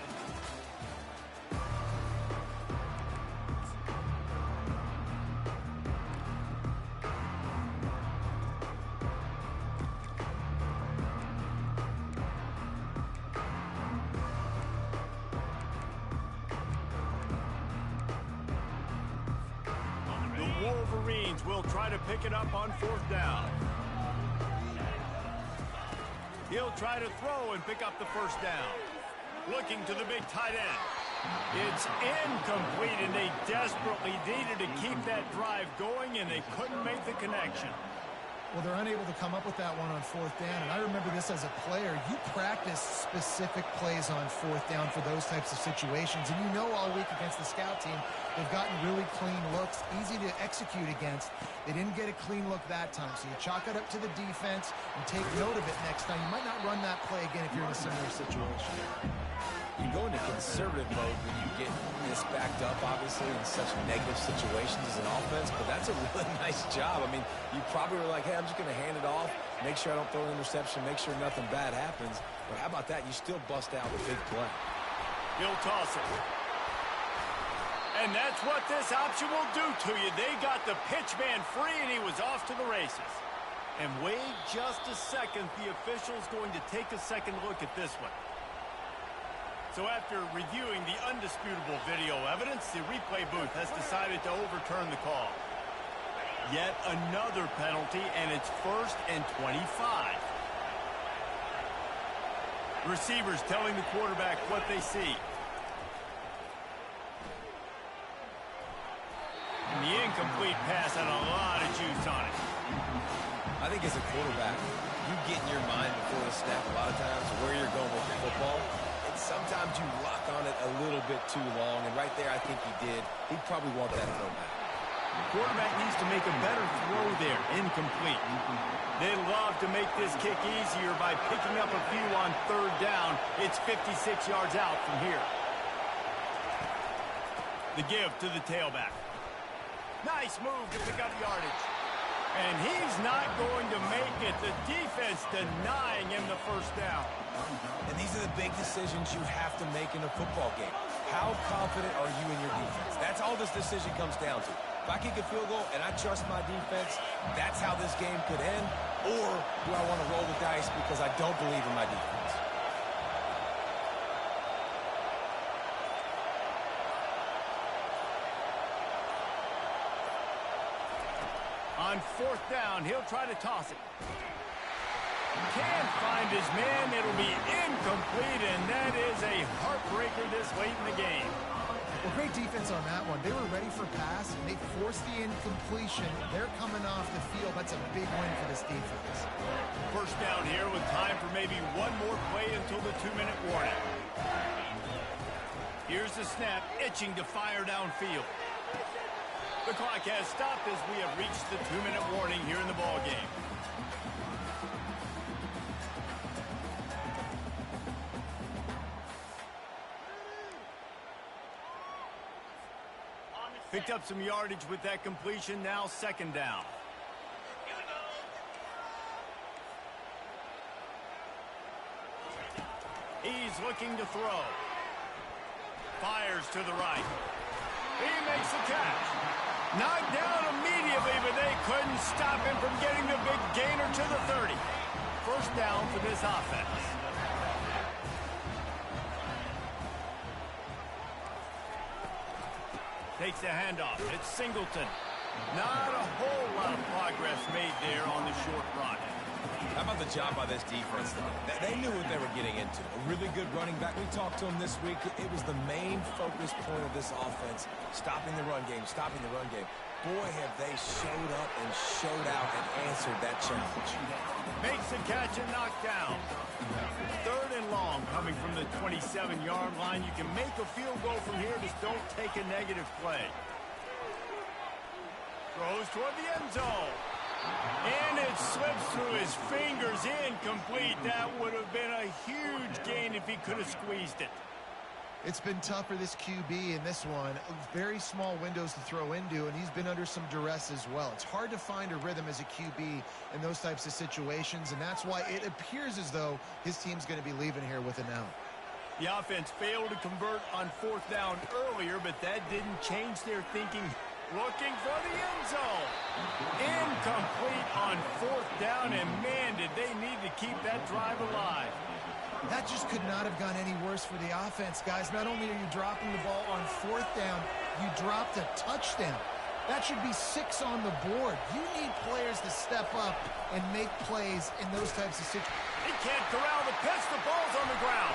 Wolverines will try to pick it up on 4th down. He'll try to throw and pick up the 1st down. Looking to the big tight end. It's incomplete, and they desperately needed to keep that drive going, and they couldn't make the connection. Well, they're unable to come up with that one on fourth down, and I remember this as a player. You practice specific plays on fourth down for those types of situations, and you know all week against the scout team, they've gotten really clean looks, easy to execute against. They didn't get a clean look that time, so you chalk it up to the defense and take note of it next time. You might not run that play again if you're in a similar situation. You go into conservative mode when you get this backed up, obviously, in such negative situations as an offense, but that's a really nice job. I mean, you probably were like, hey, I'm just going to hand it off, make sure I don't throw an interception, make sure nothing bad happens. But how about that? You still bust out a big play. He'll toss it. And that's what this option will do to you. They got the pitch man free, and he was off to the races. And wait just a second. The official's going to take a second look at this one. So after reviewing the undisputable video evidence, the replay booth has decided to overturn the call. Yet another penalty, and it's 1st and 25. Receivers telling the quarterback what they see. And the incomplete pass had a lot of juice on it. I think as a quarterback, you get in your mind before the snap a lot of times where you're going with the football. Sometimes you lock on it a little bit too long, and right there I think he did. He'd probably want that throwback. Quarterback needs to make a better throw there. Incomplete. They'd love to make this kick easier by picking up a few on 3rd down. It's 56 yards out from here. The give to the tailback. Nice move to pick up yardage. And he's not going to make it. The defense denying him the 1st down. And these are the big decisions you have to make in a football game. How confident are you in your defense? That's all this decision comes down to. If I kick a field goal and I trust my defense, that's how this game could end. Or do I want to roll the dice because I don't believe in my defense? On 4th down, he'll try to toss it. Can't find his man. It'll be incomplete, and that is a heartbreaker this late in the game. Well, great defense on that one. They were ready for pass, and they forced the incompletion. They're coming off the field. That's a big win for this defense. 1st down here with time for maybe one more play until the 2-minute warning. Here's the snap, itching to fire downfield. The clock has stopped as we have reached the 2-minute warning here in the ballgame. Picked up some yardage with that completion. Now 2nd down. He's looking to throw. Fires to the right. He makes the catch. Knocked down immediately, but they couldn't stop him from getting the big gainer to the 30. 1st down for this offense. Takes the handoff. It's Singleton. Not a whole lot of progress made there on the short run. How about the job by this defense? They knew what they were getting into. A really good running back. We talked to him this week. It was the main focus point of this offense. Stopping the run game, stopping the run game. Boy, have they showed up and showed out and answered that challenge. Makes the catch and knocked down. 3rd and long coming from the 27-yard line. You can make a field goal from here. Just don't take a negative play. Throws toward the end zone. And it slips through his fingers. Incomplete. That would have been a huge gain if he could have squeezed it. It's been tough for this QB in this one. Very small windows to throw into, and he's been under some duress as well. It's hard to find a rhythm as a QB in those types of situations, and that's why it appears as though his team's going to be leaving here with an out. The offense failed to convert on 4th down earlier, but that didn't change their thinking. Looking for the end zone. Incomplete on 4th down, and man, did they need to keep that drive alive. That just could not have gone any worse for the offense, guys. Not only are you dropping the ball on 4th down, you dropped a touchdown. That should be 6 on the board. You need players to step up and make plays in those types of situations. He can't corral the pitch. The ball's on the ground.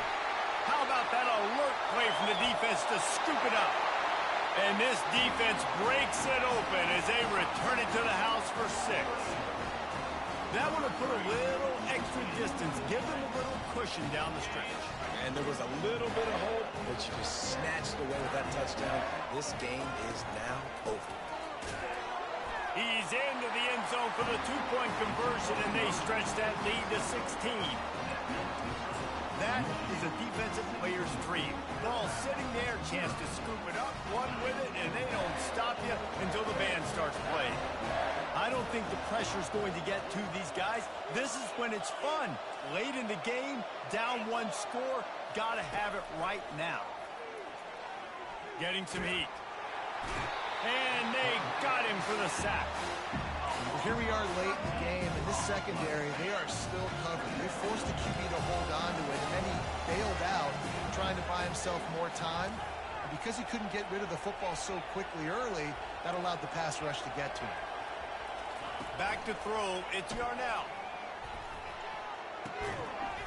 How about that alert play from the defense to scoop it up? And this defense breaks it open as they return it to the house for 6. That would have put a little extra distance, give them a little cushion down the stretch. And there was a little bit of hope, but you just snatched away with that touchdown. This game is now over. He's into the end zone for the two-point conversion, and they stretch that lead to 16. That is a defensive player's dream. Ball sitting there, chance to scoop it up, run with it, and they don't stop you until the band starts playing. I don't think the pressure's going to get to these guys. This is when it's fun. Late in the game, down one score, gotta have it right now. Getting some heat. And they got him for the sack. Here we are late in the game, and this secondary, they are still covered. They forced the QB to hold on to it, and then he bailed out, trying to buy himself more time. And because he couldn't get rid of the football so quickly early, that allowed the pass rush to get to him. Back to throw, it's Yarnell.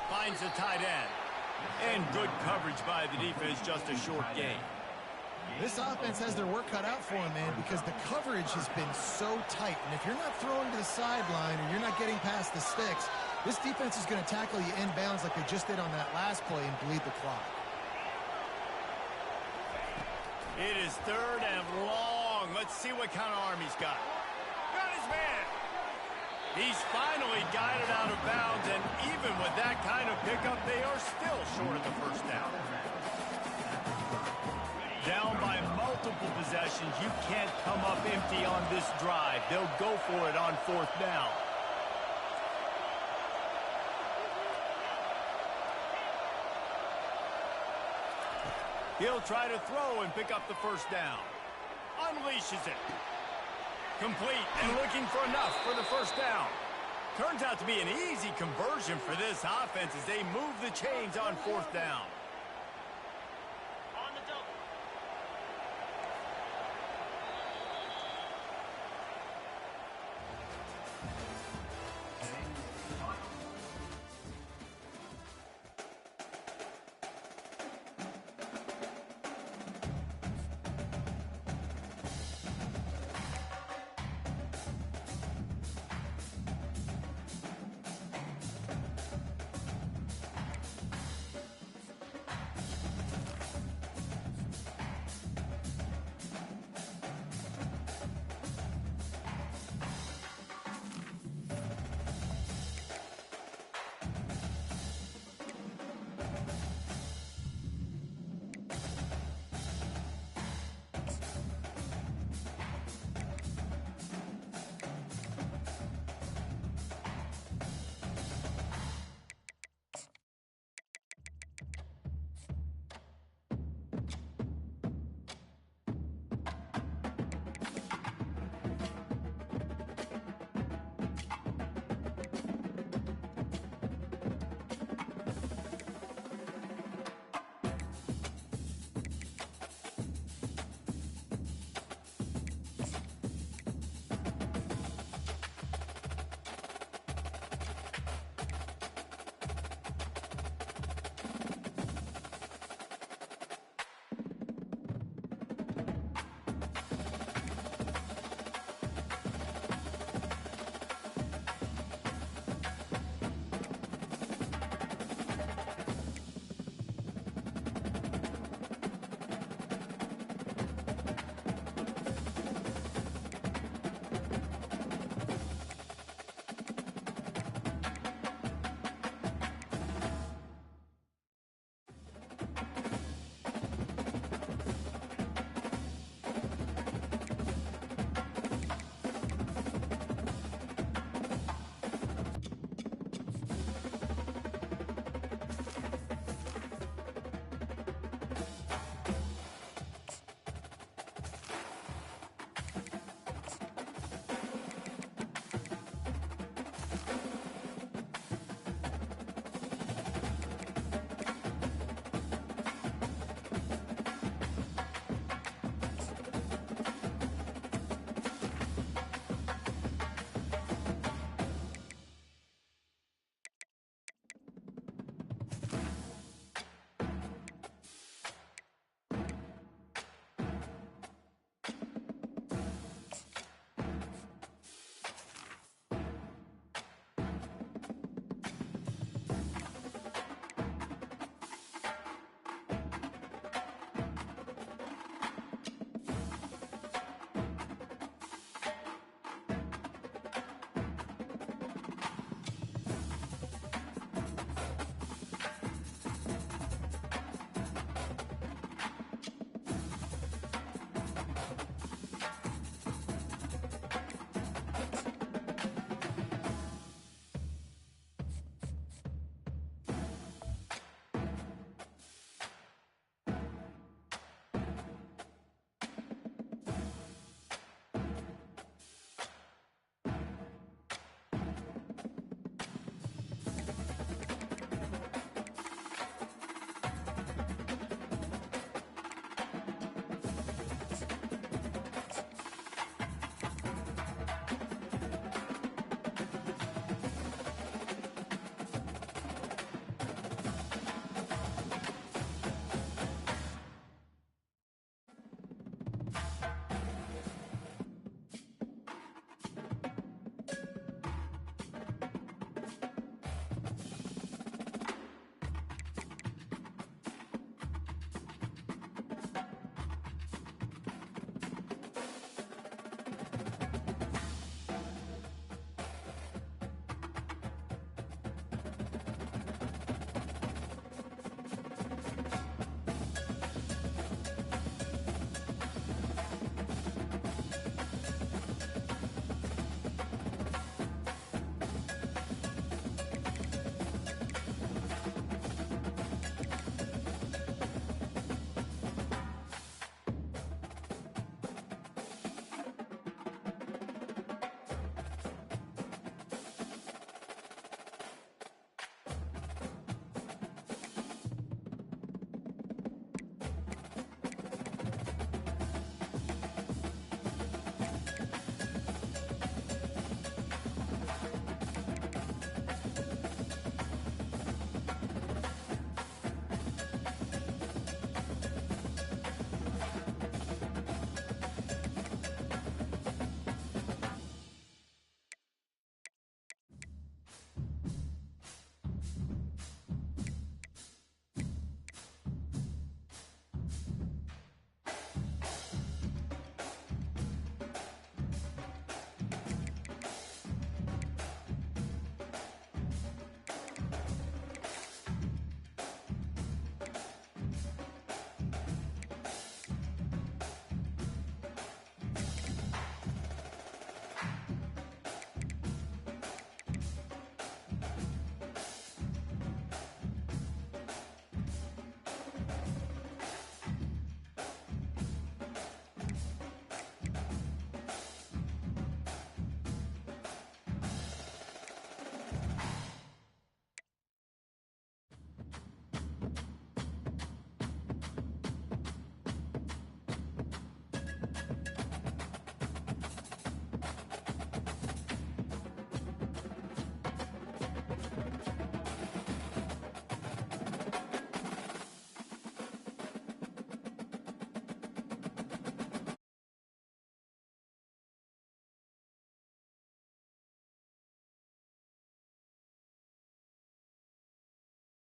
Finds the tight end. And good coverage by the defense, just a short gain. This offense has their work cut out for them, man, because the coverage has been so tight. And if you're not throwing to the sideline or you're not getting past the sticks, this defense is going to tackle you inbounds like they just did on that last play and bleed the clock. It is third and long. Let's see what kind of arm he's got. Got his man. He's finally got it out of bounds, and even with that kind of pickup, they are still short of the first down. Down by multiple possessions, you can't come up empty on this drive. They'll go for it on fourth down. He'll try to throw and pick up the first down. Unleashes it. Complete and looking for enough for the first down. Turns out to be an easy conversion for this offense as they move the chains on fourth down.